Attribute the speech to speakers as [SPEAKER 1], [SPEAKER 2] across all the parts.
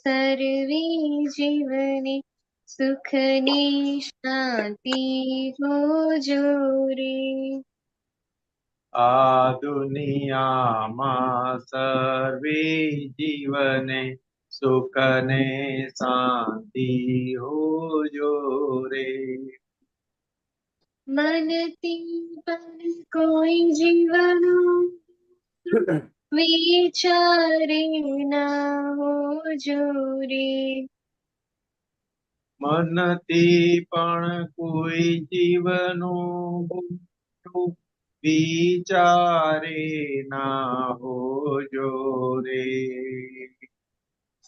[SPEAKER 1] સર્વે જીવને સુખની શાંતિ હોજો રે.
[SPEAKER 2] આ દુનિયામાં સર્વે જીવને સુખ ને શાંતિ હોજો રે.
[SPEAKER 1] મનથી પણ કોઈ જીવનો વિચારે ના હોજો રે.
[SPEAKER 2] મનથી પણ કોઈ જીવનું વિચારે ના હોજો રે.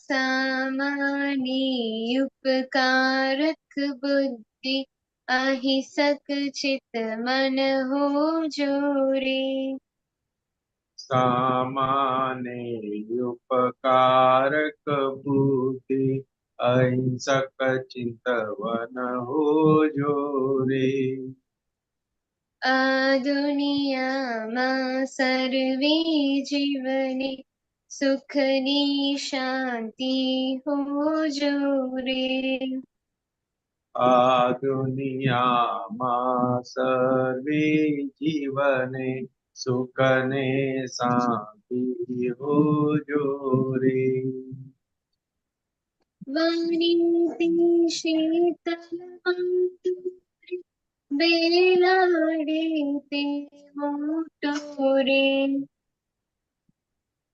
[SPEAKER 1] સામાની ઉપકારક બુદ્ધિ અહિંસક ચિત મન હોજો રે.
[SPEAKER 2] સામાને ઉપકારક બુદ્ધિ અહિંસક ચિંતવન હોજો રે.
[SPEAKER 1] આ દુનિયામાં સર્વે જીવને સુખની શાંતિ હોજો રે.
[SPEAKER 2] આ દુનિયામાં સર્વે જીવને સુખ ને શાંતિ હોજો રે.
[SPEAKER 1] વાણીથી શીતલ માધુરી બેલાડે તે મોટો રે.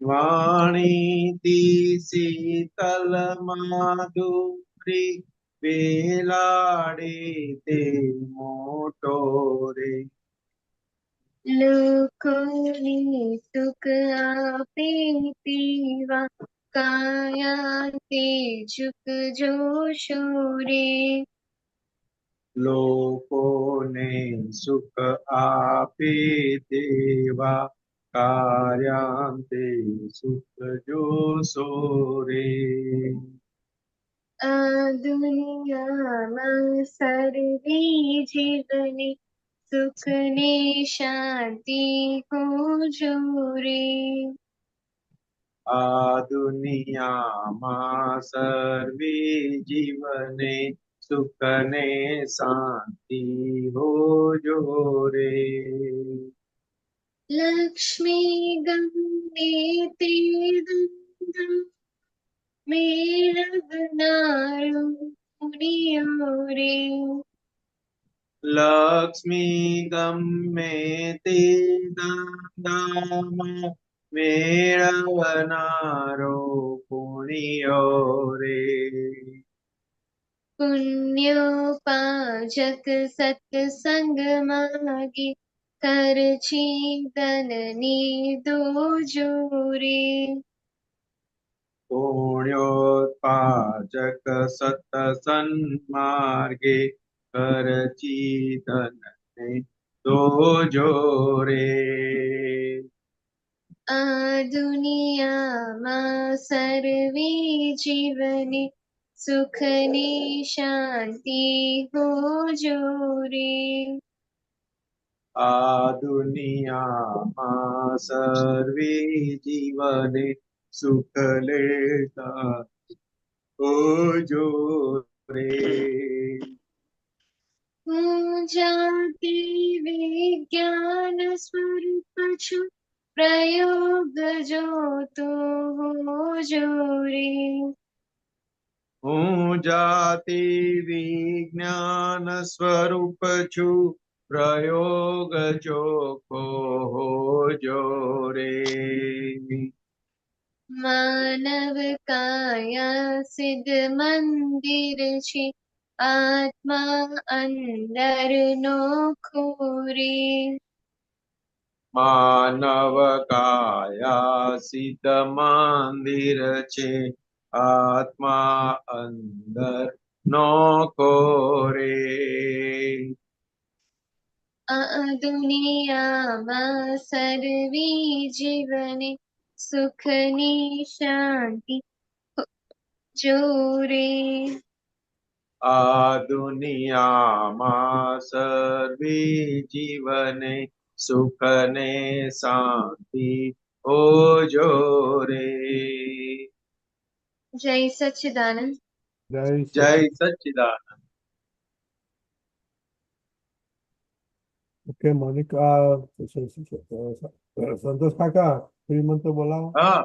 [SPEAKER 2] વાણીથી શીતલ માધુરી બેલાડે તે મોટો રે.
[SPEAKER 1] લોકોને સુખ આપે તેવા કાયા તે ઝુકજો રે.
[SPEAKER 2] લોકોને સુખ આપે દેવા કાર્યાંતે સુખ જોશો રે.
[SPEAKER 1] આ દુનિયામાં સર્વે જીવને સુખ ને શાંતિ હોજો રે.
[SPEAKER 2] આ દુનિયામાં સર્વે જીવને સુખ ને શાંતિ હોજો રે.
[SPEAKER 1] લક્ષ્મી ગંગે તે દંડ મેળવનારો પુણ્યો રે.
[SPEAKER 2] લક્ષ્મી ગમે તે દાનમાં મેળવનારો પુણ્યો રે.
[SPEAKER 1] પુણ્યોપાજક સત્સંગ માગે કરછી ધનની દોજો રે.
[SPEAKER 2] પુણ્યોત્પાજક સત્સંગ માર્ગે કરચી ધનને દોજો રે.
[SPEAKER 1] આ દુનિયામાં સર્વે જીવને સુખ ને શાંતિ હોજો રે.
[SPEAKER 2] આ દુનિયામાં સર્વે જીવને સુખ લેતા હોજો રે.
[SPEAKER 1] હું જાતિ વિજ્ઞાન સ્વરૂપ છું પ્રયોગ જોતો હોજો રે.
[SPEAKER 2] હું જાતિ વિજ્ઞાન સ્વરૂપ છું પ્રયોગ ચોખ્ખો હોજો રે.
[SPEAKER 1] માનવ કાયા સિદ્ધ મંદિર છે આત્મા અંદર નો ખોરે.
[SPEAKER 2] માનવ કાયા સિદ્ધ મંદિર છે આત્મા અંદર નો કોરે.
[SPEAKER 1] આ દુનિયામાં સર્વે જીવને સુખ ની શાંતિ જોરે.
[SPEAKER 2] આ દુનિયામાં સર્વે જીવને સુખ ને શાંતિ હોજો રે.
[SPEAKER 1] जय सच्चिदानंद।
[SPEAKER 3] जय
[SPEAKER 2] जय सच्चिदानंद।
[SPEAKER 3] ओके मोनिका संतोष काका श्रीमंत तो बोलाओ।
[SPEAKER 2] हाँ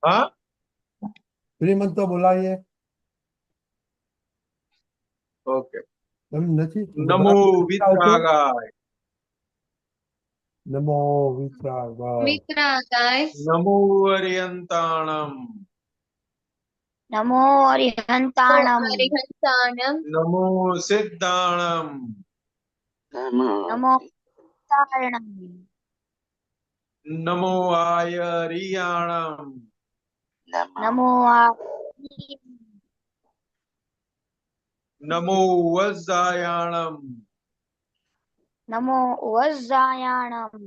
[SPEAKER 2] हाँ
[SPEAKER 3] श्रीमंत तो बुलाइए।
[SPEAKER 2] ओके।
[SPEAKER 3] તમે નથી
[SPEAKER 2] નમો વિતરાગાય
[SPEAKER 3] નમો વિતરાગાય
[SPEAKER 1] वितरागाय
[SPEAKER 2] નમો અરિયંતાણમ
[SPEAKER 4] नमो अरिहंताणम
[SPEAKER 1] हरिहंतानम
[SPEAKER 2] નમો સિદ્ધાણમ
[SPEAKER 4] नमो तारणम
[SPEAKER 2] નમો આયરિયાણમ
[SPEAKER 4] नमो
[SPEAKER 2] નમો વજ્જાયાણમ
[SPEAKER 4] नमो वज्रायाणम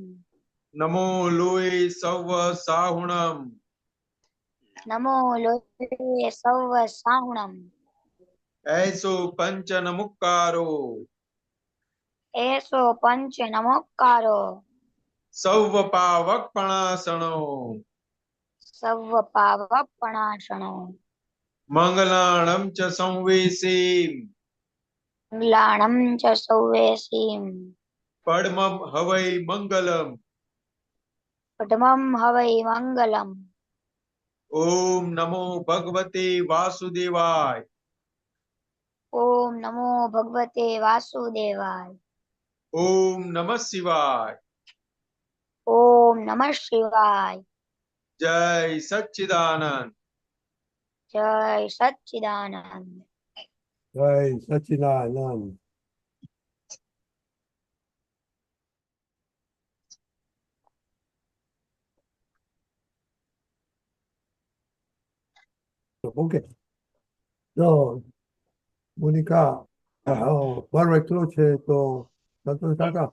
[SPEAKER 2] નમો લોય સવ સાહુણમ
[SPEAKER 4] नमो लोके सव साहुणम
[SPEAKER 2] ऐसो पंचन मुक्कारो
[SPEAKER 4] एसो पंच नमोकारो
[SPEAKER 2] સૌ પાવકપણાસણો
[SPEAKER 4] सव पावपणाशणो
[SPEAKER 2] મંગલાણમ ચ સંવેશી
[SPEAKER 4] ग्लाणम च सौवेसीम
[SPEAKER 2] પડમમ હવૈ મંગલમ
[SPEAKER 4] पद्मम हवै मंगलम
[SPEAKER 2] ઓમ નમો ભગવતે વાસુદેવાય
[SPEAKER 4] ओम नमो भगवते वासुदेवाय
[SPEAKER 2] ઓમ નમઃ શિવાય
[SPEAKER 4] ओम नमः शिवाय
[SPEAKER 2] જય સચ્ચિદાનંદ
[SPEAKER 4] जय सच्चिदानंद।
[SPEAKER 3] જય સચિદાનંદ। ઓકે તો મોનિકા પર્વ એટલો છે તો સંતોષ કાકા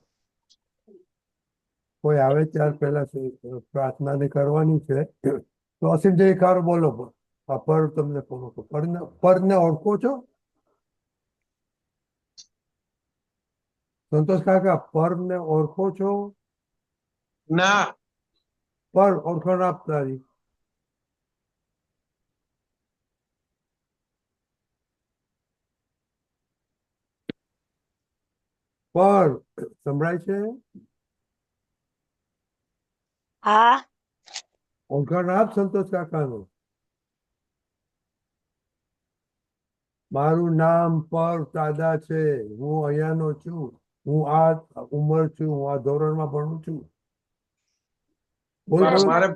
[SPEAKER 3] કોઈ આવે ત્યાર પહેલા પ્રાર્થના ને કરવાની છે તો અસીમ જે કારો બોલો આ પર્વ તમને પર્વને ઓળખો છો સંતોષ કાકા પર્વને ઓળખો છો
[SPEAKER 2] ના
[SPEAKER 3] પર્વ ઓળખાણ આપનારી પર્વ સંભળાય છે
[SPEAKER 4] हाँ
[SPEAKER 3] ઓળખાણ આપ સંતોષ કાકાનું મારું નામ પર્વ દાદા છે હું અહીંયાનો છું હું આ ઉંમર છું હું આ ધોરણમાં ભણું છું બોલ બોલ
[SPEAKER 2] મારે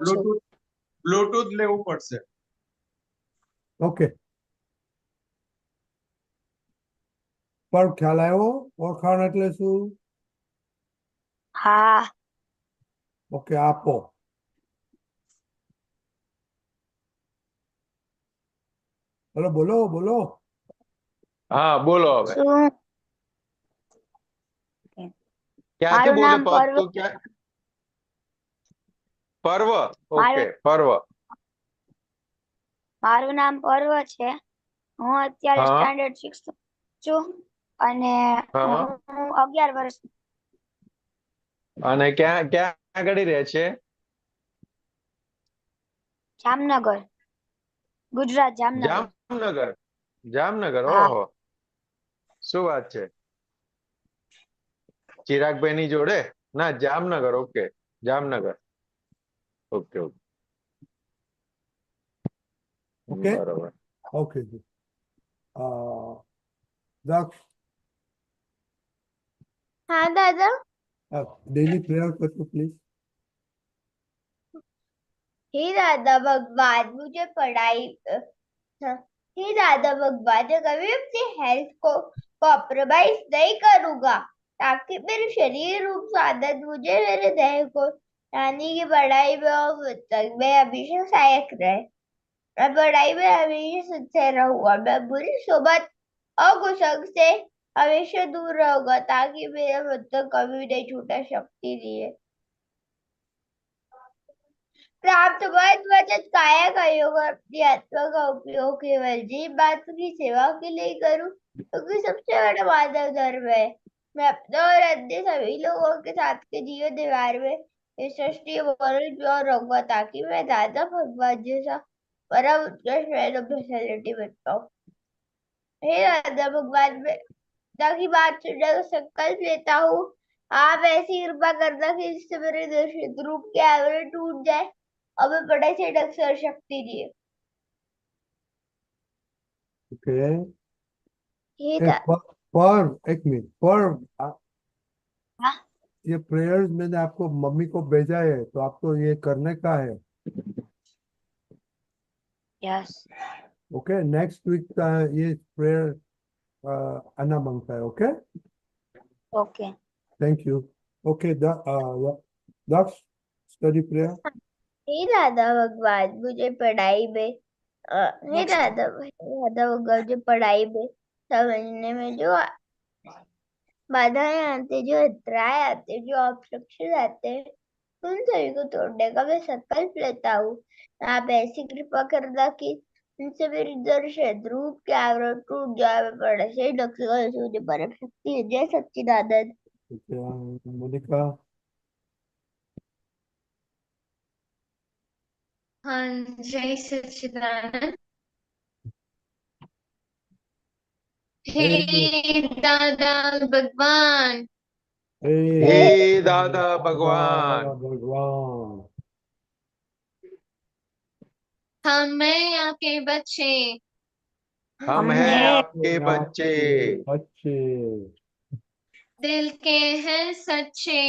[SPEAKER 2] બ્લૂટૂથ લેવું પડશે
[SPEAKER 3] ઓકે પર્વ ખ્યાલ આવ્યો ઓળખાણ એટલે શું
[SPEAKER 4] हाँ
[SPEAKER 3] ઓકે આપો બોલો બોલો બોલો
[SPEAKER 2] હા બોલો હવે
[SPEAKER 4] શું
[SPEAKER 2] ક્યાંથી
[SPEAKER 4] મારું
[SPEAKER 2] બોલે
[SPEAKER 4] નામ
[SPEAKER 2] પદ
[SPEAKER 4] પર્વ
[SPEAKER 2] તો ક્યાં પર્વ ઓકે
[SPEAKER 4] મારું
[SPEAKER 2] પર્વ
[SPEAKER 4] મારું નામ પર્વ છે હું અત્યારે
[SPEAKER 2] હા.
[SPEAKER 4] સ્ટાન્ડર્ડ 6 છું અને
[SPEAKER 2] હા.
[SPEAKER 4] હું 11 વર્ષ
[SPEAKER 2] અને ક્યાં ક્યાં આગળ રહે છે
[SPEAKER 4] જામનગર ગુજરાત જામનગર
[SPEAKER 2] જામનગર જામનગર
[SPEAKER 4] હા.
[SPEAKER 2] ઓહો શું વાત છે ચિરાગભાઈ ની જોડે ના Jamnagar okay Jamnagar okay okay
[SPEAKER 3] okay
[SPEAKER 2] બરોબર
[SPEAKER 3] ઓકે દક્ષ
[SPEAKER 1] हाँ दादा।
[SPEAKER 3] डेली प्रेयर करतो प्लीज
[SPEAKER 1] हे दादा भगवान मुझे पढ़ाई हे दादा भगवान मैं कभी अपनी हेल्थ को कॉम्प्रोमाइज नहीं करूंगा ताकि मेरे शरीर रूप साधन मुझे मेरे देह को यानी कि पढ़ाई में और तक मैं हमेशा सहायक रहे। मैं पढ़ाई में हमेशा सिंसियर रहूंगा। मैं बुरी सोबत और कुसंग से हमेशा दूर रहूंगा ताकि मेरा मतलब कभी नहीं छूटा शक्ति लिए प्राप्त वर्ग वचन काया का योग और अपनी आत्मा का उपयोग केवल जीव मात्र की सेवा के लिए करूं क्योंकि सबसे बड़ा मानव धर्म है। मैं अपना और अन्य सभी लोगों के साथ के जीवन व्यवहार में इस सृष्टि और रहूंगा ताकि मैं दादा भगवान जैसा परम उत्कृष्ट वेदों में फैसिलिटी बनता हूँ। हे राधा भगवान, मैं पिता की बात सुनने का संकल्प लेता हूँ। आप ऐसी कृपा करना कि जिससे मेरे दूषित रूप के आवरण टूट जाए और मैं बड़े से ढंग से और शक्ति दिए।
[SPEAKER 3] ओके।
[SPEAKER 1] हे
[SPEAKER 3] ए, पर एक मिनट पर
[SPEAKER 4] हाँ
[SPEAKER 3] ये प्रेयर्स मैंने आपको मम्मी को भेजा है तो आपको ये करने का है।
[SPEAKER 4] यस
[SPEAKER 3] ओके, नेक्स्ट वीक का ये प्रेयर आना मांगता है। Okay,
[SPEAKER 4] okay
[SPEAKER 3] thank you. Okay, Daksh study prayer.
[SPEAKER 1] हे राधा भगवान, मुझे पढ़ाई में हे
[SPEAKER 4] नेक्स्ट
[SPEAKER 1] राधा भगवान, मुझे पढ़ाई में समझने में जो बाधाएं आते, जो अंतराय आते, जो ऑब्स्ट्रक्शन आते हैं, उन सभी को तोड़ने का मैं संकल्प लेता हूँ। आप ऐसी कृपा करना कि उनसे मेरी दर्शन रूप के आवरण टूट जाए, मैं बड़े से ढंग मुझे परम शक्ति है। जय सच्चिदानंद।
[SPEAKER 3] मोनिका।
[SPEAKER 5] हाँ, जय सच्चिदानंद। हे दादा भगवान,
[SPEAKER 2] हे दादा भगवान,
[SPEAKER 3] भगवान,
[SPEAKER 5] हम हैं आपके बच्चे,
[SPEAKER 2] हम
[SPEAKER 4] हमने
[SPEAKER 2] हैं आपके बच्चे,
[SPEAKER 3] बच्चे
[SPEAKER 5] दिल के हैं सच्चे,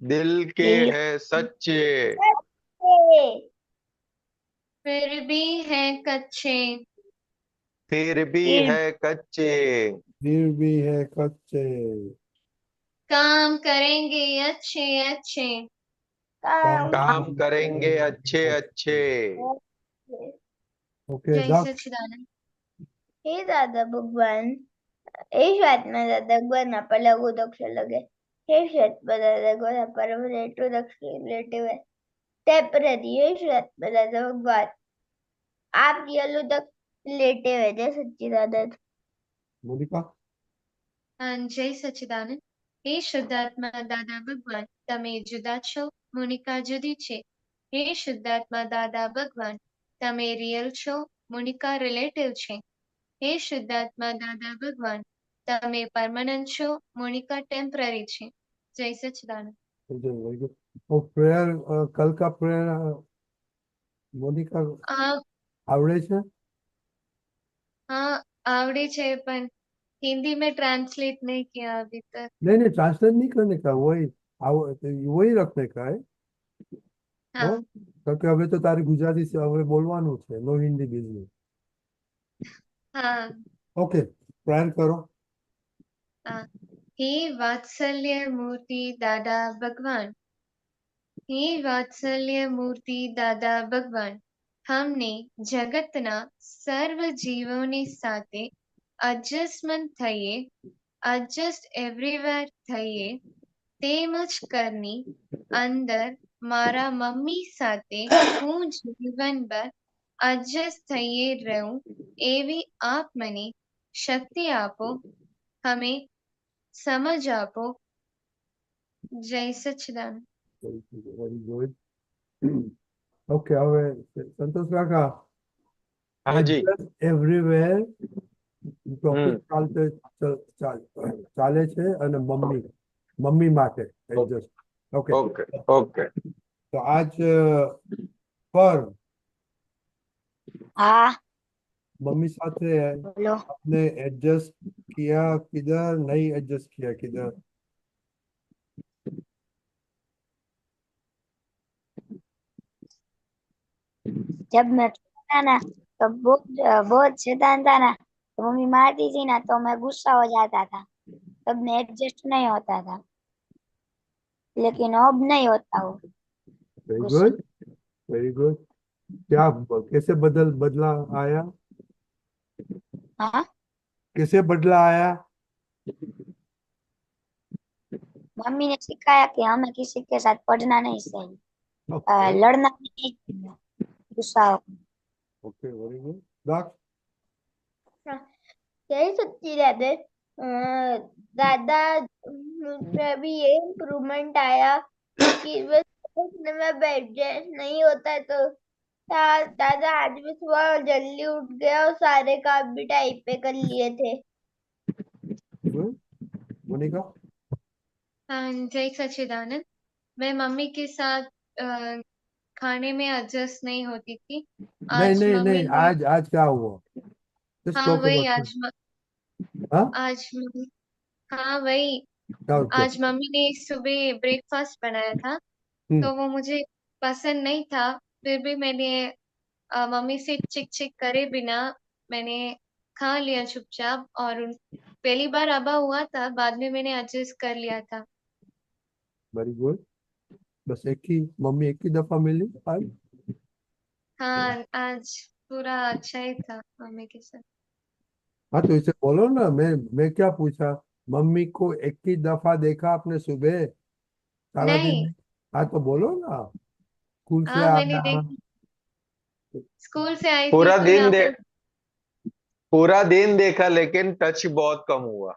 [SPEAKER 2] दिल के
[SPEAKER 4] दिल
[SPEAKER 2] हैं सच्चे,
[SPEAKER 5] फिर भी हैं कच्चे।
[SPEAKER 2] फिर भी
[SPEAKER 4] फिर
[SPEAKER 2] है कच्चे,
[SPEAKER 3] फिर भी है कच्चे,
[SPEAKER 5] काम करेंगे अच्छे अच्छे,
[SPEAKER 2] काम करेंगे अच्छे अच्छे।
[SPEAKER 3] ओके,
[SPEAKER 5] जय
[SPEAKER 3] दक्ष।
[SPEAKER 5] सच्चिदानंद।
[SPEAKER 1] हे दादा भगवान, हे श्वेतमा दादा भगवान, आपल्याला गोदक्ष लगे। हे श्वेतमा दादा भगवान, आपण रेटू दक्ष रिलेटिव है टेम्पररी। हे श्वेतमा दादा भगवान, आप येलो तक रिलेटिव है। जय सच्चिदानंद।
[SPEAKER 3] मोनिका।
[SPEAKER 5] हाँ, जय सच्चिदानंद। हे શુદ્ધાત્મા દાદા ભગવાન, તમે જુદા છો, મોનિકા જુદી છે. હે શુદ્ધાત્મા દાદા ભગવાન, તમે રિયલ છો, મોનિકા રિલેટિવ છે. હે શુદ્ધાત્મા દાદા ભગવાન, તમે પરમનન્ટ છો, મોનિકા ટેમ્પરરી છે. જય સચ્चिदानंद।
[SPEAKER 3] Very good. और प्रेयर कल का प्रेयर मोनिका
[SPEAKER 5] हाँ
[SPEAKER 3] आवड़े છે?
[SPEAKER 5] हाँ, आवड़ी છે, पर हिंदी में ट्रांसलेट नहीं किया अभी तक।
[SPEAKER 3] नहीं, ट्रांसलेट नहीं करने का, वही रखने का है।
[SPEAKER 5] हाँ
[SPEAKER 3] हो क्योंकि હવે તો તારે ગુજરાતી હવે બોલવાનું છે, નો હિન્દી બિઝનેસ।
[SPEAKER 5] हाँ
[SPEAKER 3] ઓકે, પ્રેયર કરો।
[SPEAKER 5] हाँ। हे वात्सल्य मूर्ति दादा भगवान, हे वात्सल्य मूर्ति दादा भगवान, हमने જગતના સર્વ જીવોની સાથે એડજસ્ટમેન્ટ થઈએ, એડજસ્ટ એવરીવેર થઈએ, તેમજ કરની અંદર મારા મમ્મી સાથે હું જીવનભર એડજસ્ટ થઈએ રહું, એવી આપ મને શક્તિ આપો, हमें समझ आपो। जय सच्चिदानंद।
[SPEAKER 3] Very good. ઓકે, હવે સંતોષ કાકા,
[SPEAKER 2] हाँ जी।
[SPEAKER 3] એવરીવેર ટોપિક
[SPEAKER 2] हम्म।
[SPEAKER 3] ચાલે છે અને મમ્મી માટે એડજસ્ટ। Okay,
[SPEAKER 2] okay okay.
[SPEAKER 3] तो आज पर
[SPEAKER 4] हाँ
[SPEAKER 3] मम्मी साथे
[SPEAKER 4] बोलो।
[SPEAKER 3] आपने एडजस्ट किया किधर, नहीं एडजस्ट किया किधर?
[SPEAKER 4] जब मैं छोटा था ना तो बहुत शैतान था ना, तो मम्मी मारती थी ना तो मैं गुस्सा हो जाता था, तब मैं एडजस्ट नहीं होता था, लेकिन अब नहीं होता हूँ
[SPEAKER 3] वेरी
[SPEAKER 4] गुस्सा।
[SPEAKER 3] Good, very good. क्या कैसे बदला आया?
[SPEAKER 4] हाँ,
[SPEAKER 3] कैसे बदला आया?
[SPEAKER 4] मम्मी ने सिखाया कि हमें किसी के साथ पढ़ना नहीं चाहिए,
[SPEAKER 3] ओके
[SPEAKER 4] लड़ना भी नहीं चाहिए, गुस्सा होकर।
[SPEAKER 3] Okay, very good. दक्ष।
[SPEAKER 1] जय सच्चिदानंद। दादा, मुझमें अभी ये इम्प्रूवमेंट आया कि बस सोचने में बैठ जाए, नहीं होता है तो दादा आज मैं सुबह जल्दी उठ गया और सारे काम भी टाइम पे कर लिए थे।
[SPEAKER 3] Good. मोनिका?
[SPEAKER 5] हाँ, जय सच्चिदानंद। मैं मम्मी के साथ अ, खाने में एडजस्ट नहीं होती थी।
[SPEAKER 3] नहीं
[SPEAKER 5] आज
[SPEAKER 3] नहीं
[SPEAKER 5] मम्मी
[SPEAKER 3] नहीं,
[SPEAKER 5] ने,
[SPEAKER 3] आज क्या हुआ? Just
[SPEAKER 5] हाँ
[SPEAKER 3] talk
[SPEAKER 5] वही
[SPEAKER 3] about it.
[SPEAKER 5] आज
[SPEAKER 3] हाँ,
[SPEAKER 5] आज हाँ वही
[SPEAKER 3] क्या?
[SPEAKER 5] आज मम्मी ने सुबह ब्रेकफास्ट बनाया था,
[SPEAKER 3] हम्म।
[SPEAKER 5] तो वो मुझे पसंद नहीं था। फिर भी मैंने मम्मी से चिक चिक करे बिना मैंने खा लिया चुपचाप। और पहली बार अबा हुआ था, बाद में मैंने एडजस्ट कर लिया था।
[SPEAKER 3] Very good. बस मम्मी एक ही दफा मिली आज?
[SPEAKER 5] हाँ, आज पूरा अच्छा ही था मम्मी के साथ।
[SPEAKER 3] हाँ, तो इसे बोलो ना। मैं क्या पूछा? मम्मी को एक ही दफा देखा आपने सुबह, सारा दिन
[SPEAKER 5] नहीं,
[SPEAKER 3] नहीं? हाँ, तो बोलो ना। स्कूल से
[SPEAKER 5] हाँ मैंने
[SPEAKER 3] आया।
[SPEAKER 5] देखी, स्कूल से आई थी
[SPEAKER 2] पूरा
[SPEAKER 5] तो मैं
[SPEAKER 2] दिन दे
[SPEAKER 5] आपको,
[SPEAKER 2] पूरा दिन देखा लेकिन टच बहुत कम हुआ,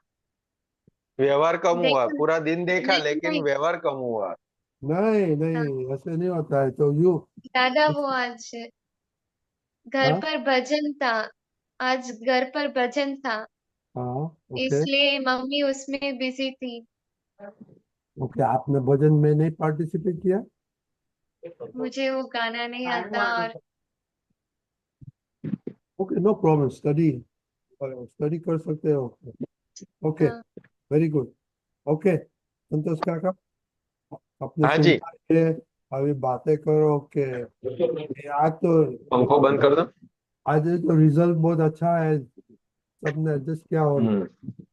[SPEAKER 2] व्यवहार कम हुआ।
[SPEAKER 5] देखा
[SPEAKER 2] पूरा दिन देखा
[SPEAKER 5] नहीं
[SPEAKER 2] लेकिन
[SPEAKER 5] नहीं
[SPEAKER 2] व्यवहार कम हुआ।
[SPEAKER 3] नहीं
[SPEAKER 5] हाँ,
[SPEAKER 3] नहीं, ऐसे नहीं होता है तो यू।
[SPEAKER 5] दादा वो आज घर
[SPEAKER 3] हाँ
[SPEAKER 5] पर भजन था, आज घर पर भजन था,
[SPEAKER 3] हाँ, ओके
[SPEAKER 5] इसलिए मम्मी उसमें बिजी थी।
[SPEAKER 3] ओके। आपने भजन में नहीं पार्टिसिपेट किया?
[SPEAKER 5] मुझे वो गाना नहीं आता। और
[SPEAKER 3] okay, no problem. Study study कर सकते हो। ओके,
[SPEAKER 5] हाँ,
[SPEAKER 3] वेरी गुड। ओके, संतोष काका, अपने
[SPEAKER 2] हाँ जी।
[SPEAKER 3] सुनता है, अभी बातें करो कि आज तो
[SPEAKER 2] पंखो बंद कर दो।
[SPEAKER 3] आज तो रिजल्ट बहुत अच्छा है। सबने एडजस्ट किया
[SPEAKER 2] हम्म।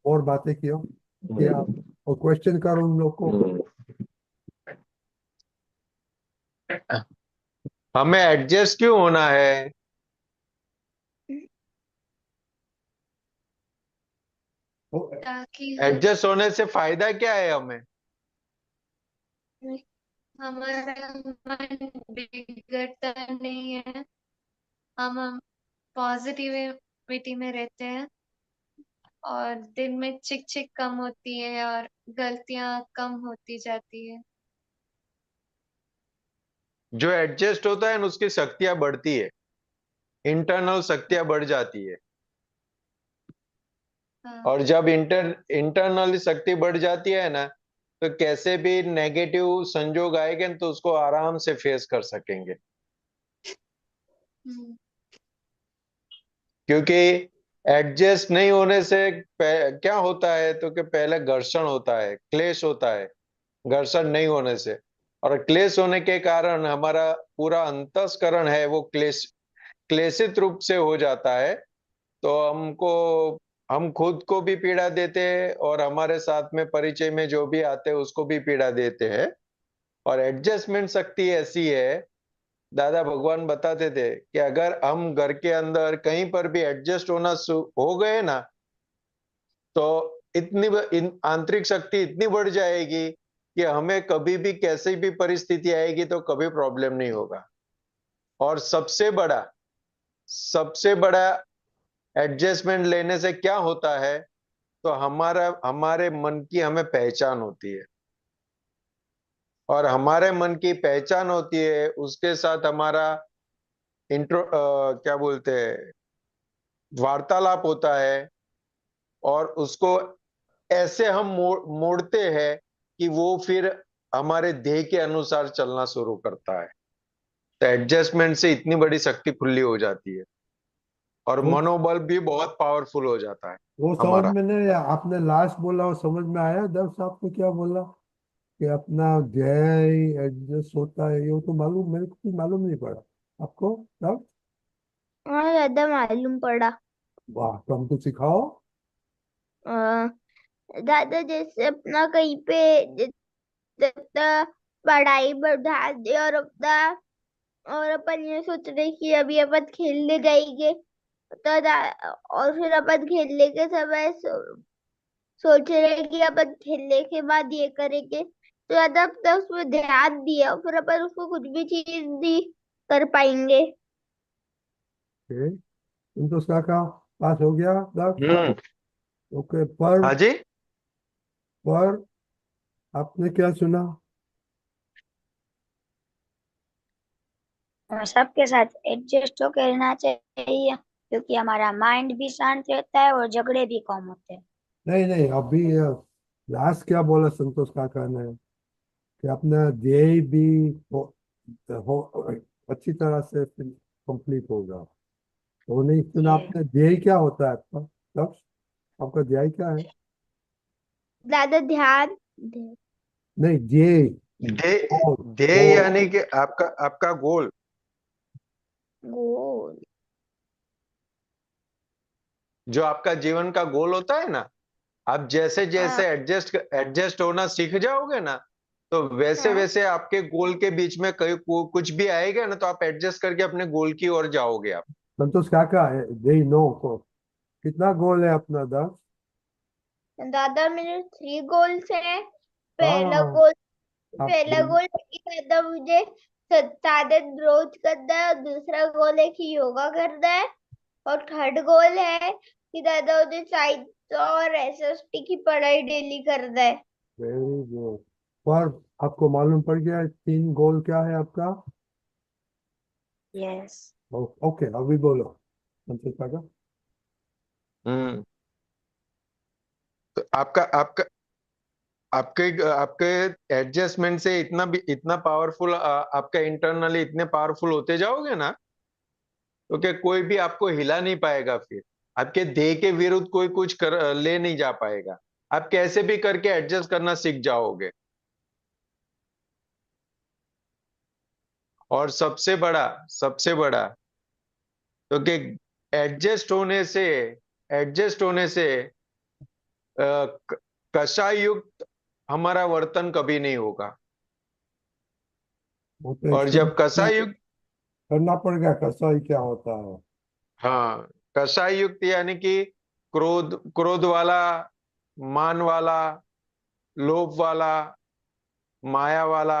[SPEAKER 3] और बातें किया
[SPEAKER 2] हम्म।
[SPEAKER 3] और क्वेश्चन करो उन लोग को।
[SPEAKER 2] हम्म। हमें एडजस्ट क्यों होना है?
[SPEAKER 3] ओ,
[SPEAKER 5] ताकि
[SPEAKER 2] एडजस्ट होने से फायदा क्या है हमें?
[SPEAKER 5] हमारा मन बिगड़ता नहीं है, हम पॉजिटिविटी में रहते हैं, और दिन में चिक चिक कम होती है और गलतियां कम होती जाती है।
[SPEAKER 2] जो एडजस्ट होता है ना उसकी शक्तियां बढ़ती है, इंटरनल शक्तियां बढ़ जाती है।
[SPEAKER 5] हाँ,
[SPEAKER 2] और जब इंटरनल शक्ति बढ़ जाती है ना, तो कैसे भी नेगेटिव संजोग आएंगे तो उसको आराम से फेस कर सकेंगे।
[SPEAKER 5] हम्म,
[SPEAKER 2] क्योंकि एडजस्ट नहीं होने से क्या होता है तो कि पहले घर्षण होता है, क्लेश होता है। घर्षण नहीं होने से और क्लेश होने के कारण हमारा पूरा अंतस्करण है वो क्लेशित रूप से हो जाता है। तो हम खुद को भी पीड़ा देते हैं और हमारे साथ में परिचय में जो भी आते हैं उसको भी पीड़ा देते हैं। और एडजस्टमेंट शक्ति ऐसी है, दादा भगवान बताते थे कि अगर हम घर के अंदर कहीं पर भी एडजस्ट हो गए ना, तो आंतरिक शक्ति इतनी बढ़ जाएगी कि हमें कभी भी कैसी भी परिस्थिति आएगी तो कभी प्रॉब्लम नहीं होगा। और सबसे बड़ा एडजस्टमेंट लेने से क्या होता है, तो हमारे मन की हमें पहचान होती है। और हमारे मन की पहचान होती है उसके साथ हमारा क्या बोलते हैं, वार्तालाप होता है। और उसको ऐसे हम मोड़ते हैं कि वो फिर हमारे देह के अनुसार चलना शुरू करता है। तो एडजस्टमेंट से इतनी बड़ी शक्ति खुली हो जाती है और
[SPEAKER 3] वो
[SPEAKER 2] मनोबल भी बहुत पावरफुल हो जाता है
[SPEAKER 3] वो समझ
[SPEAKER 2] हमारा।
[SPEAKER 3] में नहीं आया। आपने लास्ट बोला वो समझ में आया? दर्श आपने क्या बोला कि अपना ध्येय एडजस्ट होता है, ये तो मालूम, मेरे को भी मालूम नहीं पड़ा। आपको तब?
[SPEAKER 1] हाँ दादा मालूम पड़ा।
[SPEAKER 3] वाह, तो हमको सिखाओ।
[SPEAKER 1] अ, दादा जैसे अपना कहीं पे जितना पढ़ाई बढ़ा दे और अपना और अपन ये सोच रहे कि अभी अपन खेलने जाएंगे तो और फिर अपन खेलने के समय सोच रहे कि अपन खेलने के बाद ये करेंगे, तो ज्यादा अपना उसमें ध्यान दिया और फिर अपन उसको कुछ भी चीज नहीं कर पाएंगे।
[SPEAKER 3] ओके, तुम तो उसका का पास हो गया दर्श?
[SPEAKER 2] हम्म।
[SPEAKER 3] ओके, पर
[SPEAKER 2] हाँ जी।
[SPEAKER 3] पर आपने क्या सुना?
[SPEAKER 4] हमें सबके साथ एडजस्ट होकर रहना चाहिए, क्योंकि हमारा माइंड भी शांत रहता है और झगड़े भी कम होते हैं।
[SPEAKER 3] नहीं नहीं, अभी लास्ट क्या बोला संतोष काका ने कि अपना ध्येय भी हो अच्छी तरह से कंप्लीट होगा। तो नहीं सुना
[SPEAKER 4] ये
[SPEAKER 3] आपने, ध्येय क्या होता है आपका लक्ष्य? आपका ध्येय क्या है?
[SPEAKER 1] दादा ध्यान।
[SPEAKER 3] नहीं, ध्येय।
[SPEAKER 2] ध्येय
[SPEAKER 3] गोल।
[SPEAKER 2] ध्येय
[SPEAKER 3] गोल।
[SPEAKER 2] यानी कि आपका आपका गोल।
[SPEAKER 1] गोल।
[SPEAKER 2] जो आपका जीवन का गोल होता है ना, आप जैसे
[SPEAKER 1] हाँ
[SPEAKER 2] जैसे एडजस्ट एडजस्ट होना सीख जाओगे ना, तो वैसे
[SPEAKER 1] हाँ।
[SPEAKER 2] वैसे आपके गोल के बीच में कुछ भी आएगा ना, तो आप एडजस्ट करके अपने गोल की ओर जाओगे आप।
[SPEAKER 3] संतोष काका, ध्येय नो को कितना गोल है अपना दस?
[SPEAKER 1] दादा मेरे 3 गोल्स है। पहला
[SPEAKER 3] हाँ,
[SPEAKER 1] गोल
[SPEAKER 3] आप
[SPEAKER 1] पहला गोल है कि दादा मुझे 7 दिन रोज करना है, और दूसरा गोल है कि योगा करना है, और थर्ड गोल है कि दादा मुझे साइंस और एसएसटी की पढ़ाई डेली करना है।
[SPEAKER 3] Very good. पर आपको मालूम पड़ गया 3 गोल क्या है आपका?
[SPEAKER 4] यस।
[SPEAKER 3] ओके, अभी बोलो संतोष काका।
[SPEAKER 2] हम्म। तो आपका आपका आपके आपके एडजस्टमेंट से इतना पावरफुल, आपका इंटरनली इतने पावरफुल होते जाओगे ना, तो कि कोई भी आपको हिला नहीं पाएगा। फिर आपके ध्येय के विरुद्ध कोई कुछ ले नहीं जा पाएगा। आप कैसे भी करके एडजस्ट करना सीख जाओगे। और सबसे बड़ा तो कि एडजस्ट होने से अ, क- कषाय युक्त हमारा वर्तन कभी नहीं होगा।
[SPEAKER 3] वो तो
[SPEAKER 2] और जब
[SPEAKER 3] एक्सपीरियंस
[SPEAKER 2] कषाय युक्त,
[SPEAKER 3] करना पड़ेगा कैसा ही क्या होता है।
[SPEAKER 2] हाँ, कषाय युक्त यानी कि क्रोध क्रोध वाला, मान वाला, लोभ वाला, माया वाला,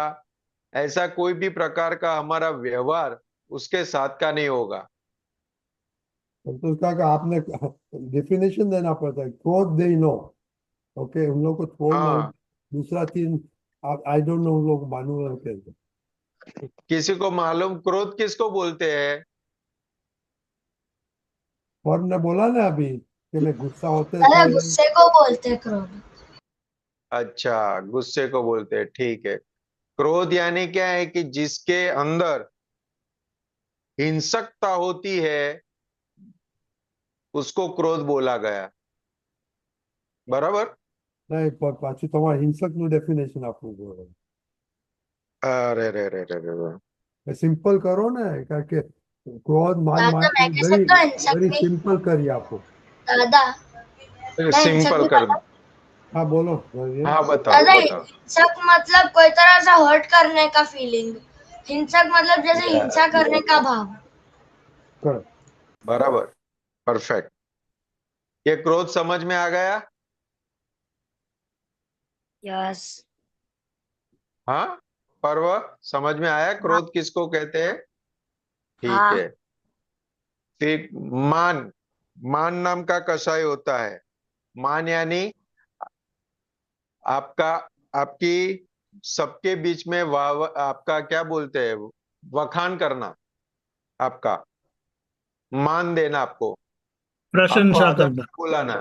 [SPEAKER 2] ऐसा कोई भी प्रकार का हमारा व्यवहार उसके साथ का नहीं होगा।
[SPEAKER 3] संतोष काका, आपने डेफिनेशन देना पड़ता है, क्रोध दे नो। ओके, उन लोग को छोड़ना।
[SPEAKER 2] हाँ,
[SPEAKER 3] दूसरा तीन, आप आई डोंट नो उन लोग मालूम कैसे।
[SPEAKER 2] किसी को मालूम क्रोध किसको बोलते हैं?
[SPEAKER 3] और ने बोला ना अभी कि मैं गुस्सा होते
[SPEAKER 4] अरे
[SPEAKER 3] थे।
[SPEAKER 4] गुस्से को बोलते हैं क्रोध।
[SPEAKER 2] अच्छा, गुस्से को बोलते हैं, ठीक है। क्रोध यानी क्या है कि जिसके अंदर हिंसकता होती है, उसको क्रोध बोला गया। बराबर।
[SPEAKER 3] नहीं, पर पाछू તમારા હિંસક નું ડેફિનેશન આપવું પડે।
[SPEAKER 2] अरे रे रे रे रे
[SPEAKER 3] સિમ્પલ કરો ને, કારણ કે ક્રોધ માન
[SPEAKER 4] दादा
[SPEAKER 3] માટે
[SPEAKER 4] मैं कह
[SPEAKER 3] वेरी
[SPEAKER 4] सकता हूँ हिंसक
[SPEAKER 3] वेरी
[SPEAKER 4] भी।
[SPEAKER 3] सिंपल કરી આપો।
[SPEAKER 4] दादा
[SPEAKER 2] रे,
[SPEAKER 4] मैं हिंसक
[SPEAKER 2] सिंपल
[SPEAKER 4] भी
[SPEAKER 2] कर।
[SPEAKER 4] बताऊँ।
[SPEAKER 3] हाँ बोलो रविंद्र।
[SPEAKER 2] हाँ, बताओ
[SPEAKER 4] दादा
[SPEAKER 2] बताओ।
[SPEAKER 4] हिंसक मतलब कोई तरह से हर्ट करने का फीलिंग। हिंसक मतलब जैसे हिंसा करने का भाव।
[SPEAKER 3] करो।
[SPEAKER 2] बराबर, परफेक्ट। ये क्रोध समझ में आ गया?
[SPEAKER 4] यस।
[SPEAKER 2] हाँ, पर्व समझ में आया
[SPEAKER 4] हाँ।
[SPEAKER 2] क्रोध किसको कहते हैं? ठीक
[SPEAKER 4] हाँ।
[SPEAKER 2] है। फिर मान, मान नाम का कषाय होता है। मान यानी आपका आपकी सबके बीच में आपका क्या बोलते हैं, वखान करना, आपका मान देना, आपको
[SPEAKER 6] प्रशंसा
[SPEAKER 2] आदर
[SPEAKER 6] करना।
[SPEAKER 2] से बुलाना,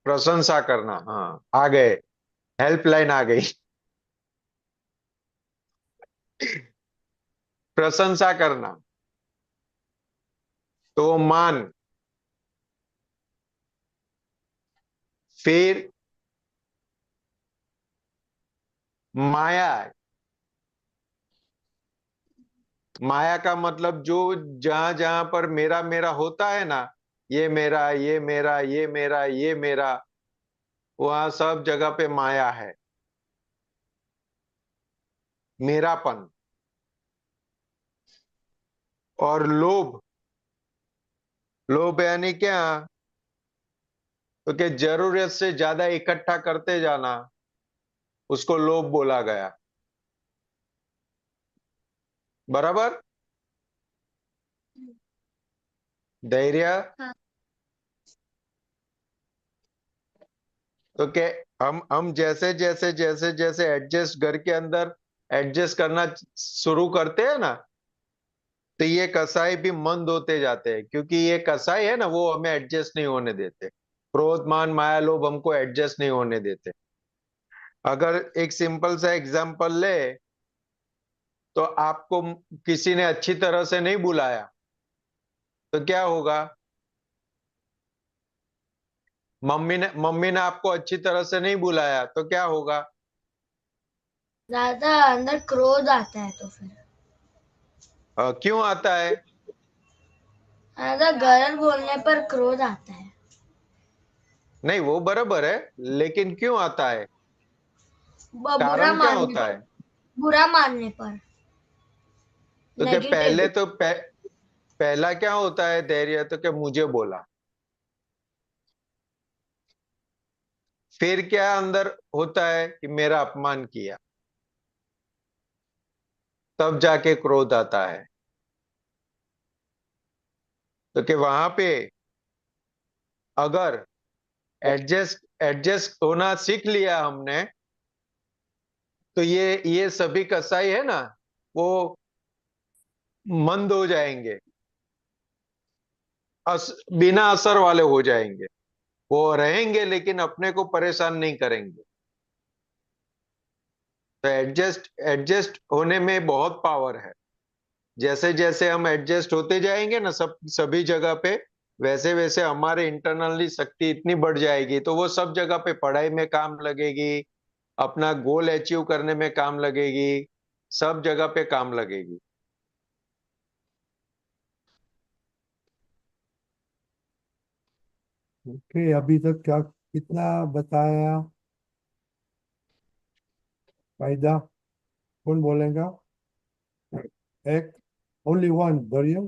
[SPEAKER 2] प्रशंसा करना। हाँ, आ गए, हेल्पलाइन आ गई। प्रशंसा करना, तो मान। फिर माया। माया का मतलब जो जहां जहां पर मेरा मेरा होता है ना, ये मेरा, ये मेरा, ये मेरा, ये मेरा, वहां सब जगह पे माया है, मेरापन। और लोभ, लोभ यानी क्या? तो कि जरूरत से ज्यादा इकट्ठा करते जाना, उसको लोभ बोला गया। बराबर। धैर्य,
[SPEAKER 5] हाँ।
[SPEAKER 2] तो कि हम जैसे जैसे जैसे जैसे एडजस्ट घर के अंदर एडजस्ट करना शुरू करते हैं ना, तो ये कसाई भी मंद होते जाते हैं, क्योंकि ये कसाई है ना, वो हमें एडजस्ट नहीं होने देते। क्रोध मान माया लोभ हमको एडजस्ट नहीं होने देते। अगर एक सिंपल सा एग्जांपल ले, तो आपको किसी ने अच्छी तरह से नहीं बुलाया तो क्या होगा? मम्मी ने आपको अच्छी तरह से नहीं बुलाया तो क्या होगा?
[SPEAKER 6] ज्यादा अंदर क्रोध आता है तो फिर
[SPEAKER 2] क्यों आता है?
[SPEAKER 6] ज्यादा गलत बोलने पर क्रोध आता है।
[SPEAKER 2] नहीं, वो बराबर है, लेकिन क्यों आता है?
[SPEAKER 6] बुरा
[SPEAKER 2] कारण क्या
[SPEAKER 6] मानने
[SPEAKER 2] होता है?
[SPEAKER 6] बुरा मानने पर
[SPEAKER 2] तो क्या
[SPEAKER 6] नेगेटिव।
[SPEAKER 2] पहला क्या होता है धैर्य? तो क्या मुझे बोला, फिर क्या अंदर होता है कि मेरा अपमान किया, तब जाके क्रोध आता है। तो कि वहां पे अगर एडजस्ट एडजस्ट होना सीख लिया हमने, तो ये सभी कसाई है ना, वो मंद हो जाएंगे, बिना असर वाले हो जाएंगे। वो रहेंगे लेकिन अपने को परेशान नहीं करेंगे। तो एडजस्ट एडजस्ट होने में बहुत पावर है। जैसे जैसे हम एडजस्ट होते जाएंगे ना सभी जगह पे, वैसे वैसे हमारे इंटरनली शक्ति इतनी बढ़ जाएगी, तो वो सब जगह पे पढ़ाई में काम लगेगी, अपना गोल अचीव करने में काम लगेगी, सब जगह पे काम लगेगी।
[SPEAKER 3] ओके, अभी तक क्या कितना बताया? फायदा कौन बोलेगा? एक, ओनली वन, दरिया।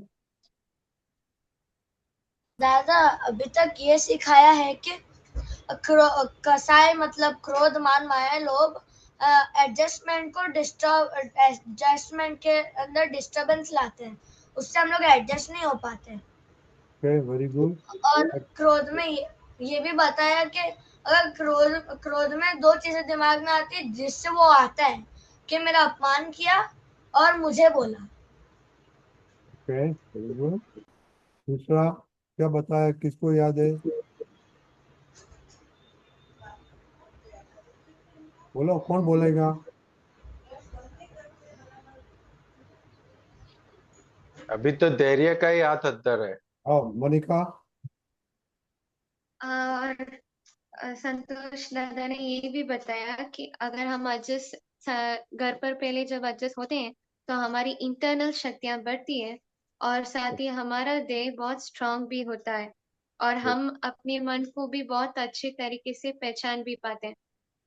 [SPEAKER 6] दादा अभी तक ये सिखाया है कि कसाई मतलब क्रोध मान माया लोभ एडजस्टमेंट को डिस्टर्ब एडजस्टमेंट के अंदर डिस्टरबेंस लाते हैं, उससे हम लोग एडजस्ट नहीं हो पाते।
[SPEAKER 3] Okay, very good.
[SPEAKER 6] और क्रोध में ये भी बताया कि अगर क्रोध में दो चीजें दिमाग में आती है जिससे वो आता है कि मेरा अपमान किया और मुझे बोला।
[SPEAKER 3] Okay, very good. दूसरा क्या बताया, किसको याद है? बोलो, कौन बोलेगा?
[SPEAKER 2] अभी तो धैर्य का ही हाथ अंदर है।
[SPEAKER 3] आओ मोनिका।
[SPEAKER 5] और संतोष दादा ने ये भी बताया कि अगर हम एडजस्ट घर पर पहले जब एडजस्ट होते हैं तो हमारी इंटरनल शक्तियां बढ़ती है, और साथ ही हमारा देह बहुत स्ट्रांग भी होता है, और हम अपने मन को भी बहुत अच्छे तरीके से पहचान भी पाते हैं।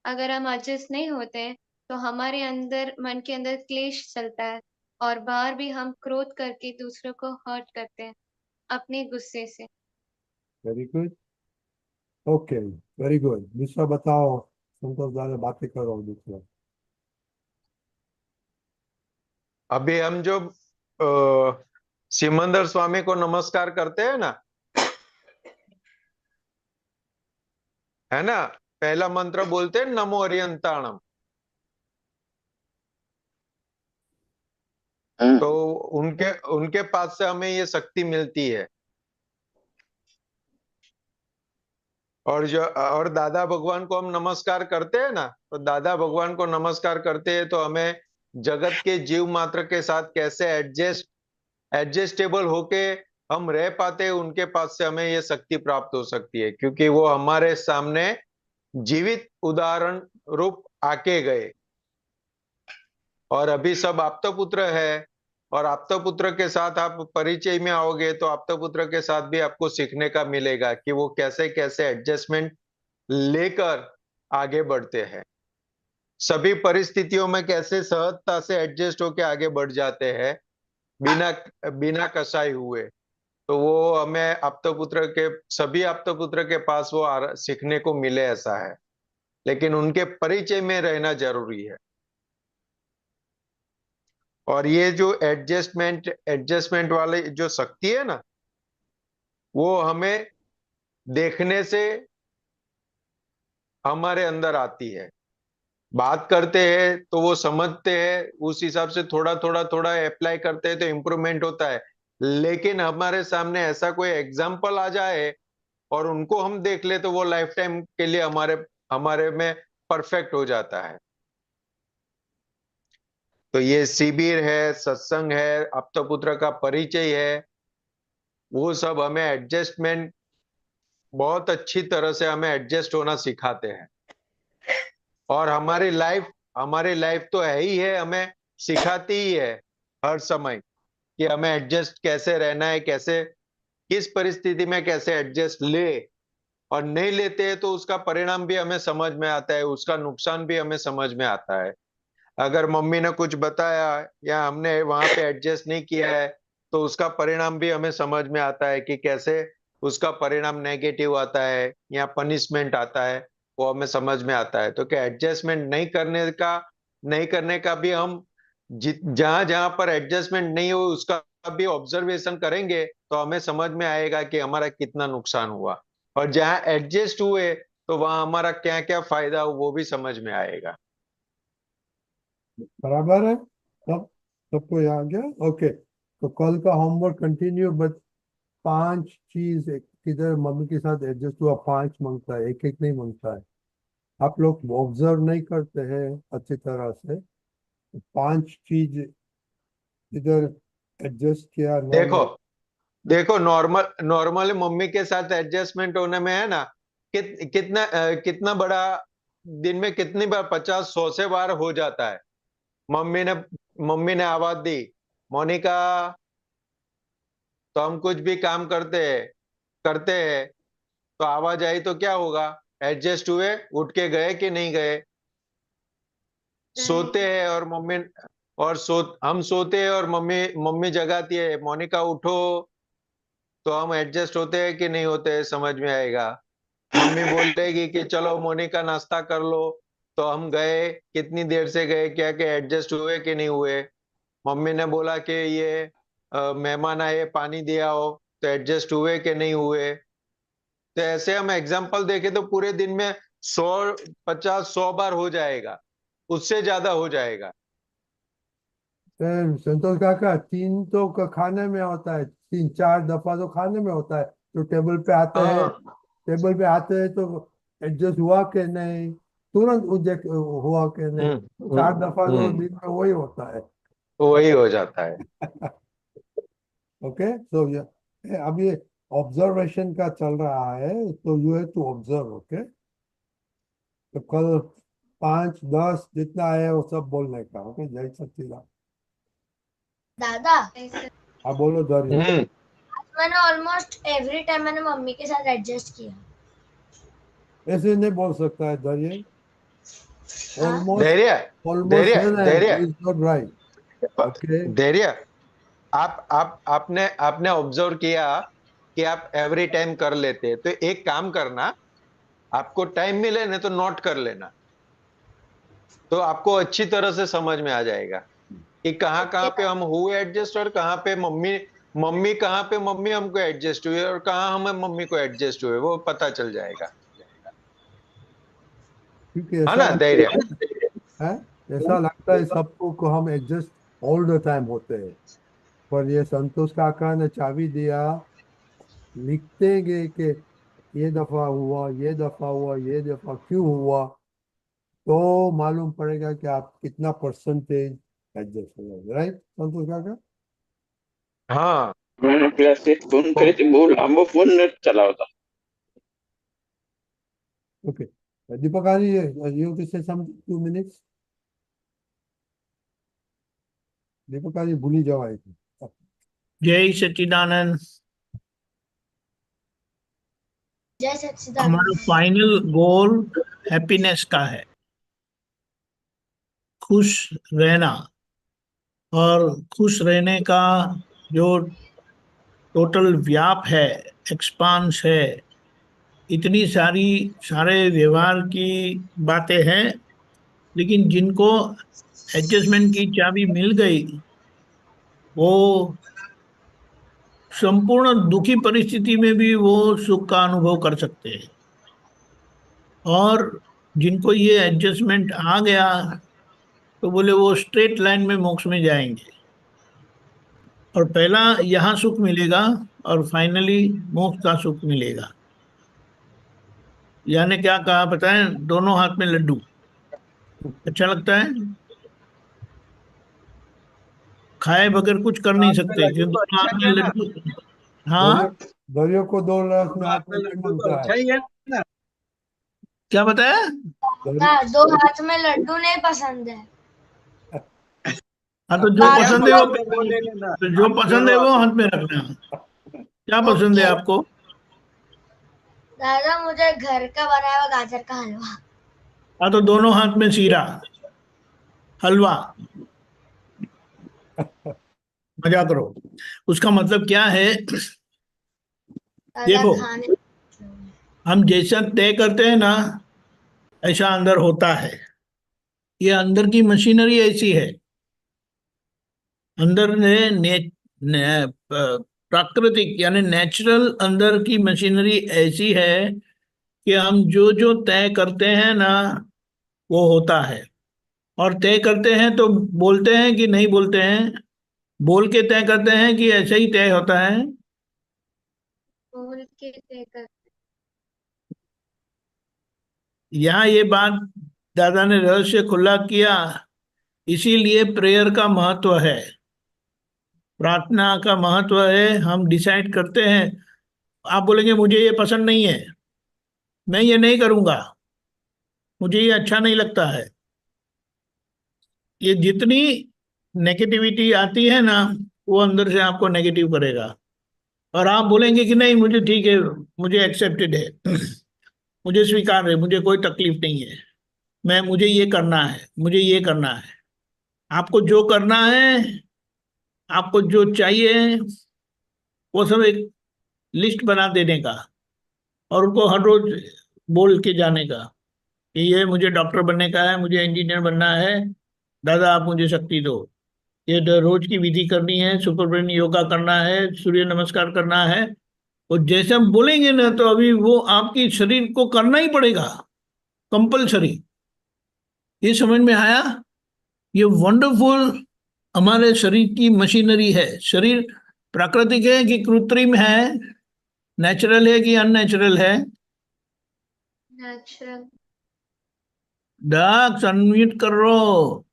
[SPEAKER 5] अगर हम एडजस्ट नहीं होते हैं तो हमारे अंदर मन के अंदर क्लेश चलता है, और बाहर भी हम क्रोध करके दूसरों को हर्ट करते हैं अपने गुस्से से।
[SPEAKER 3] Very good. Okay, very good. दूसरा बताओ, संतोष दादा बातें करो दूसरा।
[SPEAKER 2] अभी हम जो सिमंदर स्वामी को नमस्कार करते हैं ना, है ना, पहला मंत्र बोलते हैं नमो अरियंताणम। तो उनके उनके पास से हमें ये शक्ति मिलती है। और दादा भगवान को हम नमस्कार करते हैं ना, तो दादा भगवान को नमस्कार करते हैं तो हमें जगत के जीव मात्र के साथ कैसे एडजस्टेबल होके हम रह पाते हैं, उनके पास से हमें ये शक्ति प्राप्त हो सकती है, क्योंकि वो हमारे सामने जीवित उदाहरण रूप आके गए। और अभी सब आप्तपुत्र है, और आप्तपुत्र के साथ आप परिचय में आओगे तो आप्तपुत्र के साथ भी आपको सीखने का मिलेगा कि वो कैसे कैसे एडजस्टमेंट लेकर आगे बढ़ते हैं, सभी परिस्थितियों में कैसे सहजता से एडजस्ट होके आगे बढ़ जाते हैं, बिना बिना कसाई हुए। तो वो हमें आप्तपुत्र के सभी आप्तपुत्र के पास वो सीखने को मिले, ऐसा है। लेकिन उनके परिचय में रहना जरूरी है। और ये जो एडजस्टमेंट वाले जो शक्ति है ना, वो हमें देखने से हमारे अंदर आती है। बात करते हैं तो वो समझते हैं, उस हिसाब से थोड़ा थोड़ा थोड़ा अप्लाई करते हैं तो इम्प्रूवमेंट होता है। लेकिन हमारे सामने ऐसा कोई एग्जाम्पल आ जाए और उनको हम देख ले तो वो लाइफ टाइम के लिए हमारे हमारे में परफेक्ट हो जाता है। तो ये शिविर है, सत्संग है, अपतपुत्र का परिचय है, वो सब हमें एडजस्टमेंट, बहुत अच्छी तरह से हमें एडजस्ट होना सिखाते हैं। और हमारी लाइफ तो है ही है, हमें सिखाती ही है हर समय कि हमें एडजस्ट कैसे रहना है, कैसे किस परिस्थिति में कैसे एडजस्ट ले। और नहीं लेते हैं तो उसका परिणाम भी हमें समझ में आता है, उसका नुकसान भी हमें समझ में आता है। अगर मम्मी ने कुछ बताया या हमने वहां पे एडजस्ट नहीं किया है तो उसका परिणाम भी हमें समझ में आता है कि कैसे उसका परिणाम नेगेटिव आता है या पनिशमेंट आता है, वो हमें समझ में आता है। तो क्या एडजस्टमेंट नहीं करने का भी हम जहां जहां पर एडजस्टमेंट नहीं हो उसका भी ऑब्जर्वेशन करेंगे तो हमें समझ में आएगा कि हमारा कितना नुकसान हुआ, और जहां एडजस्ट हुए तो वहां हमारा क्या क्या फायदा हो वो भी समझ में आएगा।
[SPEAKER 3] बराबर है सब, सबको यहाँ आ गया? ओके, तो कल का होमवर्क कंटिन्यू, बट 5 चीज किधर मम्मी के साथ एडजस्ट हुआ, 5 मांगता है, एक एक नहीं मांगता है। आप लोग ऑब्जर्व नहीं करते हैं अच्छी तरह से। 5 चीज इधर एडजस्ट किया
[SPEAKER 2] देखो
[SPEAKER 3] नॉर्मल।
[SPEAKER 2] देखो नॉर्मली मम्मी के साथ एडजस्टमेंट होने में है ना, कितना बड़ा, दिन में कितनी बार, 50 100 से बार हो जाता है। मम्मी ने मम्मी ने आवाज दी, मोनिका, तो हम कुछ भी काम करते हैं तो आवाज आई तो क्या होगा, एडजस्ट हुए, उठ के गए कि नहीं गए। सोते
[SPEAKER 5] Right.
[SPEAKER 2] हैं और हम सोते हैं और मम्मी मम्मी जगाती है, मोनिका उठो, तो हम एडजस्ट होते हैं कि नहीं होते हैं, समझ में आएगा। मम्मी बोलेगी कि चलो मोनिका नाश्ता कर लो, तो हम गए, कितनी देर से गए, क्या क्या एडजस्ट हुए कि नहीं हुए। मम्मी ने बोला कि ये मेहमान आए, पानी दिया हो, तो एडजस्ट हुए कि नहीं हुए। तो ऐसे हम एग्जाम्पल देखें तो पूरे दिन में 100 50 100 बार हो जाएगा, उससे ज्यादा हो जाएगा।
[SPEAKER 3] संतोष काका, 3 तो खाने में होता है, 3 4 दफा तो खाने में होता है। तो टेबल पे आते हैं,
[SPEAKER 2] हाँ।
[SPEAKER 3] तो एडजस्ट हुआ कि नहीं, तुरंत उजेक्ट हुआ कि नहीं। 4 दफा तो
[SPEAKER 2] हम्म।
[SPEAKER 3] दिन में वही होता है।
[SPEAKER 2] वही हो जाता है।
[SPEAKER 3] ओके, सो अब ये ऑब्जर्वेशन का चल रहा है, तो you have to observe. Okay, तो कल 5 10 जितना है वो सब बोलने का। ओके, जय सच्चिदानंद।
[SPEAKER 6] दादा,
[SPEAKER 3] आप बोलो दरिया।
[SPEAKER 2] हम्म।
[SPEAKER 6] मैंने ऑलमोस्ट एवरी टाइम मैंने मम्मी के साथ एडजस्ट किया।
[SPEAKER 3] ऐसे नहीं बोल सकता है दरिया।
[SPEAKER 6] हाँ,
[SPEAKER 3] ऑलमोस्ट,
[SPEAKER 2] धैर्य
[SPEAKER 3] ऑलमोस्ट
[SPEAKER 2] धैर्य
[SPEAKER 3] है ना,
[SPEAKER 2] धैर्य
[SPEAKER 3] इज नॉट राइट। ओके,
[SPEAKER 2] धैर्य, आपने ऑब्जर्व किया कि आप एवरी टाइम कर लेते हैं, तो एक काम करना, आपको टाइम मिले ना तो नोट कर लेना, तो आपको अच्छी तरह से समझ में आ जाएगा कि कहाँ
[SPEAKER 6] ओके
[SPEAKER 2] कहाँ पे
[SPEAKER 6] दादा।
[SPEAKER 2] हम हुए एडजस्ट, और कहाँ पे मम्मी मम्मी कहाँ पे मम्मी हमको एडजस्ट हुए और कहाँ हमें मम्मी को एडजस्ट हुए, वो पता चल जाएगा।
[SPEAKER 3] क्योंकि
[SPEAKER 2] है
[SPEAKER 3] ऐसा
[SPEAKER 2] ना
[SPEAKER 3] लगता
[SPEAKER 2] धैर्य?
[SPEAKER 3] है, ऐसा लगता है सबको को हम एडजस्ट ऑल द टाइम होते हैं। पर ये संतोष काका ने चाबी दिया, लिखते गए कि ये दफा हुआ, ये दफा हुआ, ये दफा क्यों हुआ, तो मालूम पड़ेगा कि आप कितना परसेंटेज एडजस्ट हो जाएगा। राइट संतोष काका?
[SPEAKER 2] हाँ।
[SPEAKER 7] मैंने क्लासेस फोन
[SPEAKER 2] तो
[SPEAKER 7] કરી હતી બહુ લાંબો ફોન નથી ચલાવતા.
[SPEAKER 3] Okay, Deepak Arya, you to say some 2 minutes. दीपक आर्य भूली जाओ आई थी।
[SPEAKER 8] जय सच्चिदानंद।
[SPEAKER 6] जय
[SPEAKER 8] हमारा
[SPEAKER 6] सच्चिदानंद।
[SPEAKER 8] फाइनल गोल हैप्पीनेस का है, खुश रहना। और खुश रहने का जो टोटल व्याप है, एक्सपांस है, इतनी सारे व्यवहार की बातें हैं। लेकिन जिनको एडजस्टमेंट की चाबी मिल गई, वो संपूर्ण दुखी परिस्थिति में भी वो सुख का अनुभव कर सकते हैं। और जिनको ये एडजस्टमेंट आ गया तो बोले वो स्ट्रेट लाइन में मोक्ष में जाएंगे, और पहला यहाँ सुख मिलेगा और फाइनली मोक्ष का सुख मिलेगा। यानी क्या कहा पता है, दोनों हाथ में लड्डू। अच्छा लगता है, खाए बगैर कुछ कर नहीं सकते क्योंकि दोनों हाथ में लड्डू। हाँ,
[SPEAKER 3] दरियो को 2 लाख में हाथ में नहीं मिलता है।
[SPEAKER 8] क्या बताया?
[SPEAKER 6] ना 2 हाथ में लड्डू नहीं पसंद है।
[SPEAKER 8] हाँ, तो जो
[SPEAKER 6] बाकी
[SPEAKER 8] पसंद है वो
[SPEAKER 6] लोग
[SPEAKER 8] तो जो पसंद है वो हाथ में रखना। क्या पसंद है
[SPEAKER 6] ओके
[SPEAKER 8] आपको?
[SPEAKER 6] दादा, मुझे घर का बनाया हुआ गाजर का हलवा।
[SPEAKER 8] हाँ, तो दोनों हाथ में सीरा हलवा। मजा करो। उसका मतलब क्या है,
[SPEAKER 6] दादा
[SPEAKER 8] देखो,
[SPEAKER 6] खाने
[SPEAKER 8] हम जैसा तय करते हैं ना ऐसा अंदर होता है। ये अंदर की मशीनरी ऐसी है। अंदर प्राकृतिक यानी नेचुरल अंदर की मशीनरी ऐसी है कि हम जो जो तय करते हैं ना वो होता है। और तय करते हैं तो बोलते हैं कि नहीं बोलते हैं? बोल के तय करते हैं कि ऐसे ही तय होता है?
[SPEAKER 5] बोल के तय कर।
[SPEAKER 8] यहाँ ये बात दादा ने रहस्य खुला किया, इसीलिए प्रेयर का महत्व है, प्रार्थना का महत्व है। हम डिसाइड करते हैं। आप बोलेंगे मुझे ये पसंद नहीं है, मैं ये नहीं करूंगा, मुझे ये अच्छा नहीं लगता है। ये जितनी नेगेटिविटी आती है ना वो अंदर से आपको नेगेटिव करेगा। और आप बोलेंगे कि नहीं मुझे ठीक है, मुझे एक्सेप्टेड है, मुझे स्वीकार है, मुझे कोई तकलीफ नहीं है, मुझे ये करना है, मुझे ये करना है। आपको जो करना है, आपको जो चाहिए, वो सब एक लिस्ट बना देने का और उनको हर रोज बोल के जाने का कि ये मुझे डॉक्टर बनने का है, मुझे इंजीनियर बनना है, दादा आप मुझे शक्ति दो। ये रोज की विधि करनी है, सुपर ब्रेन योगा करना है, सूर्य नमस्कार करना है। और जैसे हम बोलेंगे ना तो अभी वो आपकी शरीर को करना ही पड़ेगा, कंपलसरी। ये समझ में आया? ये वंडरफुल हमारे शरीर की मशीनरी है। शरीर प्राकृतिक है कि कृत्रिम है, नेचुरल है कि अननेचुरल है?
[SPEAKER 5] नेचुरल।
[SPEAKER 8] डाक्स अनम्यूट करो।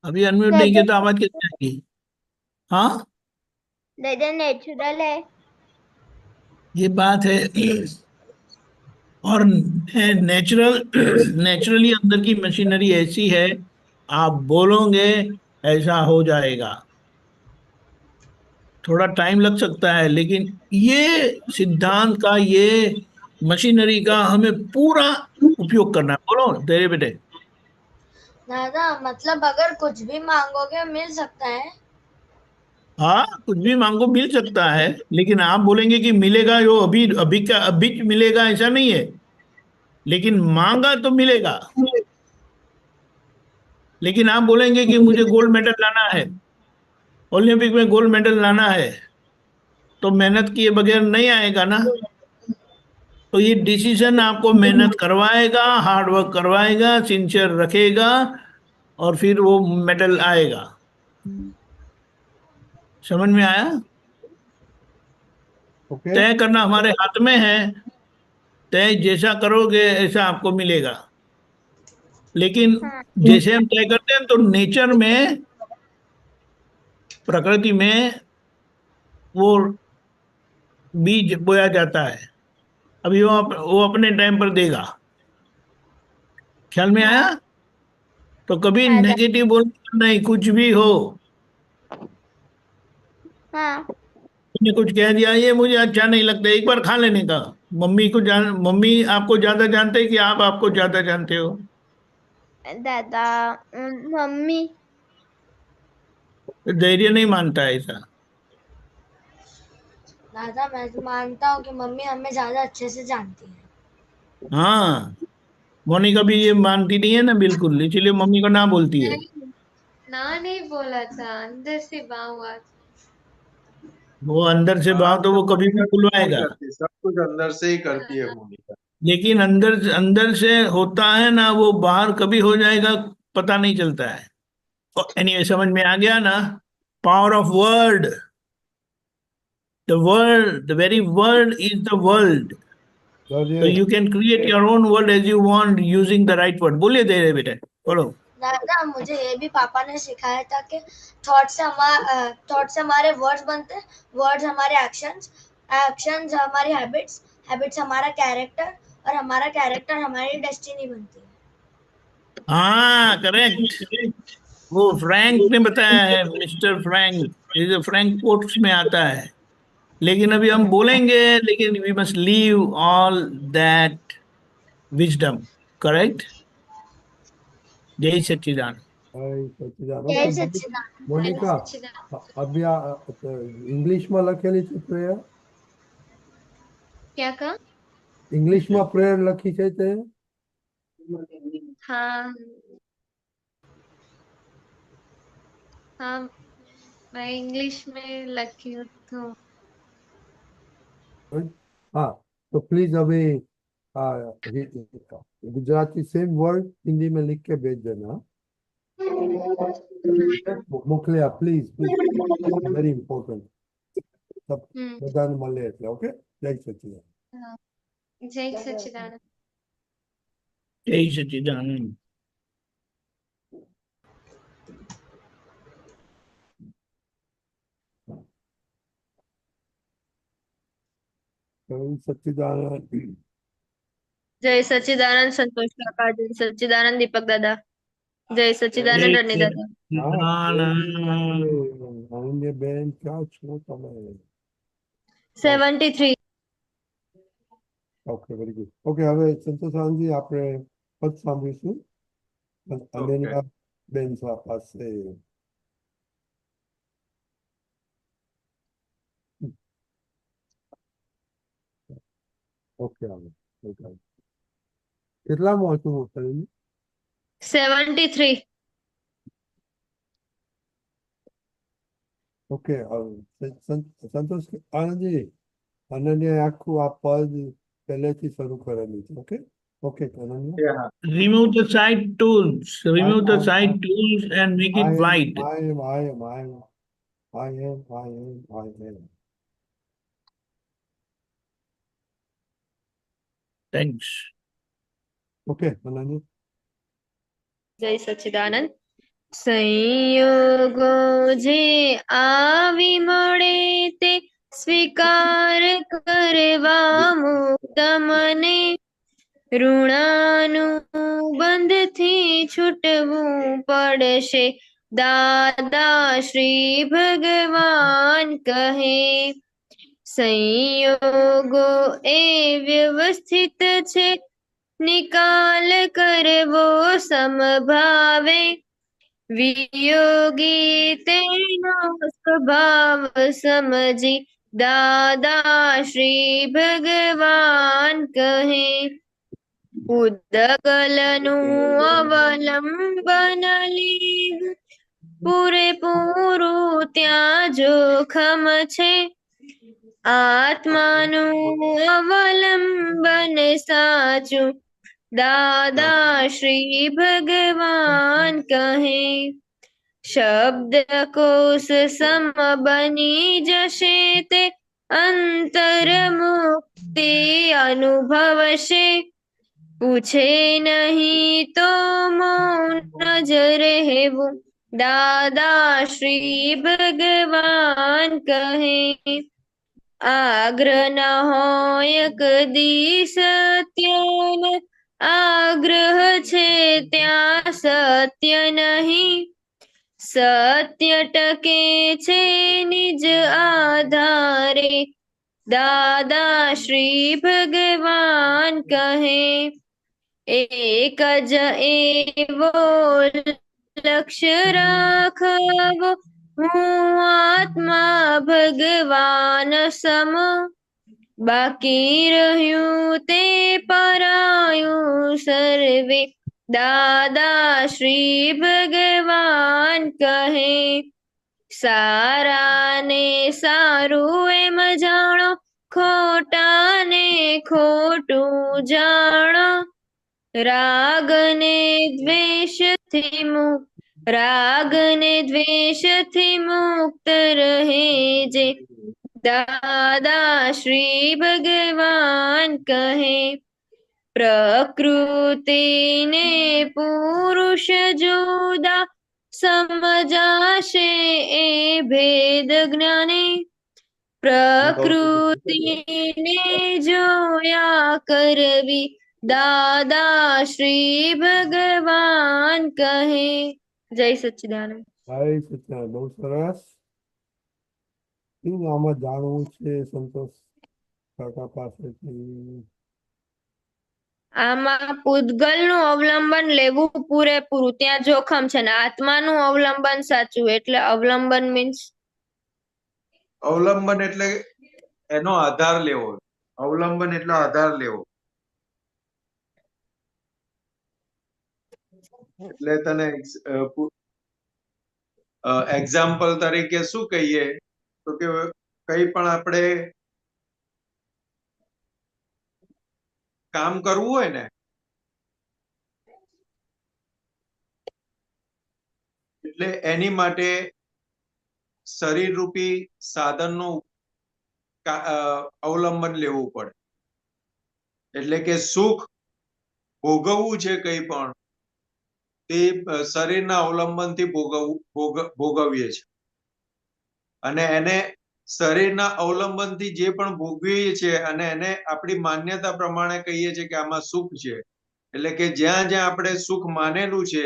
[SPEAKER 8] अभी अनम्यूट नहीं किया तो आवाज कैसे आएगी? हाँ,
[SPEAKER 1] दादा नेचुरल है।
[SPEAKER 8] ये बात है। और नेचुरल नेचुरली अंदर की मशीनरी ऐसी है, आप बोलोगे ऐसा हो जाएगा। थोड़ा टाइम लग सकता है लेकिन ये सिद्धांत का, ये मशीनरी का हमें पूरा उपयोग करना है। बोलो तेरे बेटे।
[SPEAKER 6] दादा, मतलब अगर कुछ भी मांगोगे मिल सकता है?
[SPEAKER 8] हाँ, कुछ भी मांगो मिल सकता है, लेकिन आप बोलेंगे कि मिलेगा, यो अभी अभी का अभी मिलेगा ऐसा नहीं है। लेकिन मांगा तो मिलेगा। लेकिन आप बोलेंगे कि मुझे गोल्ड मेडल लाना है, ओलंपिक में गोल्ड मेडल लाना है, तो मेहनत किए बगैर नहीं आएगा ना। तो ये डिसीजन आपको मेहनत करवाएगा, हार्ड वर्क करवाएगा, सिंसियर रखेगा, और फिर वो मेडल आएगा। समझ में आया?
[SPEAKER 3] ओके।
[SPEAKER 8] तय करना हमारे हाथ में है। तय जैसा करोगे ऐसा आपको मिलेगा। लेकिन
[SPEAKER 1] हाँ
[SPEAKER 8] जैसे हम तय करते हैं तो नेचर में, प्रकृति में वो बीज बोया जाता है। अभी वो अपने टाइम पर देगा। ख्याल में आया?
[SPEAKER 1] हाँ
[SPEAKER 8] तो कभी
[SPEAKER 1] दादा।
[SPEAKER 8] नेगेटिव बोलना नहीं, कुछ भी हो।
[SPEAKER 1] हाँ
[SPEAKER 8] तुमने कुछ कह दिया ये मुझे अच्छा नहीं लगता, एक बार खा लेने का। मम्मी आपको ज्यादा जानते हैं कि आप आपको ज्यादा जानते हो?
[SPEAKER 1] दादा मम्मी।
[SPEAKER 8] तो धैर्य नहीं मानता है ऐसा।
[SPEAKER 6] दादा, मैं तो मानता हूँ कि मम्मी हमें ज्यादा अच्छे से जानती है।
[SPEAKER 8] हाँ, मोनिका भी ये मानती नहीं है ना बिल्कुल, इसलिए मम्मी को ना बोलती है।
[SPEAKER 5] नहीं, ना नहीं बोला था, अंदर से भाव हुआ था।
[SPEAKER 8] वो अंदर से भाव तो वो कभी भी बुलवाएगा।
[SPEAKER 2] सब कुछ अंदर से ही करती है मोनिका।
[SPEAKER 8] लेकिन अंदर अंदर से होता है ना, वो बाहर कभी हो जाएगा पता नहीं चलता है। एनीवे, समझ में आ गया ना? Power of word. The word, the very word is the world. So
[SPEAKER 3] Darius,
[SPEAKER 8] you can create your own world as you want using the right word. बोलिए धीरे बेटे, बोलो।
[SPEAKER 6] दादा मुझे ये भी पापा ने सिखाया था कि थॉट से हमारे वर्ड्स बनते हैं, वर्ड्स हमारे एक्शंस, एक्शंस हमारी हैबिट्स, हैबिट्स हमारा कैरेक्टर, और हमारा कैरेक्टर हमारी डेस्टिनी बनती है।
[SPEAKER 8] हाँ, करेक्ट। वो फ्रैंक ने बताया है, मिस्टर फ्रैंक। ये फ्रैंक कोट्स में आता है। लेकिन अभी हम बोलेंगे, लेकिन we must leave all that wisdom. Correct. जय सच्चिदानंद।
[SPEAKER 3] hi, Sachidan.
[SPEAKER 6] जय
[SPEAKER 3] Okay,
[SPEAKER 6] सच्चिदानंद।
[SPEAKER 3] Monica, अभी इंग्लिश में लखेली છે પ્રેયર?
[SPEAKER 5] क्या कहा?
[SPEAKER 3] इंग्लिश में प्रेयर लखी છે તે?
[SPEAKER 5] हाँ हाँ, मैं इंग्लिश में लकी हूँ तो।
[SPEAKER 3] हाँ, तो प्लीज अभी गुजराती सेम वर्ड हिंदी में लिख के भेज देना। मोकलिया प्लीज प्लीज, वेरी इंपॉर्टेंट। सब बधाने મળે એટલે ઓકે। જય સચિદાનંદ।
[SPEAKER 5] हाँ, जय सच्चिदानंद।
[SPEAKER 8] जय सच्चिदानंद।
[SPEAKER 3] जय सच्चिदानंद।
[SPEAKER 9] जय सच्चिदानंद संतोष काका, जय सच्चिदानंद दीपक दादा, जय सच्चिदानंद
[SPEAKER 8] जय
[SPEAKER 9] रनी दादा।
[SPEAKER 8] सच्चिदानंद।
[SPEAKER 3] અનન્ય બેન ક્યાં છો તમે?
[SPEAKER 9] 73।
[SPEAKER 3] Okay, very good. ઓકે, હવે સંતોષાનંદજી આપણે પદ સાંભળીશું અનન્ય બેન પાસે। ઓકે, આવે કેટલામાં હતું મોકલેલું?
[SPEAKER 9] 73।
[SPEAKER 3] ઓકે, સંતોષ આનંદજી, અનન્ય આખું આ પદ પહેલેથી શરૂ કરેલું છે। Okay okay Ananya,
[SPEAKER 8] Remove the side tools. Remove the side tools and make it white.
[SPEAKER 3] I am.
[SPEAKER 8] Thanks.
[SPEAKER 3] Okay Ananya,
[SPEAKER 9] जय सच्चिदानंद। संयोगो जे आवी मळे ते स्वीकार करवा मुक्त मने, ऋणानुबंधथी छूटवू पड़शे दादा श्री भगवान कहे। संयोगो ए व्यवस्थित छे, निकाल करवो समभावे, वियोगी तेनो स्वभाव समझी दादा श्री भगवान कहे। उदगलनु अवलंबन लीध, पूरेपूरू त्या जोखम छे, आत्मानु अवलंबन साचू दादा श्री भगवान कहे। शब्दकोश सम बनी जशे ते, अंतर मुक्ति अनुभवशे, पूछे नहीं तो मौन ज रहेवू दादा श्री भगवान कहे। आग्रह न होय कदी सत्यने, आग्रह छे त्या सत्य नहीं, सत्य टके छे निज आधारे दादा श्री भगवान कहे। एक ज एवो लक्ष्य राखवो, हूँ आत्मा भगवान सम, बाकी रह्यु ते परायु सर्वे दादा श्री भगवान कहे। सारा ने सारू एम जाणो, ખોટાને ખોટું જાણ, રાગને દ્વેષથી મુક્ત રહે જે, દાદા શ્રી ભગવાન કહે, પ્રકૃતિને પુરુષ જુદા સમજાશે એ ભેદ જ્ઞાને, પ્રકૃતિને જોયા કરવી દાદા શ્રી ભગવાન કહે. જય સચ્ચિદાનંદ.
[SPEAKER 3] જય સચ્ચિદાનંદ. બહુ સરસ. શું આમાં જાણવું છે સંતોષ કાકા પાસેથી?
[SPEAKER 9] આમાં પૂતગલનું અવલંબન લેવું પૂરેપૂરું ત્યાં જોખમ છે ને આત્માનું અવલંબન સાચું, એટલે અવલંબન મીન્સ
[SPEAKER 2] અવલંબન એટલે એનો આધાર લેવો. અવલંબન એટલે આધાર લેવો. એટલે તને એક્ઝામ્પલ તરીકે શું કહીએ તો કે કઈ પણ આપણે કામ કરવું હોય ને એટલે એની માટે શરીર રૂપી સાધનનું અવલંબન લેવું પડે. એટલે કે સુખ ભોગવવું છે કઈ પણ તે શરીરના અવલંબનથી ભોગવીએ છીએ, અને એને શરીરના અવલંબનથી જે પણ ભોગવીએ છીએ અને એને આપણી માન્યતા પ્રમાણે કહીએ છીએ કે આમાં સુખ છે. એટલે કે જ્યાં જ્યાં આપણે સુખ માનેલું છે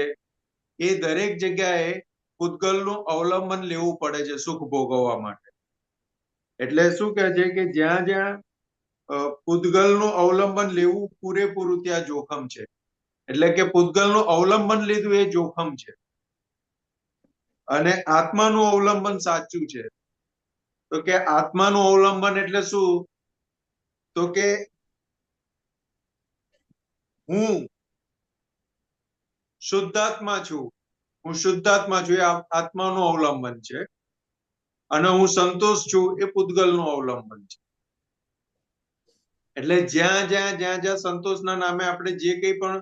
[SPEAKER 2] એ દરેક જગ્યાએ પૂતગલનું અવલંબન લેવું પડે છે સુખ ભોગવવા માટે. એટલે શું કહે છે કે જ્યાં જ્યાં પૂતગલનું અવલંબન લેવું પૂરેપૂરું ત્યાં જોખમ છે. એટલે કે પૂતગલનું અવલંબન લીધું એ જોખમ છે, અને આત્માનું અવલંબન સાચું છે. તો કે આત્માનું અવલંબન એટલે શું? તો કે હું શુદ્ધાત્મા છું, હું શુદ્ધાત્મા છું એ આત્માનું અવલંબન છે, અને હું સંતોષ છું એ પૂતગલનું અવલંબન છે. એટલે જ્યાં જ્યાં સંતોષના નામે આપણે જે કંઈ પણ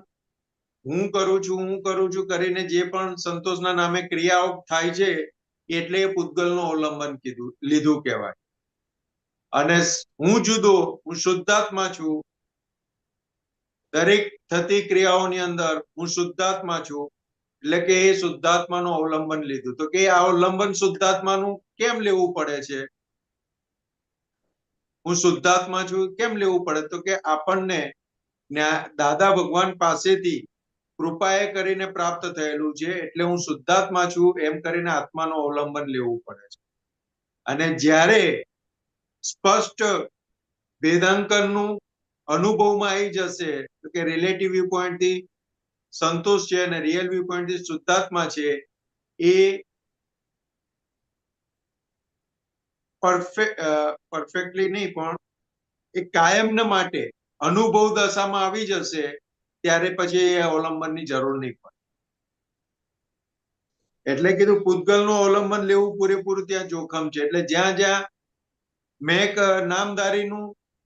[SPEAKER 2] હું કરું છું કરીને જે પણ સંતોષના નામે ક્રિયાઓ થાય છે એટલે એ પૂતગલનું અવલંબન લીધું કહેવાય. અને હું જુદો, હું શુદ્ધાત્મા છું, દરેક થતી ક્રિયાઓની અંદર હું શુદ્ધાત્મા છું, એટલે કે એ શુદ્ધાત્માનું અવલંબન લીધું. તો કે આ અવલંબન શુદ્ધાત્માનું કેમ લેવું પડે છે? હું શુદ્ધાત્મા છું કેમ લેવું પડે? તો કે આપણને દાદા ભગવાન પાસેથી કૃપાએ કરીને પ્રાપ્ત થયેલું છે, એટલે હું શુદ્ધાત્મા છું એમ કરીને આત્માનું અવલંબન લેવું પડે છે. અને જ્યારે સ્પષ્ટ ભેદાંકનનું અનુભવમાં આવી જશે તો કે રિલેટિવ વ્યૂ પોઈન્ટ થી સંતોષ છે અને રિયલ વ્યૂ પોઈન્ટ થી શુદ્ધાત્મા છે, એ પરફેક્ટલી નહીં પણ એ કાયમને માટે અનુભવ દશામાં આવી જશે, ત્યારે પછી એ અવલંબનની જરૂર નહીં પડે. એટલે કીધું પૂતગલનું અવલંબન લેવું પૂરેપૂરું ત્યાં જોખમ છે. એટલે જ્યાં જ્યાં મેં એક નામધારીનું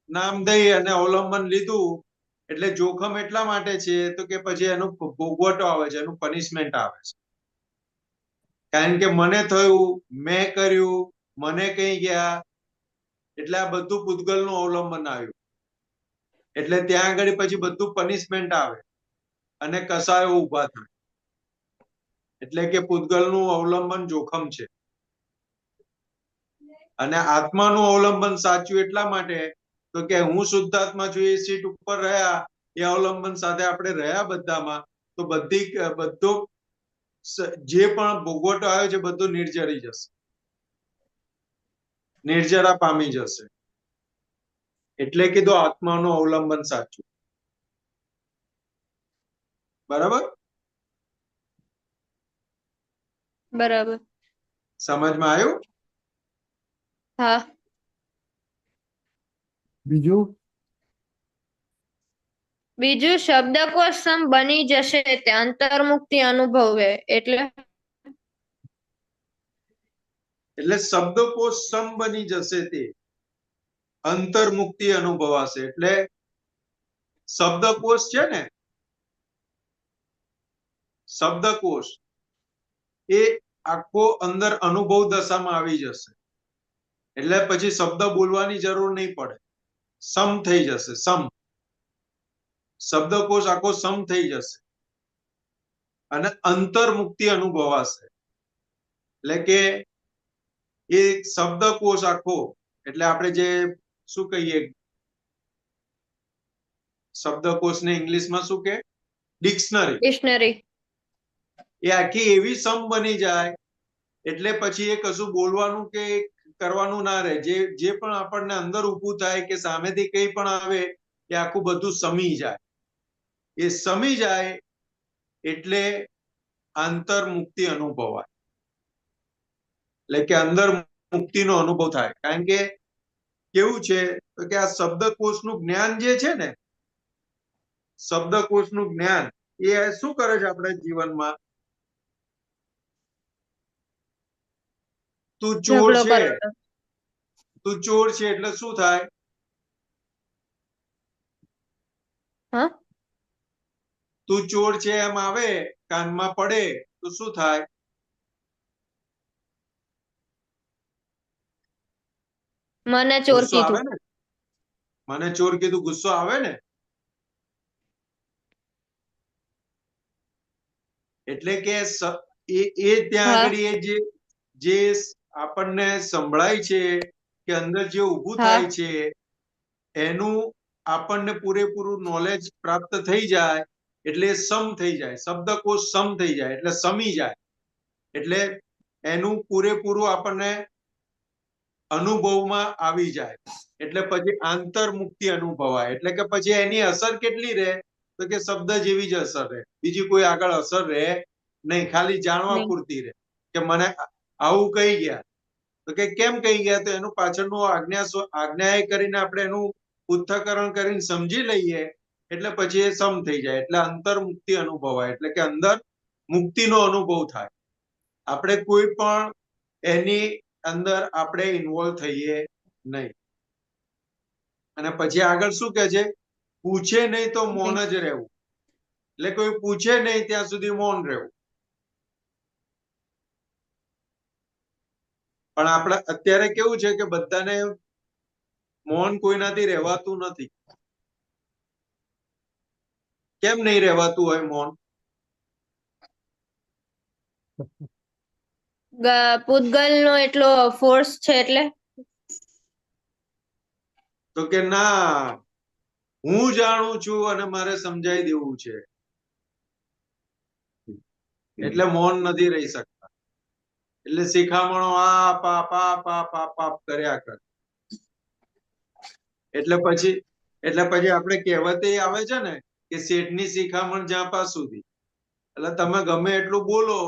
[SPEAKER 2] નામ દઈ અને અવલંબન લીધું એટલે જોખમ એટલા માટે છે તો કે પછી એનું ભોગવટો આવે છે, એનું પનિશમેન્ટ આવે છે. કારણ કે મને થયું, મેં કર્યું, મને કઈ ગયા, એટલે આ બધું પૂતગલનું અવલંબન આવ્યું. એટલે ત્યાં આગળ પછી બધું પનિશમેન્ટ આવે અને કસાયો ઉભા થાય. એટલે કે પૂતગલનું અવલંબન જોખમ છે. અને આત્માનું અવલંબન સાચું એટલા માટે તો કે હું શુદ્ધાત્મા છું એ સીટ ઉપર રહ્યા, એ અવલંબન સાથે આપણે રહ્યા બધામાં, તો બધો જે પણ ભોગવટો આવ્યો છે બધું નિર્જરી જશે, નિર્જરા પામી જશે. એટલે કીધું આત્માનું અવલંબન સાચું. બરાબર?
[SPEAKER 9] બરાબર.
[SPEAKER 2] સમજમાં આવ્યું?
[SPEAKER 9] હા.
[SPEAKER 3] બીજું
[SPEAKER 9] શબ્દકોશ સમ બની જશે તે અંતર્મુક્તિ અનુભવે, એટલે
[SPEAKER 2] શબ્દકોશ સમ બની જશે તે અંતર્મુક્તિ અનુભવાશે. એટલે શબ્દકોશ છે ને, શબ્દકોશ એ આખો અંદર અનુભવ દશામાં આવી જશે. એટલે પછી શબ્દ બોલવાની જરૂર નહીં પડે, સમ થઈ જશે. શબ્દકોશ આખો સમ થઈ જશે અને અંતર્મુક્તિ અનુભવાશે. એટલે કે એ શબ્દકોશ આખો, એટલે આપણે જે શું કહીએ, શબ્દકોશને ઇંગ્લિશમાં શું કે,
[SPEAKER 9] ડિક્શનરી.
[SPEAKER 2] એ આખી એવી સમ બની જાય એટલે પછી એ કશું બોલવાનું કે કરવાનું ના રહે. જે પણ આપણને અંદર ઊભું થાય કે સામેથી કંઈ પણ આવે એ આખું બધું સમી જાય. એ સમી જાય એટલે આંતરમુક્તિ અનુભવાય. એટલે કે અંદર મુક્તિનો અનુભવ થાય. કારણ કે કેવું છે કે આ શબ્દકોશનું જ્ઞાન જે છે ને, શબ્દકોશનું જ્ઞાન એ શું કરે છે આપણા જીવનમાં? તું ચોર છે, તું ચોર છે એટલે શું થાય? તું ચોર છે એમ આવે, કાનમાં પડે તો શું થાય?
[SPEAKER 9] મને ચોર
[SPEAKER 2] ગુસ્સો આવે
[SPEAKER 9] કીધું.
[SPEAKER 2] ને, મને ચોર કીધું, ગુસ્સો આવે ને. એટલે કે એ ત્યાં આગળ એ જે આપણને સંભળાય છે કે અંદર જે ઊભું થાય છે એનું આપણને પૂરેપૂરું નોલેજ પ્રાપ્ત થઈ જાય એટલે સમ થઈ જાય. શબ્દકોશ સમ થઈ જાય એટલે સમી જાય. એટલે એનું પૂરેપૂરું આપણને અનુભવમાં આવી જાય. એટલે પછી આંતરમુક્તિ અનુભવાય. એટલે કે પછી એની અસર કેટલી રહે? તો કે શબ્દ જેવી જ અસર રહે, બીજી કોઈ આગળ અસર રહે નહીં. ખાલી જાણવા પૂરતી રહે કે મને આવું કહી ગયા. તો કે કેમ કહી ગયા? તો એનું પાછળનું આજ્ઞા કરીને આપણે એનું પૃથ્થકરણ કરીને સમજી લઈએ એટલે પછી એ સમ થઈ જાય. એટલે અંતર્મુક્તિ અનુભવાય. એટલે કે અંદર મુક્તિનો અનુભવ થાય. આપણે કોઈ પણ એની અંદર આપણે ઇન્વોલ્વ થઈએ નહીં. અને પછી આગળ શું કે છે? પૂછે નહીં તો મૌન જ રહેવું. એટલે કોઈ પૂછે નહીં ત્યાં સુધી મૌન રહેવું. પણ આપણે અત્યારે કેવું છે કે બધાને મૌન કોઈનાથી રહેવાતું નથી. કેમ નહીં રહેવાતું હોય મૌન?
[SPEAKER 9] પૂતગલનો એટલો ફોર્સ છે એટલે.
[SPEAKER 2] તો કે ના, હું જાણું છું અને મારે સમજાઈ દેવું છે એટલે મૌન નથી રહી શકતા. એટલે શિખામણો આપ આપ આપ આપ આપ આપ કર્યા કર. એટલે પછી આપણે કહેવતે આવે છે ને કે શેઠની શિખામણ જ્યાં સુધી. એટલે તમે ગમે એટલું બોલો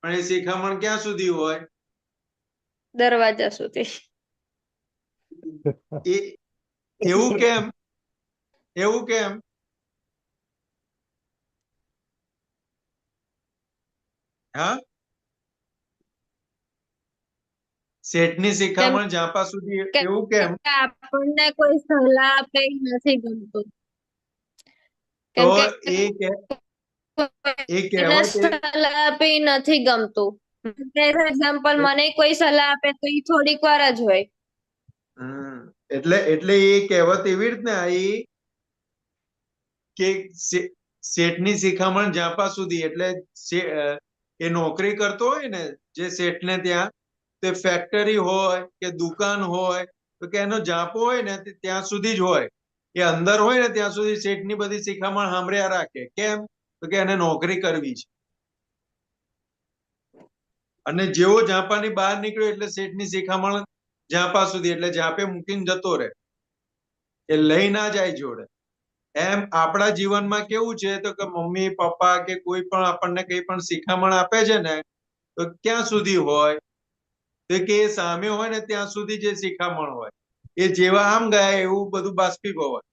[SPEAKER 2] પણ એ શિખામણ ક્યાં સુધી હોય?
[SPEAKER 9] દરવાજા સુધી.
[SPEAKER 2] એવું કેમ? એવું કેમ? હા, શેઠની શિખામણ જ્યાં સુધી એવું કેમ?
[SPEAKER 9] આપણને કોઈ સલાહ આપે નથી ગમતું.
[SPEAKER 2] તો એ કહેવત
[SPEAKER 9] સલાહ આપી નથી ગમતું. એક્ઝામ્પલ, મને કોઈ સલાહ આપે તો એ થોડીક વાર જ હોય.
[SPEAKER 2] એટલે એ કહેવત એવી રીતના આવી કે શેઠની શિખામણ જ્યાં સુધી. એટલે એ નોકરી કરતો હોય ને જે શેઠને ત્યાં, તે ફેક્ટરી હોય કે દુકાન હોય તો કે એનો જાપો હોય ને ત્યાં સુધી જ હોય. એ અંદર હોય ને ત્યાં સુધી શેઠની બધી શિખામણ સાંભળ્યા રાખે. કેમ? તો કે એને નોકરી કરવી છે. અને જેવો ઝાંપાની બહાર નીકળ્યો એટલે શેઠની શિખામણ ઝાંપા સુધી. એટલે ઝાંપે મૂકીને જતો રહે, એ લઈ ના જાય જોડે. એમ આપણા જીવનમાં કેવું છે તો કે મમ્મી પપ્પા કે કોઈ પણ આપણને કઈ પણ શિખામણ આપે છે ને તો ક્યાં સુધી હોય? તો કે એ સામે હોય ને ત્યાં સુધી જે શિખામણ હોય. એ જેવા આમ ગયા એવું બધું બાષ્પીભવાય.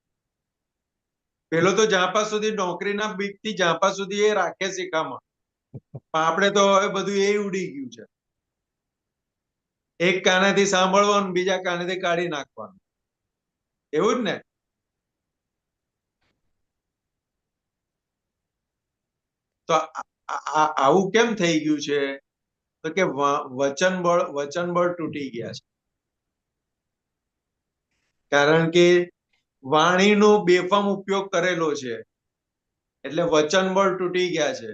[SPEAKER 2] પેલો તો ઝાંપા સુધી, નોકરીના બીકથી ઝાંપા સુધી એ રાખે શિખામણ. પણ આપણે તો હવે બધું એ ઉડી ગયું છે. એક કાનેથી સાંભળવાનું, બીજા કાનેથી કાઢી નાખવાનું, એવું જ ને? તો આવું કેમ થઈ ગયું છે? તો કે વચન બળ તૂટી ગયા છે. કારણ કે વાણીનો બેફામ ઉપયોગ કરેલો છે, એટલે વચન બળ તૂટી ગયા છે.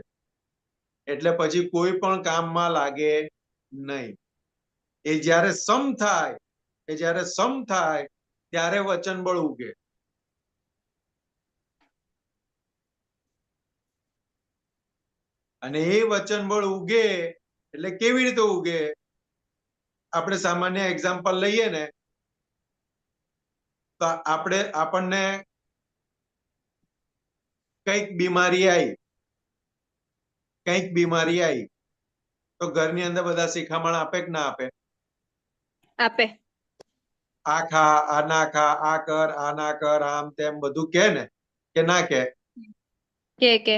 [SPEAKER 2] એટલે પછી કોઈ પણ કામમાં લાગે નહીં. એ જ્યારે સમ થાય ત્યારે વચન બળ ઉગે. અને એ વચન બળ ઉગે એટલે કેવી રીતે ઉગે? આપણે સામાન્ય એક્ઝામ્પલ લઈએ ને, તો આપણને કંઈક બીમારી આવી, તો ઘરની અંદર બધા શિખામણ આપે કે ના આપે?
[SPEAKER 9] આપે.
[SPEAKER 2] આ ખા, આ ના ખા, આ કર, આ ના કર, આમ તેમ બધું કે ને, કે ના કે?
[SPEAKER 9] કે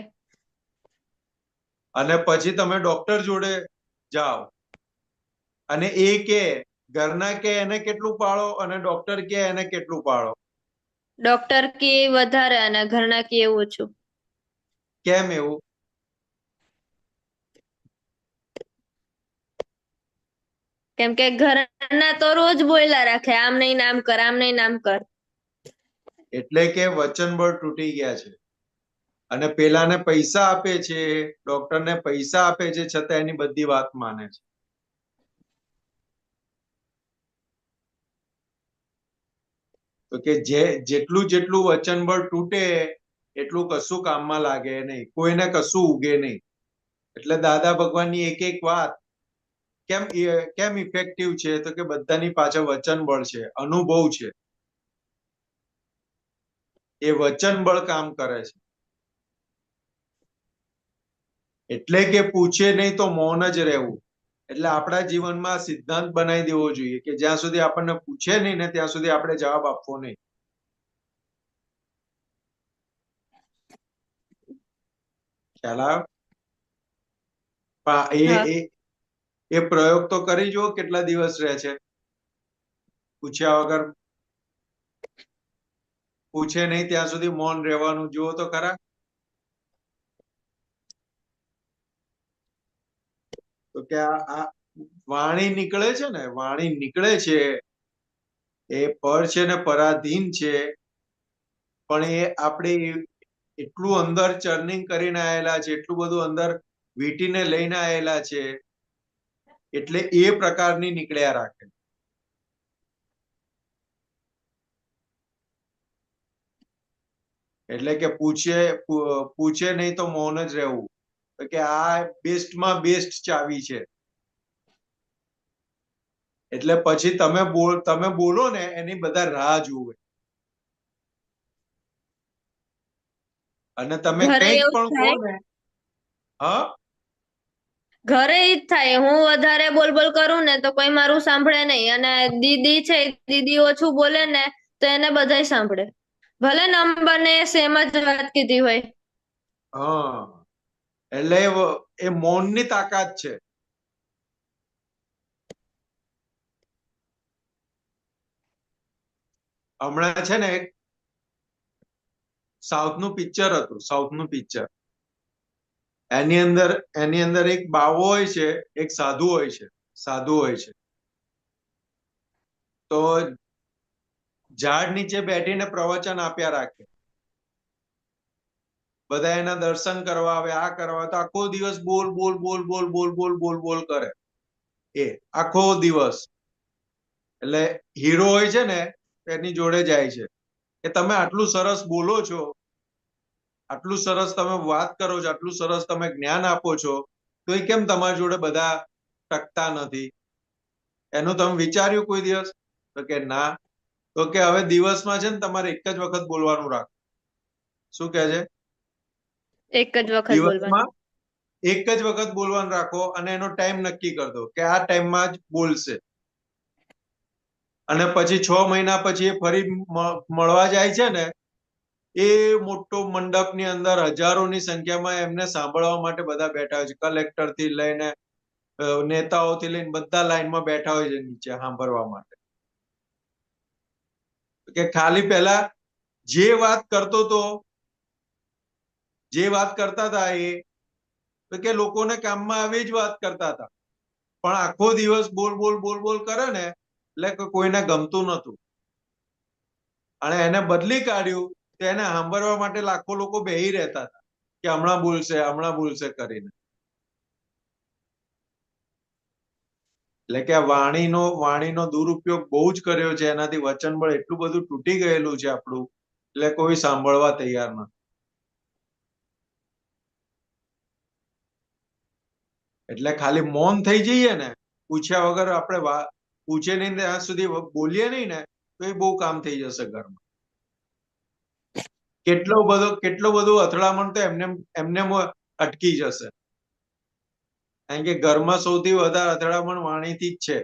[SPEAKER 2] અને પછી તમે ડોક્ટર જોડે જાઓ અને એ કે ઘરના કે એને કેટલું પાળો અને ડોક્ટર કે એને કેટલું પાળો?
[SPEAKER 9] ડોક્ટર કે વધારે અને ઘરના કે ઓછું.
[SPEAKER 2] કેમ એવું?
[SPEAKER 9] કેમ કે ઘરના તો રોજ બોયલા રાખે, આમ નહીં નામ કર, આમ નહીં નામ કર.
[SPEAKER 2] એટલે કે વચન બળ તૂટી ગયા છે. અને પેલાને પૈસા આપે છે, ડોક્ટરને પૈસા આપે છે, છતાં એની બધી વાત માને છે. તો કે જેટલું વચન બળ તૂટે એટલું કશું કામમાં લાગે નહીં, કોઈને કશું ઉગે નહીં. એટલે દાદા ભગવાનની એક એક વાત કેમ ઇફેક્ટિવ છે? તો કે બધાની પાછળ વચન બળ છે, અનુભવ છે. એ વચન બળ કામ કરે છે. એટલે કે પૂછે નહીં તો મૌન જ રહેવું. એટલે આપણા જીવનમાં સિદ્ધાંત બનાવી દેવો જોઈએ કે જ્યાં સુધી આપણને પૂછે નહીં ને ત્યાં સુધી આપણે જવાબ આપવો નહીં. ખ્યાલ આવ્યો? એ પ્રયોગ તો કરી જુઓ કેટલા દિવસ રહે છે. પૂછ્યા વગર, પૂછે નહીં ત્યાં સુધી મૌન રહેવાનું, જુઓ તો ખરા. તો કે આ વાણી નીકળે છે ને, વાણી નીકળે છે એ પર છે ને પરાધીન છે, પણ એ આપણે એટલું અંદર ચર્નિંગ કરીને આવેલા છે, એટલું બધું અંદર વીટીને લઈને આવેલા છે, એટલે એ પ્રકારની નીકળ્યા રાખે. એટલે કે પૂછે નહીં તો મૌન જ રહેવું. તો કે આ બેસ્ટમાં બેસ્ટ ચાવી છે. એટલે પછી તમે બોલો ને એની બધા રાહ જુએ. અને તમે કંઈક પણ કહો ને, હા,
[SPEAKER 9] ઘરે ઈ જ થાય. હું વધારે બોલ કરું ને તો કોઈ મારું સાંભળે નહીં, અને દીદી છે, દીદી ઓછું બોલે ને તો એને બધાય સાંભળે, ભલે નંબર ને સેમ જ વાત કીધી હોય.
[SPEAKER 2] હા, એટલે એ મૌનની તાકાત છે. હમણાં છે ને સાઉથનું પિક્ચર હતું, સાઉથનું પિક્ચર. એની અંદર એક બાવો હોય છે, એક સાધુ હોય છે. તો ઝાડ નીચે બેઠીને પ્રવચન આપ્યા રાખે. બધા એના દર્શન કરવા આવે, આ કરવા, તો આખો દિવસ બોલ કરે. એ આખો દિવસ. એટલે હીરો હોય છે ને એની જોડે જાય છે કે તમે આટલું સરસ બોલો છો, આટલું સરસ તમે વાત કરો છો, આટલું સરસ તમે જ્ઞાન આપો છો, તો એ કેમ તમારી જોડે બધા ટકતા નથી? એનું તમે વિચાર્યું કોઈ દિવસ? તો કે ના. તો કે હવે દિવસમાં છે ને તમારે એક જ વખત બોલવાનું રાખો. શું કહે છે?
[SPEAKER 9] એક જ વખત બોલવાનું.
[SPEAKER 2] એક જ વખત બોલવાનું રાખો અને એનો ટાઈમ નક્કી કરી દો કે આ ટાઈમમાં જ બોલશે. અને પછી 6 મહિના પછી એ ફરી મળવા જાય છે ને, એ મોટો મંડપની અંદર હજારોની સંખ્યામાં એમને સાંભળવા માટે બધા બેઠા હોય છે. કલેક્ટર થી લઈને નેતાઓથી લઈને બધા લાઈનમાં બેઠા હોય છે નીચે સાંભળવા માટે. કે ખાલી પહેલા જે વાત કરતો તો, જે વાત કરતા હતા એ તો કે લોકોને કામમાં આવી જ વાત કરતા હતા, પણ આખો દિવસ બોલ બોલ બોલ બોલ કરે ને એટલે કોઈને ગમતું નતું, અને એને બદલી કાઢ્યું તો એને સાંભળવા માટે લાખો લોકો બેહી રહેતા હતા કે હમણાં બોલશે કરીને. એટલે કે આ વાણીનો દુરુપયોગ બહુ જ કર્યો છે, એનાથી વચનબળ એટલું બધું તૂટી ગયેલું છે આપણું, એટલે કોઈ સાંભળવા તૈયાર નથી. એટલે ખાલી મૌન થઈ જઈએ ને, પૂછ્યા વગર આપણે પૂછે નહીં ત્યાં સુધી બોલીએ નહીં ને, તો એ બહુ કામ થઈ જશે ઘરમાં. કેટલો બધો અથડામણ તો એમને અટકી જશે, કારણ કે ઘરમાં સૌથી વધારે અથડામણ વાણીથી જ છે.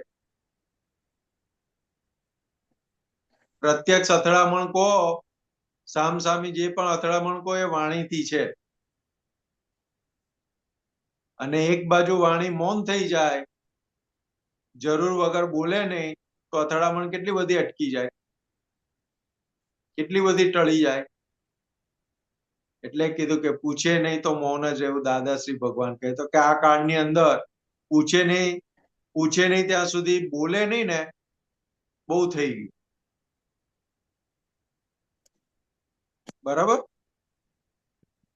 [SPEAKER 2] પ્રત્યક્ષ અથડામણ કહો, સામસામી જે પણ અથડામણ કહો એ વાણીથી છે. અને એક બાજુ વાણી મૌન થઈ જાય, જરૂર વગર બોલે નહીં, તો અથડામણ કેટલી બધી અટકી જાય, કેટલી બધી ટળી જાય. એટલે કીધું કે પૂછે નહીં તો મૌન જ રહેવું. દાદાશ્રી ભગવાન કહે તો કે આ કાળની અંદર પૂછે નહીં ત્યાં સુધી બોલે નહીં ને, બહુ થઈ ગયું. બરાબર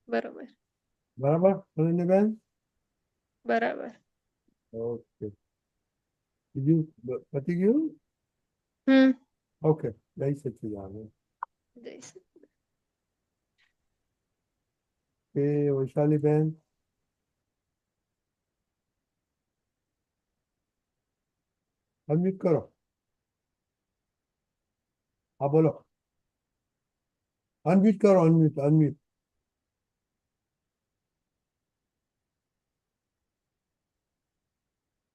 [SPEAKER 9] બરોબર
[SPEAKER 3] બરાબર બેન?
[SPEAKER 9] બરાબર.
[SPEAKER 3] ઓકે, બીજું પતી ગયું? ઓકે, જય સચ્ચિદાનંદ.
[SPEAKER 9] જય શ્રી
[SPEAKER 3] કે વૈશાલી બેન? અનમ્યુટ કરો. હા બોલો. અનમ્યુટ કરો, અનમ્યુટ.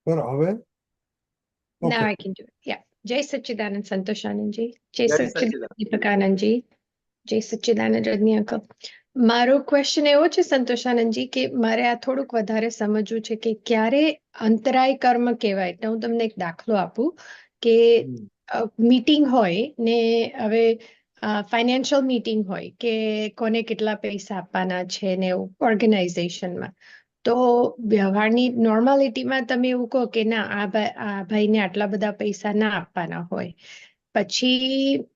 [SPEAKER 3] કરો હવે.
[SPEAKER 10] Now
[SPEAKER 3] Okay.
[SPEAKER 10] I can do it. Yeah. Jai Sachidanand Santoshananji. Jai
[SPEAKER 2] જય
[SPEAKER 10] Sachidanand
[SPEAKER 2] સચ્ચિદાનંદ.
[SPEAKER 10] Deepakanandji. Jai Sachidanand Rajni uncle. મારો ક્વેશ્ચન એવો છે સંતોષાનંદજી કે મારે આ થોડુંક વધારે સમજવું છે કે ક્યારે અંતરાય કર્મ કહેવાય. તો હું તમને એક દાખલો આપું કે મીટિંગ હોય ને, હવે ફાઇનાન્શિયલ મીટિંગ હોય કે કોને કેટલા પૈસા આપવાના છે ને એવું ઓર્ગેનાઇઝેશનમાં. તો વ્યવહારની નોર્માલિટીમાં તમે એવું કહો કે ના આ ભાઈને આટલા બધા પૈસા ના આપવાના હોય, પછી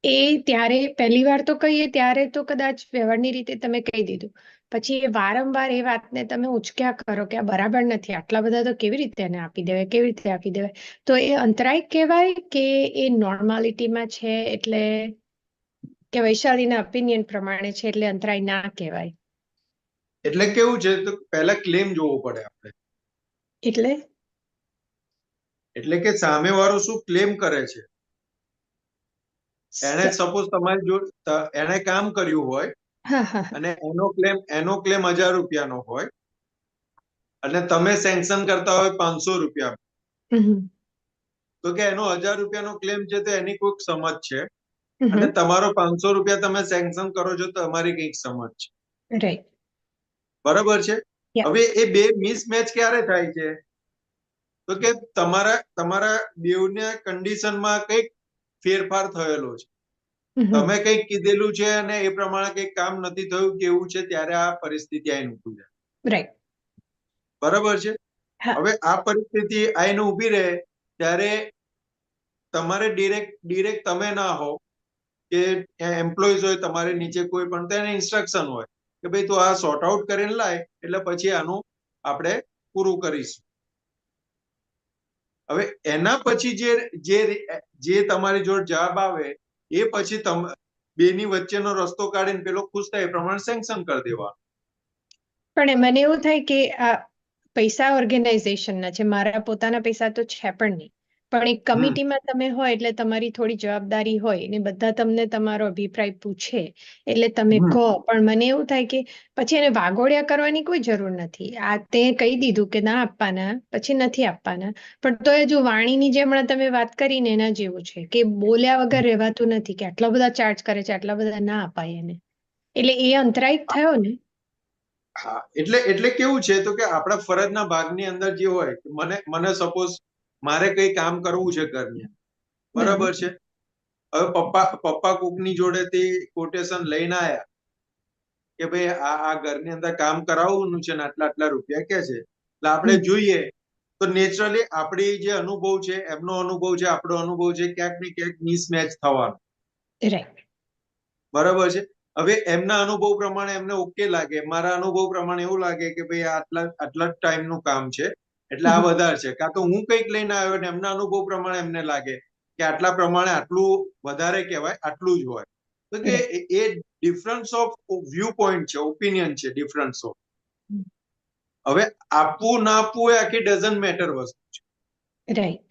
[SPEAKER 10] એ ત્યારે પહેલી વાર તો કહીએ ત્યારે તો કદાચ વ્યવહારની રીતે તમે કહી દીધું, પછી એ વારંવાર એ વાતને તમે ઉચક્યા કરો કે આ બરાબર નથી, આટલા બધા તો કેવી રીતે એને આપી દેવાય, કેવી રીતે આપી દેવાય, તો એ અંતરાય કહેવાય કે એ નોર્માલિટીમાં છે એટલે કે વૈશાલીના ઓપિનિયન પ્રમાણે છે એટલે અંતરાય ના કહેવાય?
[SPEAKER 2] એટલે કેવું છે તો પહેલા ક્લેમ જોવો પડે આપણે. એટલે કે સામેવાળો શું ક્લેમ કરે છે. એને સપોઝ તમારી જોડે એને કામ કર્યું હોય અને એનો ક્લેમ 1000 રૂપિયાનો હોય અને તમે સેન્કશન કરતા હોય 500 રૂપિયા, તો કે એનો 1000 રૂપિયાનો ક્લેમ છે તો એની કોઈક સમજ છે, અને તમારો 500 રૂપિયા તમે સેન્કશન કરો છો તો તમારી કઈક સમજ છે.
[SPEAKER 10] રાઈટ.
[SPEAKER 2] બરાબર છે.
[SPEAKER 10] Yeah.
[SPEAKER 2] હવે એ બે મિસમેચ ક્યારે થાય છે તો કે તમારા બેવના કન્ડિશનમાં કઈક ફેરફાર થયેલો છે. તમે કઈક કીધેલું છે અને એ પ્રમાણે કઈક કામ નથી થયું કેવું છે, ત્યારે આ પરિસ્થિતિ આઈને ઉભી રહે.
[SPEAKER 10] રાઈટ.
[SPEAKER 2] બરાબર છે.
[SPEAKER 10] હા.
[SPEAKER 2] હવે આ પરિસ્થિતિ આઈને ઉભી રહે ત્યારે તમારે ડિરેક્ટ તમે ના હો કે એમ્પ્લોઈઝ હોય તમારી નીચે કોઈ પણ, તેને ઇન્સ્ટ્રક્શન હોય કે ભાઈ તું આ સોર્ટ આઉટ કરીને લાય એટલે પછી આનું આપણે પૂરું કરીશું. હવે એના પછી જે તમારી જોડે જવાબ આવે એ પછી બેની વચ્ચેનો રસ્તો કાઢીને પેલો ખુશ થાય એ પ્રમાણે સેન્કશન કરી દેવાનું.
[SPEAKER 10] પણ મને એવું થાય કે આ પૈસા ઓર્ગેનાઇઝેશનના છે, મારા પોતાના પૈસા તો છે પણ નહીં, પણ એક કમિટીમાં તમે હોય એટલે તમારી થોડી જવાબદારી હોય ને બધા તમને તમારો અભિપ્રાય પૂછે એટલે તમે કહો. પણ મને એવું થાય કે પછી એને વાગોળ્યા કરવાની કોઈ જરૂર નથી. આ તે કહી દીધું કે ના આપવાના, પછી નથી આપવાના, પણ તો એ જો વાણીની જે હમણાં તમે વાત કરીને એના જેવું છે કે બોલ્યા વગર રહેવાતું નથી, કે આટલા બધા ચાર્જ કરે છે આટલા બધા ના અપાય એને, એટલે એ અંતરાય થયો ને.
[SPEAKER 2] હા, એટલે કેવું છે તો કે આપણા ફરજના ભાગની અંદર જે હોય કે મને સપોઝ મારે કઈ કામ કરવું છે ઘરની અંદર, બરાબર છે. હવે પપ્પા કોકની જોડેથી કોટેશન લઈને આયા કે ભાઈ આ ઘરની અંદર કામ કરાવવાનું છે ને આટલા રૂપિયા કે છે, એટલે આપણે જોઈએ તો નેચરલી આપણી જે અનુભવ છે, એમનો અનુભવ છે, આપણો અનુભવ છે, ક્યાંક ને ક્યાંક મિસમેચ થવાનો,
[SPEAKER 10] રાઈટ.
[SPEAKER 2] બરાબર છે. હવે એમના અનુભવ પ્રમાણે એમને ઓકે લાગે, મારા અનુભવ પ્રમાણે એવું લાગે કે ભાઈ આટલા ટાઈમ નું કામ છે એટલે આ વધારે છે, કાં તો હું કંઈક લઈને આવ્યો ને એમના અનુભવ પ્રમાણે એમને લાગે કે આટલા પ્રમાણે આટલું વધારે કહેવાય, આટલું જ હોય. તો કે એ ડિફરન્સ ઓફ વ્યૂ પોઈન્ટ છે, ઓપિનિયન છે, ડિફરન્સ ઓફ. હવે આપવું ના આપવું એ આખી ડઝન્ટ મેટર વસ્તુ છે.
[SPEAKER 10] રાઈટ.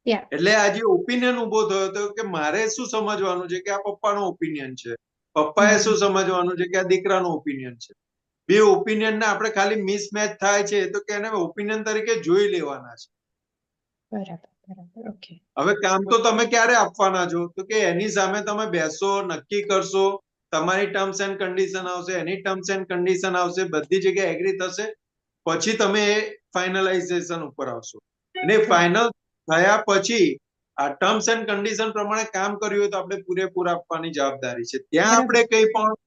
[SPEAKER 2] એટલે આ જે ઓપિનિયન ઉભો થયો હતો કે મારે શું સમજવાનું છે કે આ પપ્પાનો ઓપિનિયન છે, પપ્પાએ શું સમજવાનું છે કે આ દીકરાનો ઓપિનિયન છે. બે ઓપિનિયન ને આપણે ખાલી મિસમેચ થાય છે તો કે એને ઓપિનિયન તરીકે જોઈ લેવાના છે.
[SPEAKER 10] બરાબર, બરાબર. ઓકે.
[SPEAKER 2] હવે કામ તો તમે ક્યારે આપવાના છો તો કે એની સામે તમે બેસો, નક્કી કરશો, તમારી ટર્મ્સ એન્ડ કન્ડિશન આવશે, એની ટર્મ્સ એન્ડ કન્ડિશન આવશે, બધી જગ્યાએ એગ્રી થશે, પછી તમે એ ફાઇનલાઇઝેશન ઉપર આવશો. અને ફાઇનલ થયા પછી આ ટર્મ્સ એન્ડ કન્ડિશન પ્રમાણે કામ કર્યું હોય તો આપણે પૂરેપૂરા આપવાની જવાબદારી છે. ત્યાં આપણે કંઈ પણ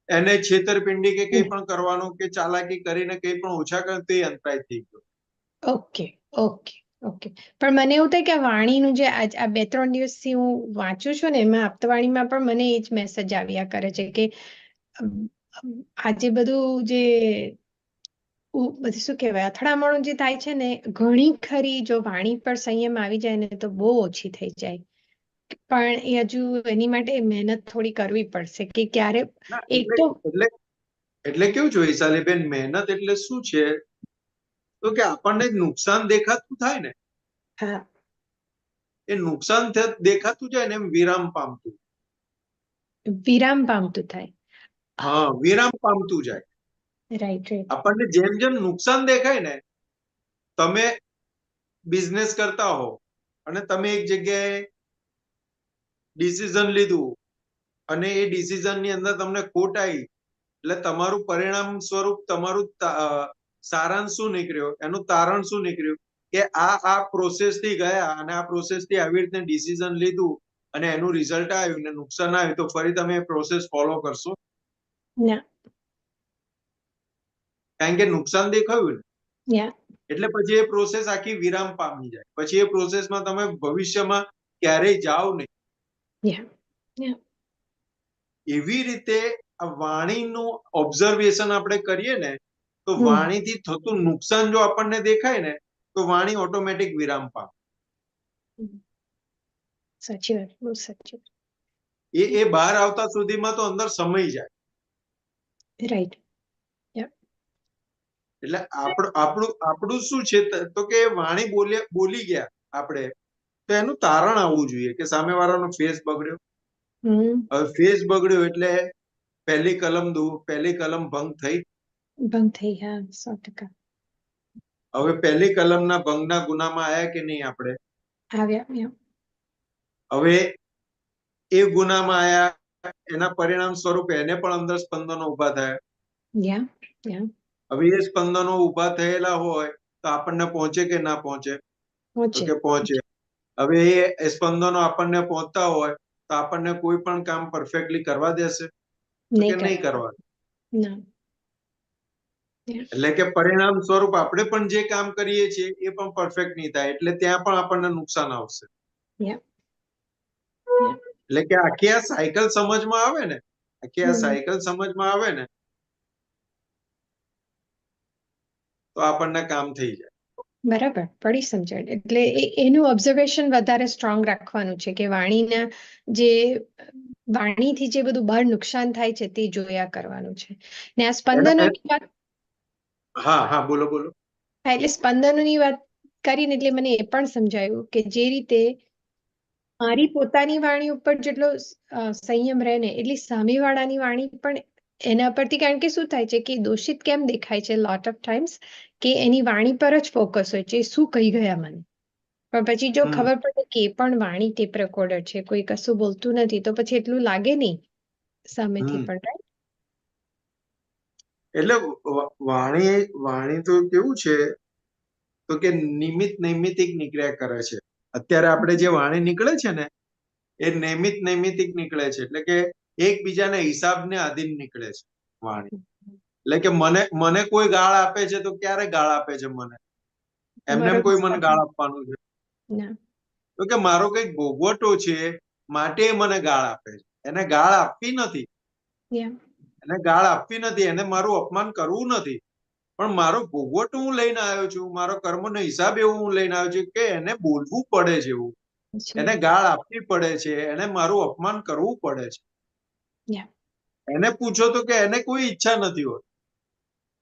[SPEAKER 2] એને છેતરપિંડી કે કંઈ પણ કરવાનું કે ચાલાકી કરીને કંઈ પણ ઓછા કરે તો એ અંતરાય થઈ ગયો.
[SPEAKER 10] Okay, okay, okay. પણ મને એવું થાય કે આ વાણીનું જે આ 2-3 દિવસથી હું વાંચું છું ને એમાં હપ્તવાણીમાં પણ મને એ જ મેસેજ આવ્યા કરે છે કે આજે બધું જે બધું શું કહેવાય અથડામણો જે થાય છે ને, ઘણી ખરી જો વાણી પર સંયમ આવી જાય ને તો બહુ ઓછી થઈ જાય. પણ એ હજુ એની માટે મહેનત થોડી કરવી પડશે કે ક્યારે એક તો
[SPEAKER 2] એટલે કેવું છે વૈશાલીબેન, મહેનત એટલે શું છે તો કે આપણને નુકસાન દેખાતું થાય ને,
[SPEAKER 10] હા,
[SPEAKER 2] એ નુકસાન દેખાતું જાય ને એમ વિરામ પામતું
[SPEAKER 10] થાય.
[SPEAKER 2] હા, વિરામ પામતું જાય.
[SPEAKER 10] Right, right.
[SPEAKER 2] આપણને જેમ જેમ નુકસાન દેખાય ને, તમે બિઝનેસ કરતા હો અને તમે એક જગ્યાએ ડિસિઝન લીધું અને એ ડિસિઝન ની અંદર તમને ખોટ આવી, એટલે તમારું પરિણામ સ્વરૂપ તમારું સારાંશ શું નીકળ્યો, એનું તારણ શું નીકળ્યું કે આ પ્રોસેસ થી ગયા અને આ પ્રોસેસ થી આવી રીતે ડિસિઝન લીધું અને એનું રિઝલ્ટ આવ્યું ને નુકસાન આવ્યું, તો ફરી તમે એ પ્રોસેસ ફોલો કરશો
[SPEAKER 10] ના,
[SPEAKER 2] કારણ કે નુકસાન દેખાયું ને,
[SPEAKER 10] યા,
[SPEAKER 2] એટલે પછી એ પ્રોસેસ આખી વિરામ પામી જાય. પછી એ પ્રોસેસમાં તમે ભવિષ્યમાં ક્યારેય જાઓ નહીં.
[SPEAKER 10] યા, યા.
[SPEAKER 2] એવી રીતે આ વાણીનું ઓબ્ઝર્વેશન આપણે કરીએ ને તો વાણીથી થતું નુકસાન જો આપણને દેખાય ને તો વાણી ઓટોમેટિક વિરામ પામે.
[SPEAKER 10] સાચી વાત, બહુ સાચી.
[SPEAKER 2] એ બહાર આવતા સુધીમાં તો અંદર સમય જાય.
[SPEAKER 10] રાઈટ.
[SPEAKER 2] એટલે આપણું શું છે તો કે વાણી બોલી ગયા આપણે, તો એનું તારણ આવવું જોઈએ કે સામેવાળાનો ફેસ બગડ્યો. હવે ફેસ બગડ્યો એટલે પહેલી કલમ ભંગ થઈ.
[SPEAKER 10] હા, 100%.
[SPEAKER 2] હવે પહેલી કલમના ભંગના ગુનામાં આયા કે નહીં આપણે?
[SPEAKER 10] આવ્યા.
[SPEAKER 2] હવે એ ગુનામાં આયા, એના પરિણામ સ્વરૂપે એને પણ અંદર સ્પંદનો ઉભા થયા. હવે એ સ્પંદનો ઉભા થયેલા હોય તો આપણને પહોંચે કે ના પહોંચે? તો કે પહોંચે. હવે એ સ્પંદનો આપણને પહોંચતા હોય તો આપણને કોઈ પણ કામ પરફેક્ટલી કરવા દેશે? તો કે નહીં કરવા. એટલે કે પરિણામ સ્વરૂપ આપણે પણ જે કામ કરીએ છીએ એ પણ પરફેક્ટ નહીં થાય, એટલે ત્યાં પણ આપણને નુકસાન આવશે. એટલે કે આખી આ સાયકલ સમજમાં આવે ને, તો આપણને કામ થઈ જાય.
[SPEAKER 10] બરાબર, પડી સમજણ. એટલે એનું ઓબ્ઝર્વેશન વધારે સ્ટ્રોંગ રાખવાનું છે કે વાણીથી જે બધું બહાર નુકસાન થાય છે તે જોયા કરવાનું છે. ને આ સ્પંદનોની વાત,
[SPEAKER 2] હા, બોલો.
[SPEAKER 10] એટલે સ્પંદનોની વાત કરીને એટલે મને એ પણ સમજાયું કે જે રીતે મારી પોતાની વાણી ઉપર જેટલો સંયમ રહે ને એટલી સામેવાળાની વાણી પણ એના પરથી, કારણ કે શું થાય છે કે દોષિત કેમ દેખાય છે લોટ ઓફ ટાઈમ્સ કે એની વાણી પર જ ફોકસ હોય છે, શું કહી ગયા મને. પણ પછી જો ખબર પડે કે એ પણ વાણી ટેપ રેકોર્ડર છે, કોઈ કશું બોલતું નથી, તો પછી એટલું લાગે નહીં સામેથી પણ, રાઈટ?
[SPEAKER 11] એટલે વાણી વાણી તો કેવું છે તો કે નિમિત્ત નૈમિતિક નીકળ્યા કરે છે. અત્યારે આપણે જે વાણી નીકળે છે ને એ નિમિત્ત નૈમિતિક નીકળે છે, એટલે કે એકબીજાના હિસાબને આધીન નીકળે છે વાણી. એટલે કે મને કોઈ ગાળ આપે છે તો ક્યારે ગાળ આપે છે મને? એમને
[SPEAKER 10] મારો
[SPEAKER 11] કોઈ મને ગાળ
[SPEAKER 10] હિસાબ
[SPEAKER 11] આપવાનું છે?
[SPEAKER 10] ના.
[SPEAKER 11] તો કે મારો કઈક ભોગવટો છે માટે એ મને ગાળ આપે છે. એને ગાળ આપવી નથી,
[SPEAKER 10] Yeah.
[SPEAKER 11] એને ગાળ આપવી નથી, એને મારું અપમાન કરવું નથી, પણ મારો ભોગવટો હું લઈને આવ્યો છું, મારો કર્મનો હિસાબ એવું હું લઈને આવ્યો છું કે એને બોલવું પડે છે એવું, એને ગાળ આપવી પડે છે, એને મારું અપમાન કરવું પડે છે.
[SPEAKER 10] Yeah.
[SPEAKER 11] એને પૂછો તો કે એને કોઈ ઈચ્છા નથી હોતી,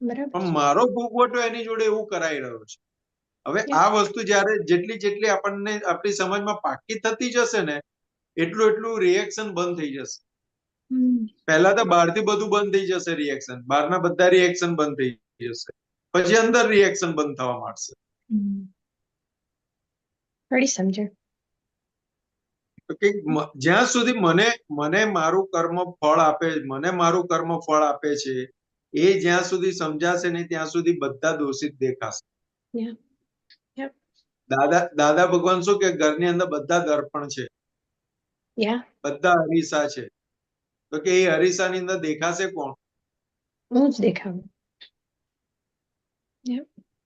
[SPEAKER 10] બરાબર
[SPEAKER 11] પણ
[SPEAKER 10] છે.
[SPEAKER 11] મારો ભોગવટો એની જોડે એવું કરાઈ રહ્યો છે. હવે આ વસ્તુ જયારે જેટલી આપણને આપણી સમજમાં પાકી થતી જશે ને એટલું રિએક્શન બંધ થઈ જશે. પહેલા તો બહારથી બધું બંધ થઈ જશે, રિએક્શન બહારના બધા રિએક્શન બંધ થઈ જશે, પછી અંદર રિએક્શન બંધ થવા માંડશે.
[SPEAKER 10] ઘડી સમજણ.
[SPEAKER 11] તો કે જ્યાં સુધી મને મારું કર્મ ફળ આપે, મને મારું કર્મ ફળ આપે છે એ જ્યાં સુધી સમજાશે નહીં ત્યાં સુધી બધા દોષિત દેખાશે. દાદા ભગવાન શું કે ઘરની અંદર બધા દર્પણ છે, બધા અરીસા છે, તો કે એ અરીસાની અંદર દેખાશે કોણ?
[SPEAKER 10] હું જ દેખાવું.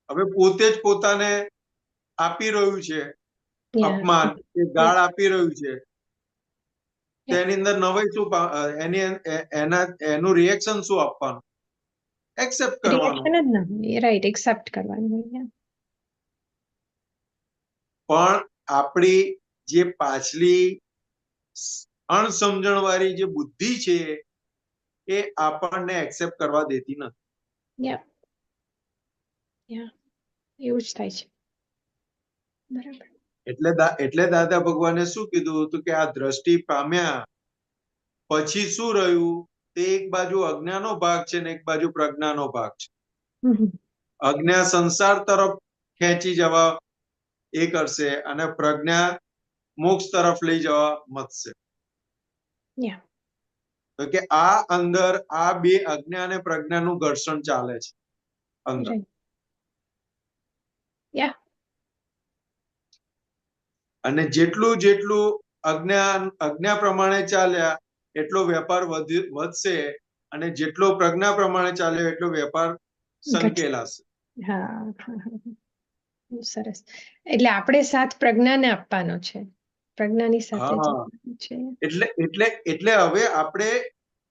[SPEAKER 11] હવે પોતે જ પોતાને આપી રહ્યું છે અપમાન, કે ગાળ આપી રહ્યું છે, તેની અંદર નવાઈ શું? એનું રિએક્શન શું આપવાનું? એક્સેપ્ટ કરવાનું.
[SPEAKER 10] રિએક્શન જ ના હોય, રાઈટ, એક્સેપ્ટ કરવાનું હોય.
[SPEAKER 11] પણ આપણી જે પાછલી અણસમજણ વાળી જે બુદ્ધિ છે એ આપણને એક્સેપ્ટ કરવા દેતી નથી.
[SPEAKER 10] એવું જ થાય છે. બરાબર.
[SPEAKER 11] એટલે દાદા ભગવાને શું કીધું હતું કે આ દ્રષ્ટિ પામ્યા પછી શું રહ્યું? તે એક બાજુ અજ્ઞાનો ભાગ છે ને એક બાજુ પ્રજ્ઞાનો ભાગ છે. અજ્ઞા સંસાર તરફ ખેંચી જવા એ કરશે અને પ્રજ્ઞા મોક્ષ તરફ લઈ જવા મથશે. તો કે આ અંદર આ બે અજ્ઞા અને પ્રજ્ઞાનું ઘર્ષણ ચાલે છે અંદર. અને જેટલું અજ્ઞા પ્રમાણે ચાલ્યા એટલો વેપાર વધશે, અને જેટલો પ્રજ્ઞા પ્રમાણે ચાલ્યો એટલો વેપાર સંકેલાશે.
[SPEAKER 10] સરસ. એટલે આપણે સાથ પ્રજ્ઞાને આપવાનો છે, પ્રજ્ઞાની સાથે છે.
[SPEAKER 11] એટલે હવે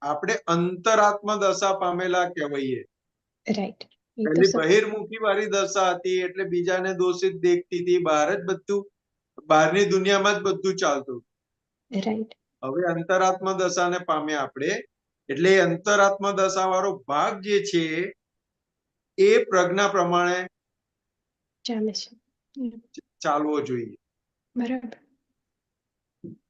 [SPEAKER 11] આપણે અંતરાત્મા દશા પામેલા કહેવાઈએ.
[SPEAKER 10] રાઈટ.
[SPEAKER 11] પેલી બહિર્મુખી વાળી દશા હતી એટલે બીજાને દોષિત દેખતી હતી, બહાર જ બધું, બહારની દુનિયામાં જ બધું ચાલતું.
[SPEAKER 10] રાઈટ.
[SPEAKER 11] હવે અંતરાત્મા દશાને પામ્યા આપણે, એટલે અંતરાત્મા દશા વાળો ભાગ જે છે એ પ્રજ્ઞા પ્રમાણે
[SPEAKER 10] ચાલે છે,
[SPEAKER 11] ચાલવો જોઈએ.
[SPEAKER 10] બરાબર.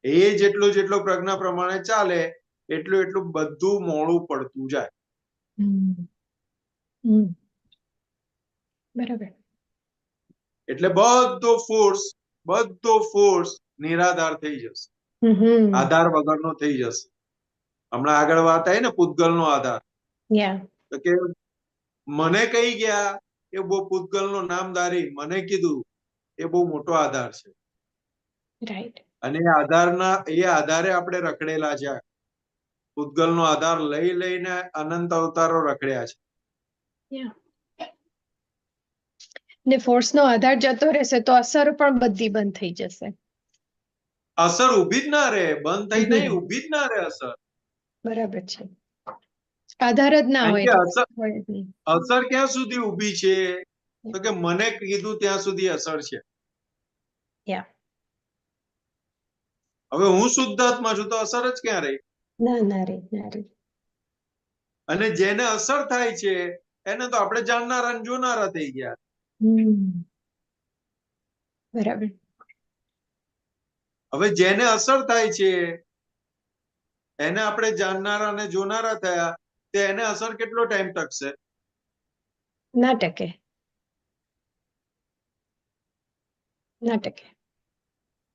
[SPEAKER 11] એ જેટલો પ્રજ્ઞા પ્રમાણે ચાલે એટલું બધું મોડું પડતું જાય.
[SPEAKER 10] બરાબર.
[SPEAKER 11] એટલે બધો ફોર્સ નિરાધાર થઈ જશે, આધાર વગરનો થઈ જશે. હમણાં આગળ વાત આવી ને પૂતગલનો આધાર, તો કે મને કહી ગયા એ બહુ પૂતગલનો નામધારી, મને કીધું એ બહુ મોટો આધાર છે.
[SPEAKER 10] રાઈટ.
[SPEAKER 11] અને એ આધારે આપણે રખડેલા છે. પૂતગલનો આધાર લઈને અનંત અવતારો રખડ્યા છે.
[SPEAKER 10] ને ફોર્સનો આધાર જતો રહેશે તો અસર પણ બધી બંધ થઈ જશે.
[SPEAKER 11] અસર ઊભી જ ના રહે, બંધ થઈ નહીં, ઊભી જ ના રહે અસર.
[SPEAKER 10] બરાબર છે. આધાર જ ના હોય.
[SPEAKER 11] અસર ક્યાં સુધી ઊભી છે? તો કે મને કીધું ત્યાં સુધી અસર છે. હવે હું શુદ્ધાત્મા છું તો અસર જ ક્યાં રહી?
[SPEAKER 10] ના રહી.
[SPEAKER 11] અને જેને અસર થાય છે એને તો આપણે જાણનારા અને જોનારા થઈ ગયા.
[SPEAKER 10] બરાબર.
[SPEAKER 11] હવે જેને અસર થાય છે એને આપણે જાણનારા અને જોનારા થયા, તે એને અસર કેટલો ટાઈમ ટકશે?
[SPEAKER 10] ના ટકે.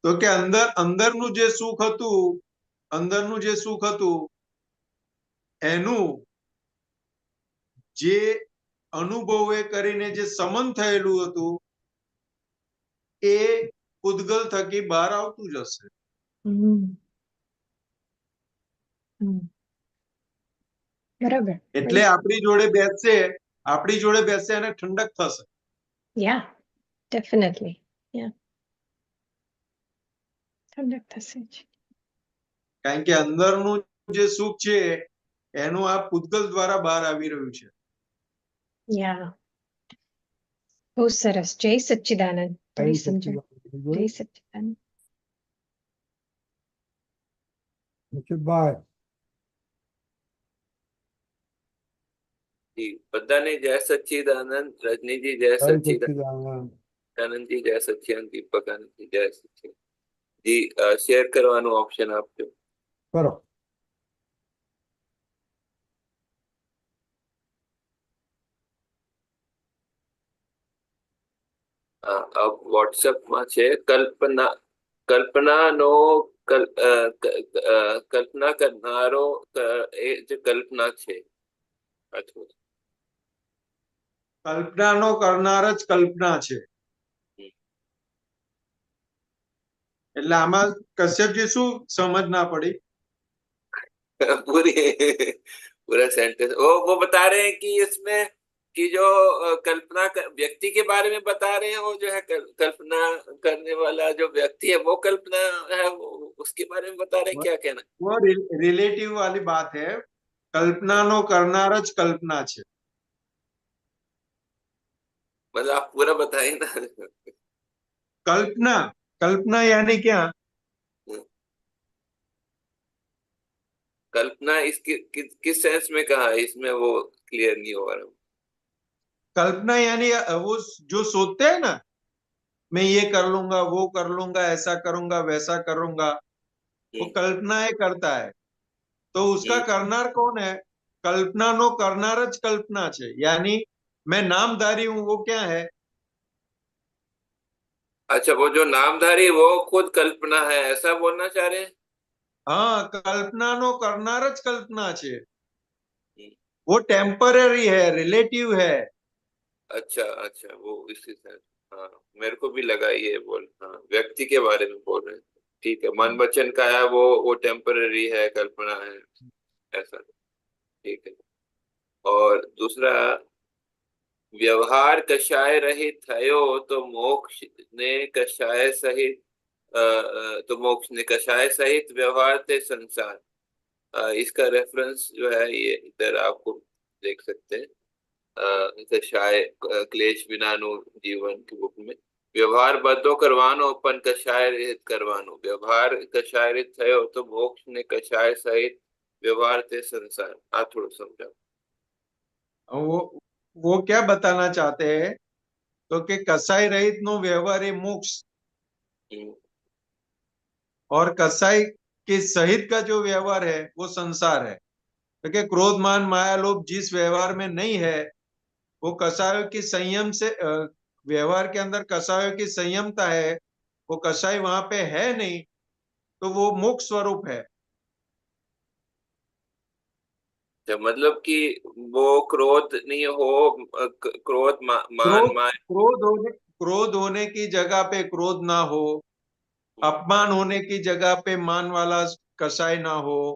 [SPEAKER 11] તો કે અંદરનું જે સુખ હતું એનું જે અનુભવે કરીને જે સમન થયેલું હતું એ પૂતગલ થકી બહાર આવતું જ હશે.
[SPEAKER 10] હમ. હમ. બરાબર.
[SPEAKER 11] એટલે આપણી જોડે બેસશે અને ઠંડક થશે.
[SPEAKER 10] યા ડેફિનેટલી. યા ઠંડક થશે જ.
[SPEAKER 11] કારણ કે અંદરનું જે સુખ છે એનું આ પૂતગલ દ્વારા બહાર આવી રહ્યું છે.
[SPEAKER 10] યા બહુ સરસ. જય સચ્ચિદાનંદ. બડી સમજણ. જય સચ્ચિદાનંદ.
[SPEAKER 3] નિશિતભાઈ,
[SPEAKER 12] જી બધાને જય સચ્ચિદાનંદ. રજનીજી જય
[SPEAKER 3] જય
[SPEAKER 12] સચ્ચિદાનંદ.
[SPEAKER 3] સચ્ચિદાનંદ.
[SPEAKER 12] આનંદજી જય સચ્ચિદાનંદ. દીપક આનંદજી જય સચ્ચિદાનંદ. જી શેર કરવાનું ઓપ્શન આપજો.
[SPEAKER 3] કરો.
[SPEAKER 12] વોટ્સએપમાં છે કલ્પનાનો કલ્પના કરનારો એ જે કલ્પના છે અથવા
[SPEAKER 11] કલ્પનાનો કરનાર જ કલ્પના છે. એટલે આમાં કશ્યપજી શું સમજ ના પડી?
[SPEAKER 12] पूरा सेंटेंस वो बता रहे हैं कि इसमें कि जो कल्पना व्यक्ति के बारे में बता रहे हैं, वो जो है कल्पना करने वाला जो व्यक्ति है वो कल्पना है, उसके बारे में बता रहे हैं. क्या कहना?
[SPEAKER 11] वो रिलेटिव वाली बात है. कल्पनाનો करनार જ कल्पना છે.
[SPEAKER 12] मतलब आप पूरा बताइए ना.
[SPEAKER 11] कल्पना यानी क्या?
[SPEAKER 12] कल्पना इसकी किस सेंस में कहा है, इसमें वो क्लियर नहीं हो रहा.
[SPEAKER 11] कल्पना यानी वो जो सोचते हैं ना, मैं ये कर लूंगा, वो कर लूंगा, ऐसा करूंगा, वैसा करूंगा, वो कल्पनाएं करता है. तो उसका करनार कौन है? कल्पनाનો करनार જ कल्पना છે. यानी मैं नामधारी हूं, वो क्या है?
[SPEAKER 12] अच्छा, वो जो नामधारी वो खुद कल्पना है, ऐसा बोलना चाह रहे हैं?
[SPEAKER 11] हाँ, कल्पनाનો करनार જ कल्पना છે. वो टेम्पररी है, रिलेटिव है.
[SPEAKER 12] अच्छा अच्छा, वो इसी से. हाँ, मेरे को भी लगा ये बोल. हाँ, व्यक्ति के बारे में बोल रहे हैं. ठीक है, मन वचन का है वो टेम्पररी है, कल्पना है, ऐसा. ठीक है. और दूसरा, व्यवहार कषाय रहित थयो तो मोक्ष ने कषाय सहित तो मोक्ष ने कषाय सहित व्यवहार थे संसार. इसका रेफरेंस जो है ये इधर आपको देख सकते हैं. कषाय क्लेश विनानु जीवन की बुक में व्यवहार बद्धो करवानो पण कषाय रहित करवानो. व्यवहार कषाय रहित थयो तो मोक्ष ने कषाय सहित व्यवहार थे संसार. आ थोड़ा समझाओ.
[SPEAKER 11] वो क्या बताना चाहते हैं? तो कि कसाई रहित नो व्यवहार है मोक्ष, और कसाई के सहित का जो व्यवहार है वो संसार है. तो कि क्रोध मान माया लोभ जिस व्यवहार में नहीं है, वो कसायों की संयम से व्यवहार के अंदर कसायों की संयमता है, वो कसाई वहां पे है नहीं, तो वो मोक्ष स्वरूप है.
[SPEAKER 12] मतलब कि वो क्रोध नहीं हो, क्रोध
[SPEAKER 11] क्रोध होने की जगह पे क्रोध ना हो, अपमान होने की जगह पे मान वाला कसाई ना हो,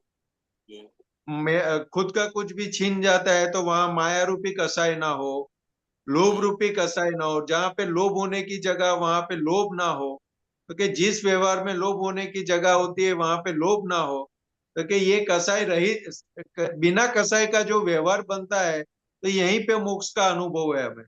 [SPEAKER 11] खुद का कुछ भी छीन जाता है तो वहां माया रूपी कसाई ना हो, लोभ रूपी कसाई ना हो. जहां पे लोभ होने की जगह वहां पे लोभ ना हो, क्योंकि जिस व्यवहार में लोभ होने की जगह होती है वहां पे लोभ ना हो, क्योंकि ये कसाई रहित बिना कसाई का जो व्यवहार बनता है, तो यहीं पे मोक्ष का अनुभव है हमें.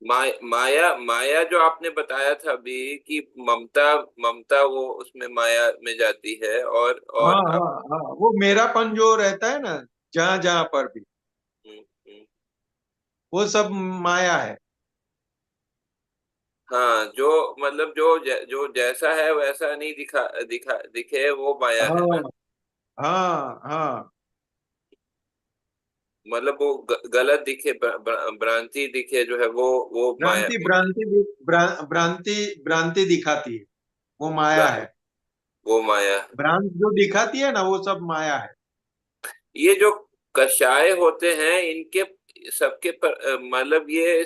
[SPEAKER 12] माया जो आपने बताया था अभी कि ममता वो उसमें माया में जाती है. और
[SPEAKER 11] हाँ, वो मेरापन जो रहता है ना जहां जहां पर भी, वो सब माया है.
[SPEAKER 12] हाँ, जो मतलब जो जैसा है वैसा नहीं दिखे वो माया है ना.
[SPEAKER 11] हाँ हाँ,
[SPEAKER 12] मतलब वो गलत दिखे, भ्रांति दिखे जो है वो माया.
[SPEAKER 11] भ्रांति दिखाती है, वो माया है.
[SPEAKER 12] वो माया.
[SPEAKER 11] भ्रांत जो दिखाती है ना वो सब माया है.
[SPEAKER 12] ये जो कषाय होते हैं इनके सबके मतलब ये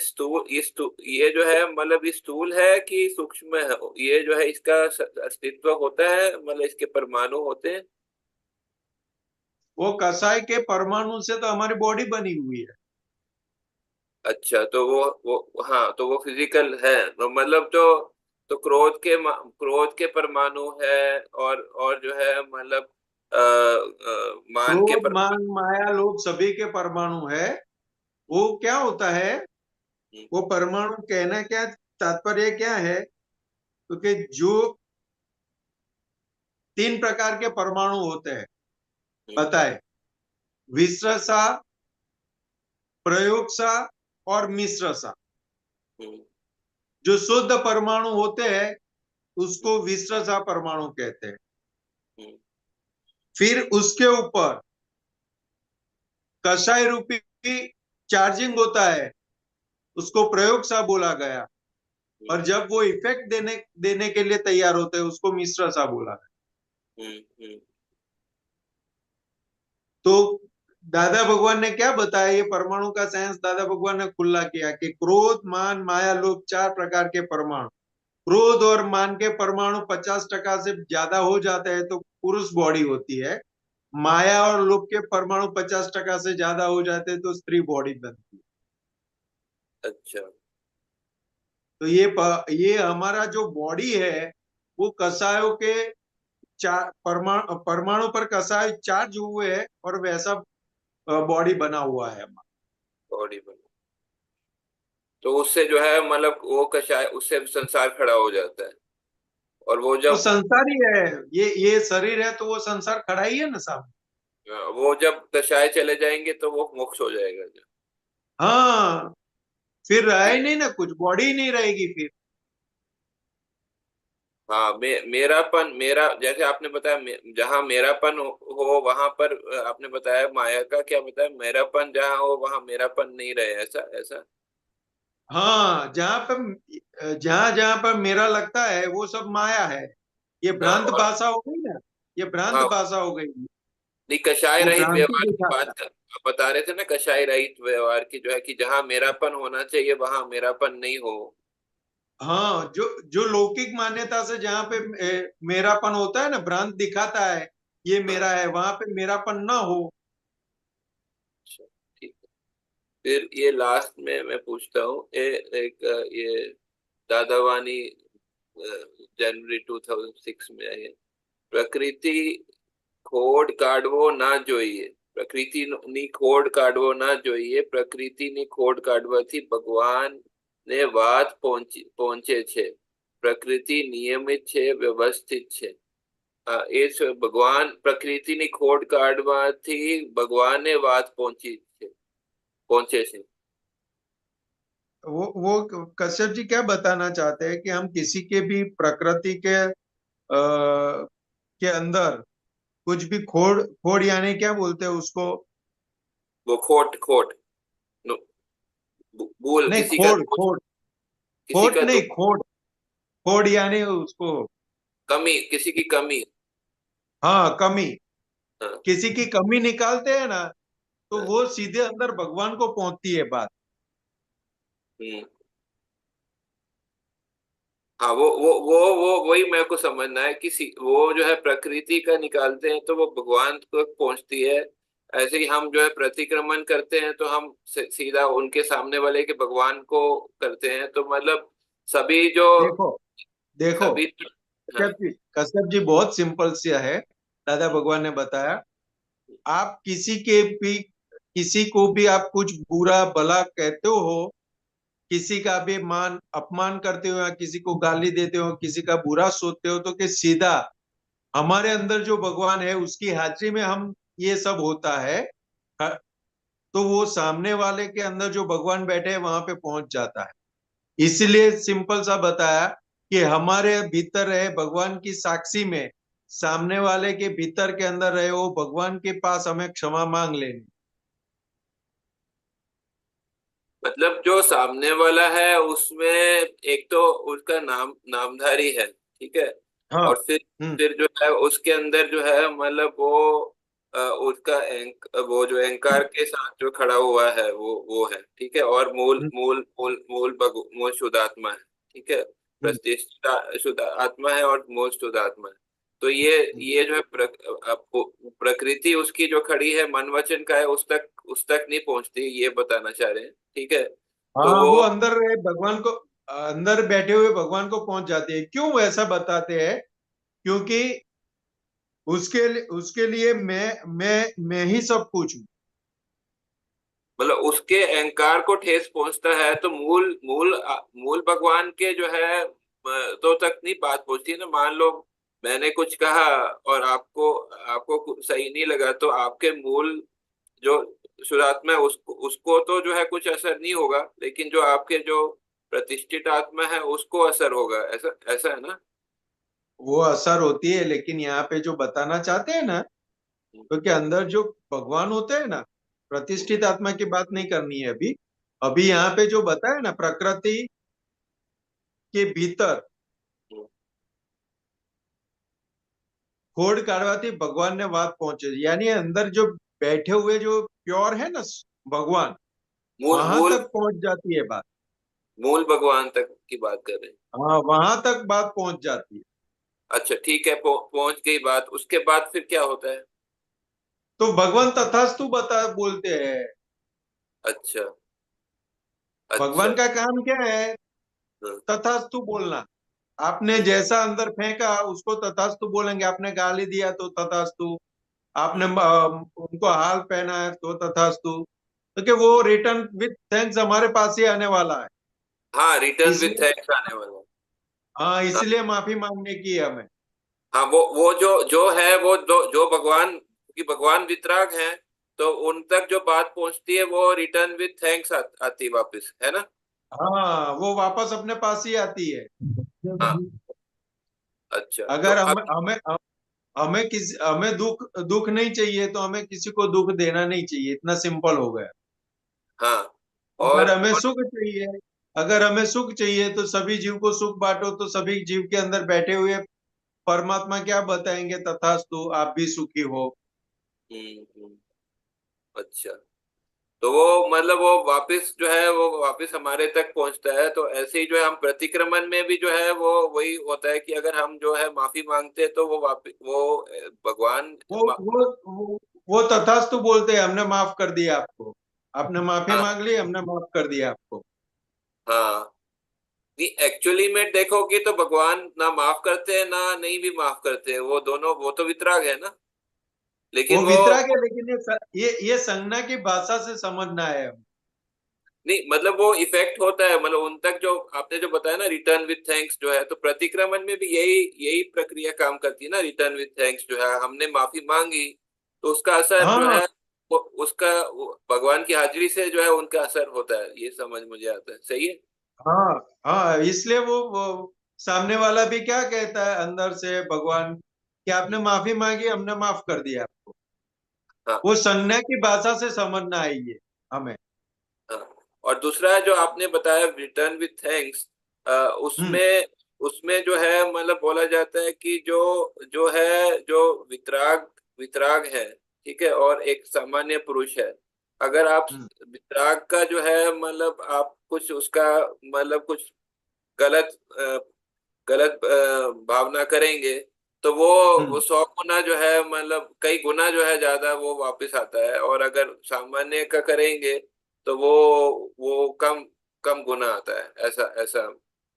[SPEAKER 12] जो है मतलब ये स्थूल है कि सूक्ष्म है, ये जो है इसका अस्तित्व होता है, मतलब इसके परमाणु होते हैं।
[SPEAKER 11] वो कसाय के परमाणु से तो हमारी बॉडी बनी हुई है।
[SPEAKER 12] अच्छा, तो वो हाँ, तो वो फिजिकल है, तो मतलब तो क्रोध के परमाणु है, और जो है मतलब मान के
[SPEAKER 11] क्रोध मान माया लोभ सभी के परमाणु है। वो क्या होता है, वो परमाणु कहना क्या तात्पर्य क्या है, क्योंकि जो 3 प्रकार के परमाणु होते हैं बताए, विश्रसा, प्रयोगसा और मिश्रसा। जो शुद्ध परमाणु होते हैं उसको विश्रसा परमाणु कहते हैं। फिर उसके ऊपर कषाय रूपी चार्जिंग होता है, उसको प्रयोगसा बोला गया, और जब वो इफेक्ट देने के लिए तैयार होते हैं उसको मिश्रसा बोला गया। तो दादा भगवान ने क्या बताया, ये परमाणु का साइंस दादा भगवान ने खुला किया कि क्रोध मान माया लोभ 4 प्रकार के परमाणु। क्रोध और मान के परमाणु 50% से ज्यादा हो जाते हैं तो पुरुष बॉडी होती है, माया और लोभ के परमाणु 50% से ज्यादा हो जाते हैं तो स्त्री बॉडी बनती है।
[SPEAKER 12] अच्छा,
[SPEAKER 11] तो ये हमारा जो बॉडी है वो कषायों के परमाणु पर कषाय चार्ज हुए है और वैसा बॉडी बना हुआ है हमारा।
[SPEAKER 12] बॉडी बना, तो उससे जो है मतलब वो कषाय, उससे संसार खड़ा हो जाता है, और वो
[SPEAKER 11] वो
[SPEAKER 12] जब
[SPEAKER 11] संसार ही है, ये शरीर है तो वो संसार खड़ा ही है ना सामने।
[SPEAKER 12] वो जब कषाय चले जाएंगे तो वो मोक्ष हो जाएगा जो।
[SPEAKER 11] हाँ, फिर रहा ही नहीं ना कुछ, बॉडी ही नहीं रहेगी फिर।
[SPEAKER 12] हाँ, मेरापन, मेरा जैसे आपने बताया, जहाँ मेरापन हो वहां पर आपने बताया माया का क्या बताया, मेरापन जहाँ हो वहां मेरापन नहीं रहे, ऐसा ऐसा।
[SPEAKER 11] हाँ, जहां जहां पर मेरा लगता है वो सब माया है। ये
[SPEAKER 12] हाँ,
[SPEAKER 11] भ्रांत
[SPEAKER 12] और
[SPEAKER 11] भाषा हो गई ना, ये भ्रांत
[SPEAKER 12] हाँ,
[SPEAKER 11] भाषा हो गई।
[SPEAKER 12] नहीं, कषाय
[SPEAKER 11] वो
[SPEAKER 12] रहित
[SPEAKER 11] भ्रांति
[SPEAKER 12] व्यवहार की
[SPEAKER 11] दिखाता
[SPEAKER 12] बात
[SPEAKER 11] है।
[SPEAKER 12] आप बता रहे थे ना, कषाय रहित व्यवहार की, जो है कि जहाँ मेरापन होना चाहिए वहां मेरापन नहीं हो।
[SPEAKER 11] हाँ, जो जो लौकिक मान्यता से जहाँ पे मेरापन होता है ना, भ्रांत दिखाता है ये
[SPEAKER 12] हाँ,
[SPEAKER 11] मेरा है, वहां पे मेरापन ना हो।
[SPEAKER 12] अच्छा, ठीक है। फिर ये लास्ट में मैं पूछता हूँ, एक ये दादावानी जनवरी 2006 में आई है। प्रकृति खोड काढवो ना જોઈએ, પ્રકૃતિની ખોડ કાઢવો ના જોઈએ, પ્રકૃતિની ખોડ કાઢવાથી ભગવાનને વાત પહોંચે છે, પ્રકૃતિ નિયમિત છે, વ્યવસ્થિત છે। એ ભગવાન પ્રકૃતિની ખોડ કાઢવાથી ભગવાનને વાત પહોંચે છે।
[SPEAKER 11] वो कश्यप जी क्या बताना चाहते हैं कि हम किसी के भी प्रकृति के अंदर कुछ भी खोड़ खोड़ यानी क्या बोलते हैं उसको?
[SPEAKER 12] वो खोट खोट नो, भूल,
[SPEAKER 11] नहीं,
[SPEAKER 12] किसी का
[SPEAKER 11] खोड़
[SPEAKER 12] दोष,
[SPEAKER 11] खोड़
[SPEAKER 12] किसी
[SPEAKER 11] खोट
[SPEAKER 12] का
[SPEAKER 11] नहीं,
[SPEAKER 12] दोष,
[SPEAKER 11] खोड़ खोड़ यानी उसको,
[SPEAKER 12] कमी, किसी की कमी।
[SPEAKER 11] हाँ, कमी।
[SPEAKER 12] हाँ,
[SPEAKER 11] किसी की कमी निकालते हैं ना तो
[SPEAKER 12] हाँ,
[SPEAKER 11] वो सीधे अंदर भगवान को पहुंचती है बात।
[SPEAKER 12] हम्म। हाँ, वो वही मेरे को समझना है कि वो जो है प्रकृति का निकालते हैं तो वो भगवान को पहुंचती है। ऐसे ही हम जो है प्रतिक्रमण करते हैं तो हम सीधा उनके सामने वाले के भगवान को करते हैं, तो मतलब सभी जो
[SPEAKER 11] देखो देखो
[SPEAKER 12] सभी। हाँ,
[SPEAKER 11] कश्यप जी बहुत सिंपल सा है, दादा भगवान ने बताया। आप किसी को भी आप कुछ बुरा भला कहते हो, किसी का भी मान अपमान करते हो या किसी को गाली देते हो, किसी का बुरा सोचते हो, तो कि सीधा हमारे अंदर जो भगवान है उसकी हाजिरी में हम ये सब होता है, तो वो सामने वाले के अंदर जो भगवान बैठे हैं वहां पे पहुंच जाता है। इसलिए सिंपल सा बताया कि हमारे भीतर रहे भगवान की साक्षी में सामने वाले के भीतर के अंदर रहे वो भगवान के पास हमें क्षमा मांग लेनी।
[SPEAKER 12] मतलब जो सामने वाला है उसमें एक तो उसका नामधारी है, ठीक है,
[SPEAKER 11] हाँ।
[SPEAKER 12] और फिर जो है उसके अंदर जो है मतलब वो उसका वो जो अहंकार के साथ जो खड़ा हुआ है वो है, ठीक है। और मूल मूल मूल मूल मूल शुद्ध आत्मा है, ठीक है। प्रतिष्ठा शुद्ध आत्मा है और मूल शुद्ध आत्मा है। तो ये जो है प्रकृति उसकी जो खड़ी है मन वचन का है, उस तक नहीं पहुंचती, ये बताना चाह रहे हैं, ठीक है। तो
[SPEAKER 11] हाँ,
[SPEAKER 12] वो
[SPEAKER 11] वो अंदर भगवान को, अंदर बैठे हुए भगवान को पहुंच जाती है। क्यों ऐसा बताते हैं? क्योंकि उसके लिए मैं ही सब कुछ हूँ।
[SPEAKER 12] मतलब उसके अहंकार को ठेस पहुंचता है तो मूल मूल मूल भगवान के जो है तो तक नहीं बात पहुंचती ना। मान लो मैंने कुछ कहा और आपको आपको सही नहीं लगा, तो आपके मूल जो शुद्धात्मा है उसको तो जो है कुछ असर नहीं होगा, लेकिन जो आपके जो प्रतिष्ठित आत्मा है उसको असर होगा। ऐसा ऐसा है ना।
[SPEAKER 11] वो असर होती है, लेकिन यहाँ पे जो बताना चाहते हैं ना, क्योंकि अंदर जो भगवान होते हैं ना, प्रतिष्ठित आत्मा की बात नहीं करनी है अभी। अभी यहाँ पे जो बताया ना, प्रकृति के भीतर खोड़ काढ़वाती भगवान ने बात पहुंचे, यानी अंदर जो बैठे हुए जो प्योर है ना भगवान,
[SPEAKER 12] मूल
[SPEAKER 11] वहां
[SPEAKER 12] मूल
[SPEAKER 11] तक पहुंच जाती है बात।
[SPEAKER 12] मूल भगवान तक की बात कर रहे हैं।
[SPEAKER 11] हाँ, वहां तक बात पहुंच जाती है।
[SPEAKER 12] अच्छा ठीक है, पहुंच गई बात। उसके बाद फिर क्या होता है?
[SPEAKER 11] तो भगवान तथास्तु बता बोलते हैं।
[SPEAKER 12] अच्छा
[SPEAKER 11] भगवान
[SPEAKER 12] अच्छा।
[SPEAKER 11] का काम क्या है?
[SPEAKER 12] हाँ
[SPEAKER 11] तथास्तु बोलना। आपने जैसा अंदर फेंका उसको तथास्तु बोलेंगे। आपने गाली दिया तो तथास्तु, आपने उनको हाल पहना है तो तथास्तु, क्योंकि वो रिटर्न विथ थैंक्स हमारे पास ही आने वाला है।
[SPEAKER 12] हाँ, रिटर्न विथ
[SPEAKER 11] इसलिए,
[SPEAKER 12] थैंक्स आने वाला है।
[SPEAKER 11] हाँ,
[SPEAKER 12] हाँ
[SPEAKER 11] इसलिए माफी मांगने की है हमें।
[SPEAKER 12] हाँ, वो जो है वो जो भगवान की भगवान वितराग हैं, तो उन तक जो बात पहुंचती है वो रिटर्न विथ थैंक्स आती है वापस, है ना।
[SPEAKER 11] हाँ, वो वापस अपने पास ही आती है।
[SPEAKER 12] हाँ अच्छा। तो
[SPEAKER 11] अगर
[SPEAKER 12] अब
[SPEAKER 11] हमें दुख दुख नहीं चाहिए तो हमें किसी को दुख देना नहीं चाहिए। इतना सिंपल हो गया।
[SPEAKER 12] हाँ
[SPEAKER 11] अगर
[SPEAKER 12] और
[SPEAKER 11] हमें सुख चाहिए, अगर हमें सुख चाहिए तो सभी जीव को सुख बांटो, तो सभी जीव के अंदर बैठे हुए परमात्मा क्या बताएंगे? तथास्तु, आप भी सुखी हो।
[SPEAKER 12] हम्म, अच्छा। तो वो मतलब वो वापस जो है वो वापस हमारे तक पहुंचता है। तो ऐसे ही जो है हम प्रतिक्रमण में भी जो है वो वही होता है कि अगर हम जो है माफी मांगते हैं तो वो वापस वो भगवान
[SPEAKER 11] वो वो वो तथास्तु बोलते हैं, हमने माफ कर दिया आपको। आपने माफी
[SPEAKER 12] हाँ
[SPEAKER 11] मांग ली, हमने माफ कर दिया आपको।
[SPEAKER 12] हाँ। नहीं, एक्चुअली में देखोगे तो भगवान ना माफ करते हैं ना नहीं भी माफ करते हैं, वो दोनों, वो तो वितराग है ना।
[SPEAKER 11] वो
[SPEAKER 12] लेकिन वो
[SPEAKER 11] वितराग है, लेकिन ये संज्ञा की भाषा से समझना है हमें।
[SPEAKER 12] नहीं, मतलब वो इफेक्ट होता है, मतलब उन तक जो आपने जो बताया ना रिटर्न विथ थैंक्स जो है, तो प्रतिक्रमण में भी यही यही प्रक्रिया काम करती है ना। रिटर्न विथ थैंक्स जो है, हमने माफी मांगी तो उसका असर जो
[SPEAKER 11] हाँ
[SPEAKER 12] है वो उसका भगवान की हाजिरी से जो है उनका असर होता है, ये समझ मुझे आता है। सही है।
[SPEAKER 11] हाँ हाँ, इसलिए वो सामने वाला भी क्या कहता है अंदर से भगवान, कि आपने माफी मांगी, हमने माफ कर दिया आपको।
[SPEAKER 12] हाँ
[SPEAKER 11] वो संज्ञा की भाषा से समझना है ये हमें।
[SPEAKER 12] हाँ। और दूसरा जो आपने बताया रिटर्न विथ थैंक्स,
[SPEAKER 11] हम्म
[SPEAKER 12] उसमें उसमें जो है मतलब बोला जाता है कि जो जो है जो वितराग वितराग है, ठीक है, और एक सामान्य पुरुष है। अगर आप
[SPEAKER 11] हम्म
[SPEAKER 12] वितराग का जो है मतलब आप कुछ उसका मतलब कुछ गलत गलत भावना करेंगे तो वो
[SPEAKER 11] हम्म
[SPEAKER 12] 100 गुना जो है मतलब कई गुना जो है ज्यादा वो वापस आता है। और अगर सामान्य का करेंगे तो वो कम कम गुना आता है। ऐसा ऐसा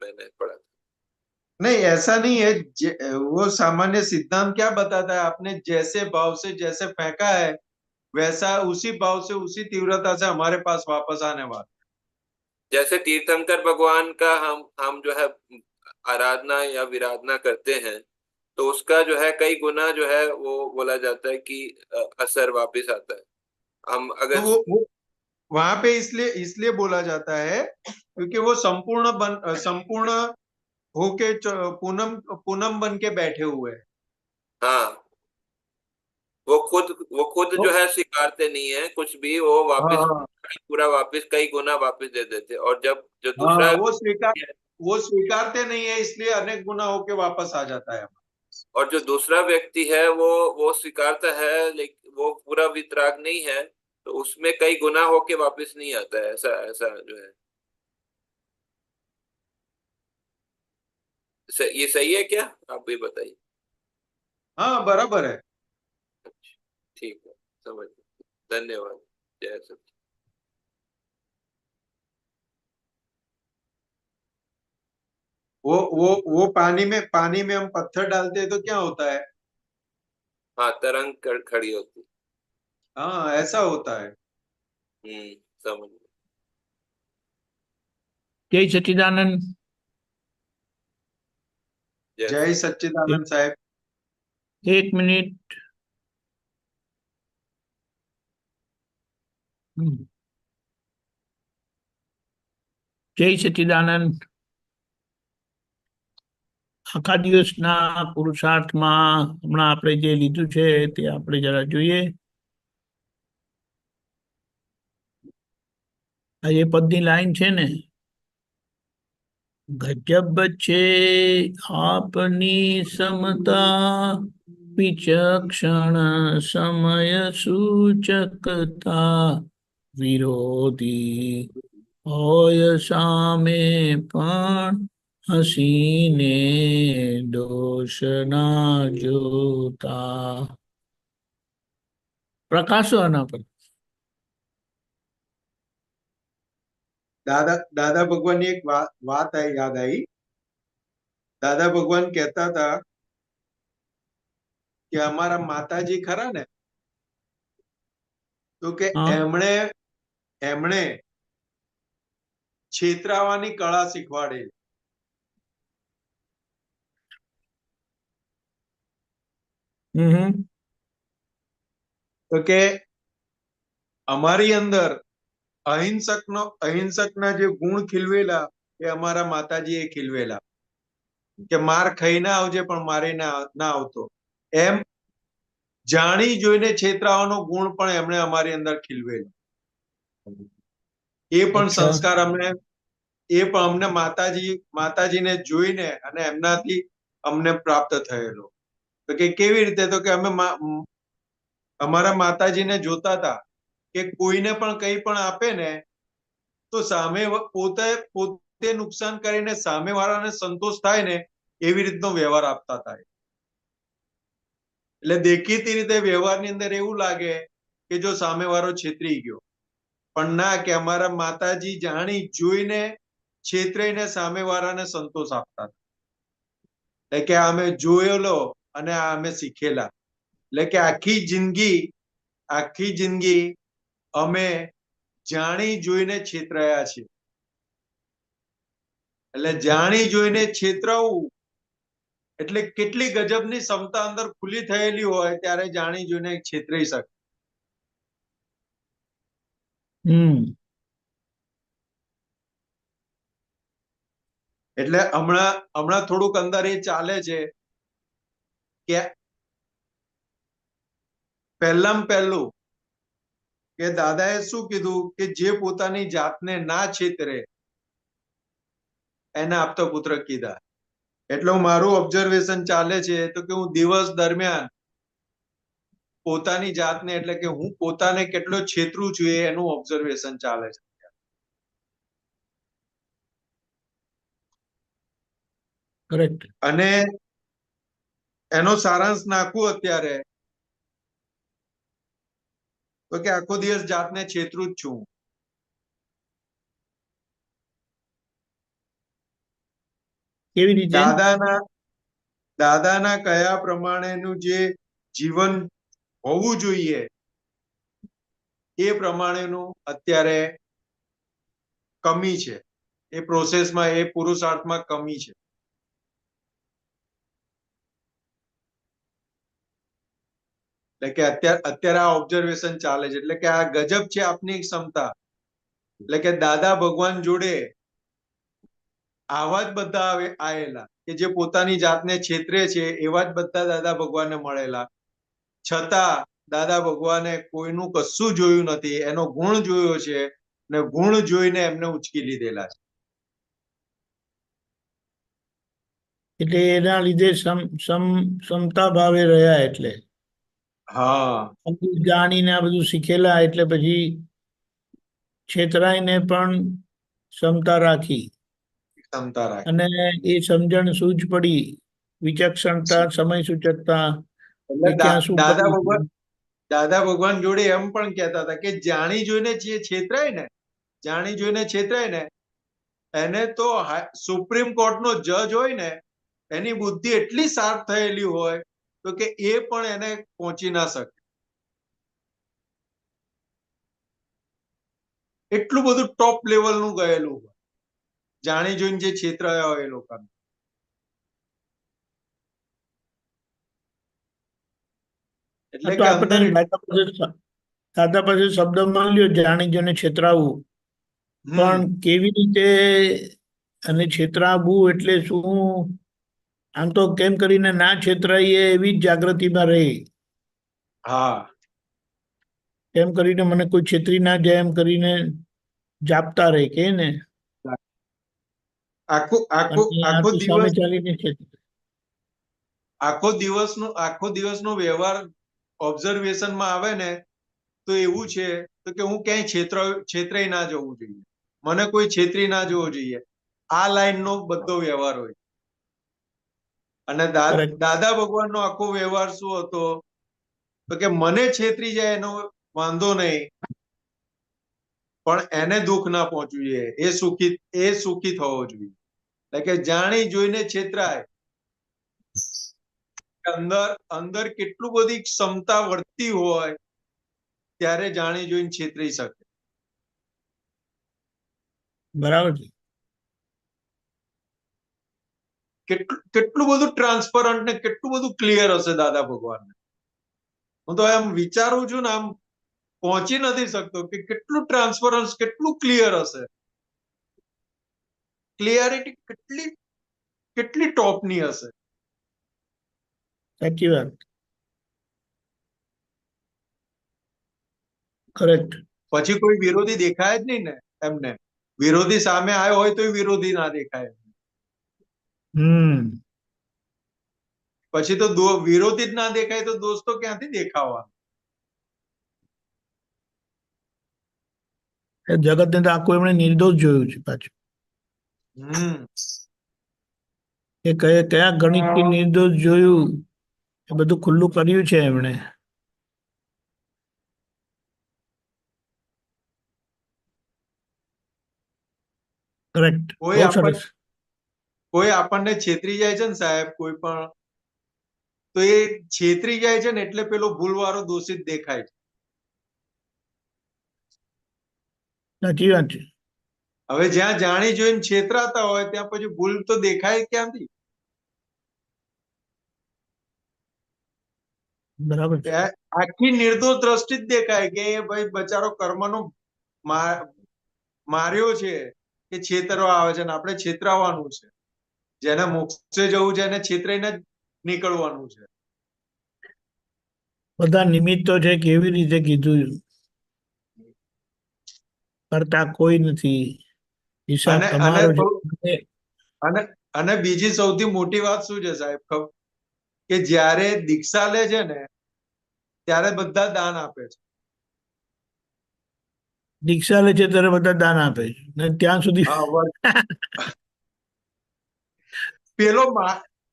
[SPEAKER 12] मैंने पढ़ा था।
[SPEAKER 11] नहीं, ऐसा नहीं है। वो सामान्य सिद्धांत क्या बताता है? आपने जैसे भाव से जैसे फेंका है, वैसा उसी भाव से उसी तीव्रता से हमारे पास वापस आने वाला।
[SPEAKER 12] जैसे तीर्थंकर भगवान का हम जो है आराधना या विराधना करते हैं, तो उसका जो है कई गुना जो है वो बोला जाता है कि असर वापस आता है। हम
[SPEAKER 11] तो
[SPEAKER 12] अगर
[SPEAKER 11] वो वहां पे इसलिए इसलिए बोला जाता है क्योंकि वो संपूर्ण होके पूनम पूनम बन के बैठे हुए हैं।
[SPEAKER 12] हाँ, वो खुद
[SPEAKER 11] तो
[SPEAKER 12] जो है स्वीकारते नहीं है कुछ भी, वो वापस
[SPEAKER 11] हाँ
[SPEAKER 12] पूरा वापस कई गुना वापस दे देते। और जब जो
[SPEAKER 11] हाँ,
[SPEAKER 12] दूसरा
[SPEAKER 11] वो स्वीकारते नहीं है, इसलिए अनेक गुना होके वापस आ जाता है।
[SPEAKER 12] और जो दूसरा व्यक्ति है वो स्वीकारता है, लेकिन वो पूरा वितराग नहीं है, तो उसमें कई गुना होके वापस नहीं आता है, ऐसा ऐसा जो है। ये सही है क्या? आप भी बताइए।
[SPEAKER 11] हाँ बराबर है।
[SPEAKER 12] ठीक है, समझ गया। धन्यवाद। जय सच्चिदानंद।
[SPEAKER 11] वो पानी में हम पत्थर डालते हैं तो क्या होता है?
[SPEAKER 12] हाँ, तरंग खड़ी होती।
[SPEAKER 11] हाँ ऐसा होता है।
[SPEAKER 12] समझ गया।
[SPEAKER 8] जय सच्चिदानंद।
[SPEAKER 11] जय सच्चिदानंद साहब।
[SPEAKER 8] 1 मिनट। જય સચ્ચિદાનંદ। આખા દિવસના પુરુષાર્થમાં હમણાં આપણે જે લીધું છે તે આપણે જરા જોઈએ। આ એ પદની લાઈન છે ને, ગજબ છે આપની સમતા, વિચક્ષણ સમય સૂચકતા, વિરોધી હોય સામે પણ હસીને દોષ ના જોતા। પ્રકાશો આના પર।
[SPEAKER 11] દાદા ભગવાનની એક વાત યાદ આવી। દાદા ભગવાન કહેતા હતા કે અમારા માતાજી ખરા ને, તો કે એમણે છેતરાવાની કળા શીખવાડેલી। તો કે અમારી અંદર અહિંસકના જે ગુણ ખીલવેલા એ અમારા માતાજીએ ખીલવેલા, કે માર ખાઈને આવજે પણ મારે ના આવતો, એમ જાણી જોઈને છેતરાવાનો ગુણ પણ એમણે અમારી અંદર ખીલવેલો। એ પણ સંસ્કાર અમને માતાજીને જોઈને અને એમનાથી અમને પ્રાપ્ત થયેલો। તો કે કેવી રીતે? તો કે અમે અમારા માતાજીને જોતા હતા કે કોઈને પણ કંઈ પણ આપે ને તો સામે પોતે નુકસાન કરીને સામેવાળાને સંતોષ થાય ને એવી રીતનો વ્યવહાર આપતા હતા। એટલે દેખીતી રીતે વ્યવહારની અંદર એવું લાગે કે જો સામેવાળો છેતરી ગયો, પણ ના, કે અમારા માતાજી જાણી જોઈને છેતરાઈને સામેવાળાને સંતોષ આપતા હતા। એટલે કે અમે જોયેલો અને અમે શીખેલા। એટલે કે આખી જિંદગી અમે જાણી જોઈને છેતરાયા છીએ। એટલે જાણી જોઈને છેતરાવું એટલે કેટલી ગજબની ક્ષમતા અંદર ખુલ્લી થયેલી હોય ત્યારે જાણી જોઈને છેતરાઈ શકે। એટલે હમણાં થોડુંક અંદર એ ચાલે છે કે પહેલું કે દાદાએ શું કીધું કે જે પોતાની જાતને ના છેતરે એને આપતા પુત્ર કીધા। એટલે મારું ઓબ્ઝર્વેશન ચાલે છે તો કે હું દિવસ દરમિયાન પોતાની જાતને, એટલે કે હું પોતાને કેટલો છેતરું છું એનું ઓબ્ઝર્વેશન ચાલે છે। અને એનો સારાંશ નાખું અત્યારે તો કે આખો દિવસ જાતને છેતરું જ છું।
[SPEAKER 8] કેવી રીતે?
[SPEAKER 11] દાદાના કયા પ્રમાણેનું જે જીવન હોવું જોઈએ એ પ્રમાણેનું અત્યારે કમી છે। એ પ્રોસેસમાં, એ પુરુષાર્થમાં કમી છે। એટલે કે અત્યારે આ ઓબ્ઝર્વેશન ચાલે છે। એટલે કે આ ગજબ છે આપની ક્ષમતા। એટલે કે દાદા ભગવાન જોડે આવા જ બધા આયેલા કે જે પોતાની જાતને છેતરે છે, એવા જ બધા દાદા ભગવાનને મળેલા, છતાં દાદા ભગવાને કોઈનું કશું જોયું નથી, એનો ગુણ જોયો છે ને ગુણ જોઈને એમને ઉચકી લીધેલા છે।
[SPEAKER 8] એટલે એના લીધે સમતા ભાવે રહ્યા। એટલે
[SPEAKER 11] હા
[SPEAKER 8] જાણીને આ બધું શીખેલા એટલે પછી છેતરાઈને પણ ક્ષમતા રાખી
[SPEAKER 11] ક્ષમતા રાખી.
[SPEAKER 8] અને એ સમજણ સૂઝ પડી, વિચક્ષણતા, સમય સૂચકતા,
[SPEAKER 11] એટલે
[SPEAKER 8] કે ક્યાં શું
[SPEAKER 11] દાદા
[SPEAKER 8] કરવું
[SPEAKER 11] ભગવાન
[SPEAKER 8] છે.
[SPEAKER 11] દાદા ભગવાન જોડે એમ પણ કહેતા હતા કે જાણી જોઈને જે છેતરાય ને, જાણી જોઈને છેતરાય ને, એને તો સુપ્રીમ કોર્ટ નો જજ હોય ને, એની બુદ્ધિ એટલી શાર્પ થયેલી હોય તો કે એ પણ એને પહોંચી ના શકે. એટલું બધું ટોપ લેવલનું ગયેલું હોય, જાણી જોઈને જે છેતરાયા હોય એ લોકોને. એટલે
[SPEAKER 8] આ તો
[SPEAKER 11] કે
[SPEAKER 8] આપણે
[SPEAKER 11] અંદર
[SPEAKER 8] દાદા પાસે શબ્દ મળ્યો જાણી જોઈને છેતરાવું, પણ કેવી રીતે અને છેતરાવું એટલે શું, આમ તો કેમ કરીને ના છેતરાઈએ એવી જ જાગૃતિમાં રહે.
[SPEAKER 11] હા
[SPEAKER 8] એમ કરીને મને કોઈ છેતરી ના જાય એમ કરીને જાપતા રહે કે ને.
[SPEAKER 11] આખો આખો
[SPEAKER 8] અને આ
[SPEAKER 11] આખો
[SPEAKER 8] તો સામે
[SPEAKER 11] દિવસ
[SPEAKER 8] ચાલીને છેતરે.
[SPEAKER 11] આખો દિવસનો વ્યવહાર ઓબ્ઝર્વેશનમાં આવે ને તો એવું છે તો કે હું ક્યાંય છેતરાઈ ના જવું જોઈએ, મને કોઈ છેતરી ના જવું જોઈએ, આ લાઈનનો બધો વ્યવહાર હોય. અને
[SPEAKER 8] Correct.
[SPEAKER 11] દાદા ભગવાનનો આખો વ્યવહાર શું હતો તો કે મને છેતરી જાય એનો વાંધો નહીં, પણ એને દુઃખ ના પહોંચવું જોઈએ, એ સુખી થવો જોઈએ. એટલે કે જાણી જોઈને છેતરાય, અંદર અંદર કેટલું બધી ક્ષમતા વર્તી હોય ત્યારે જાણી જોઈને છેતરી શકે.
[SPEAKER 8] બરાબર છે.
[SPEAKER 11] કેટલું બધું ટ્રાન્સપરન્ટ ને કેટલું બધું ક્લિયર હશે દાદા ભગવાનને. હું તો એમ વિચારું છું ને, આમ પહોંચી નથી શકતો કે કેટલું ટ્રાન્સપરન્સ, કેટલું ક્લિયર હશે. ક્લિયરિટી કેટલી કેટલી ટોપની હશે.
[SPEAKER 8] સાચી વાત. કરેક્ટ.
[SPEAKER 11] પછી કોઈ વિરોધી દેખાય જ નહીં ને એમને. વિરોધી સામે આવ્યો હોય તો વિરોધી ના દેખાય. પછી તો વિરોધી જ ના દેખાય તો દોસ્તો ક્યાંથી દેખાવા.
[SPEAKER 8] જગત ને તો આખું એમણે નિર્દોષ જોયું છે પાછું. એ કયા ગણિત થી નિર્દોષ જોયું એ બધું ખુલ્લું કર્યું છે એમણે. કરેક્ટ. બહુ સરસ.
[SPEAKER 11] કોઈ આપણને છેતરી જાય છે ને સાહેબ, કોઈ પણ, તો એ છેતરી જાય છે ને એટલે પેલો ભૂલવાળો દોષિત દેખાય છે.
[SPEAKER 8] સાચી વાત છે.
[SPEAKER 11] હવે જ્યાં જાણી જોઈને છેતરાતા હોય ત્યાં પછી ભૂલ તો દેખાય ક્યાંથી.
[SPEAKER 8] બરાબર છે.
[SPEAKER 11] આખી નિર્દોષ દ્રષ્ટિ જ દેખાય કે ભાઈ બચારો કર્મનો માર્યો છે કે છેતરવા આવે છે ને આપણે છેતરાવાનું છે. જેને મોક્ષે જવું છે એને છેતરાઈને જ નીકળવાનું છે.
[SPEAKER 8] બધા નિમિત્તો છે, કેવી રીતે કીધું, કરતા કોઈ નથી, હિસાબ તમારો છે.
[SPEAKER 11] અને બીજી સૌથી મોટી વાત શું છે સાહેબ, કે જ્યારે દીક્ષા લે છે ને ત્યારે બધા દાન આપે છે.
[SPEAKER 8] દીક્ષા લે છે ત્યારે બધા દાન આપે છે ને ત્યાં સુધી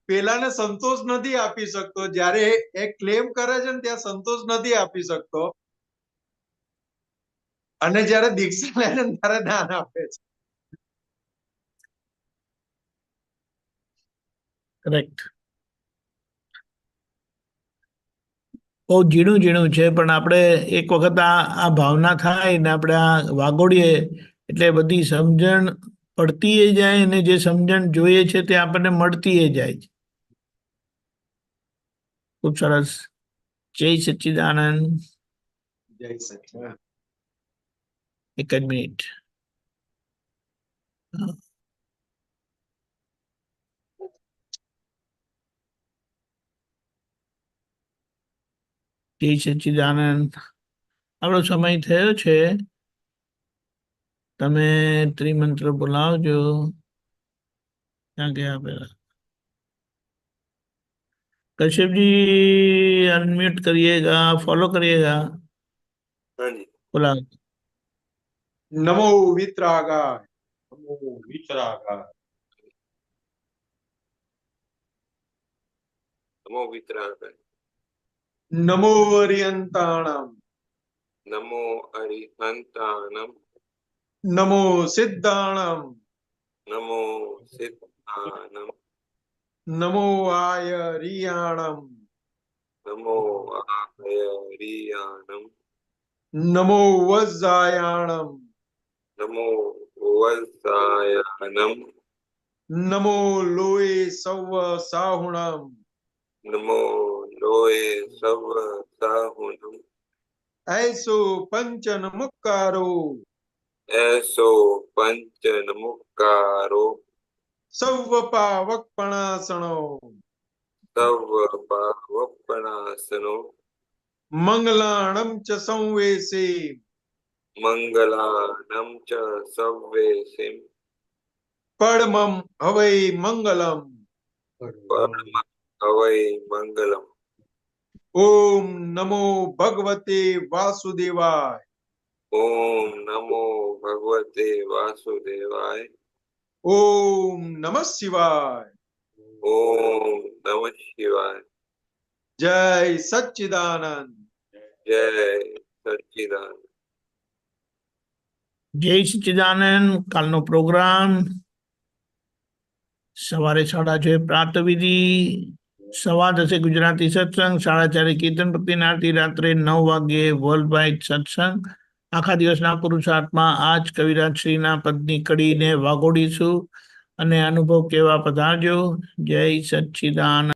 [SPEAKER 11] પેલાને સંતોષ નથી આપી શકતો, જ્યારે એ ક્લેમ કરે છે ને ત્યાં સંતોષ નથી આપી શકતો, અને જ્યારે દીક્ષા લે છે ત્યારે દાન આપે છે.
[SPEAKER 8] કરેક્ટ. બહુ ઝીણું ઝીણું છે, પણ આપણે એક વખત આ ભાવના થાય ને આપણે આ વાગોડીએ એટલે બધી સમજણ પડતી જાય અને જે સમજણ જોઈએ છે તે આપણને મળતી જાય છે. ખૂબ સરસ. જય સચ્ચિદાનંદ.
[SPEAKER 11] જય સચ્ચિદાનંદ.
[SPEAKER 8] એક જ મિનિટ. જય સચ્ચિદાનંદ. આપણો સમય થયો છે. તમે ત્રિમંત્ર બોલાવજો. ક્યાં ગયા પેલા? कश्यप जी अनम्यूट करिएगा, फॉलो करिएगा।
[SPEAKER 12] हाँ जी।
[SPEAKER 8] बोला
[SPEAKER 11] नमो वितरागाय, नमो वितरागाय,
[SPEAKER 12] नमो वितरागाय,
[SPEAKER 11] नमो अरियंताणम,
[SPEAKER 12] नमो अरिहंतानम,
[SPEAKER 11] नमो सिद्धाणम,
[SPEAKER 12] नमो सिद्धानम,
[SPEAKER 11] नमो आयरियाणम,
[SPEAKER 12] नमो आयरियाणम,
[SPEAKER 11] नमो वज्जायाणम,
[SPEAKER 12] नमो वत्सायानम,
[SPEAKER 11] नमो लोए सव्व साहुणम,
[SPEAKER 12] नमो लोए सव साहुनम,
[SPEAKER 11] ऐसो पंचन मुक्कारो,
[SPEAKER 12] ऐसो पंच नमुकारो,
[SPEAKER 11] सव्व पावक पणासणो,
[SPEAKER 12] तव पावपणासनो,
[SPEAKER 11] मंगलाणम च संवेसे,
[SPEAKER 12] मंगलानम च सव्वेसिम,
[SPEAKER 11] परमम हवै मंगलम,
[SPEAKER 12] परम हवै मंगलम।
[SPEAKER 11] ओम नमो भगवते वासुदेवाय,
[SPEAKER 12] ओम नमो भगवते वासुदेवाय,
[SPEAKER 11] ओम नमः शिवाय,
[SPEAKER 12] ओम नमः शिवाय,
[SPEAKER 11] जय सच्चिदानंद।
[SPEAKER 12] जय सच्चिदानंद।
[SPEAKER 8] જય સચ્ચિદાનંદ. કાલનો પ્રોગ્રામ સવારે 6:30 પ્રાતઃવિધિ, 10:15 ગુજરાતી સત્સંગ, 4:30 કીર્તન ભક્તિની આરતી, રાત્રે 9 વાગ્યે વર્લ્ડ વાઇડ સત્સંગ. આખા દિવસના પુરુષાર્થમાં આજ કવિરાજ શ્રીના પદની કડીને વાગોડીશું અને અનુભવ કેવા પધારજો. જય સચ્ચિદાનંદ.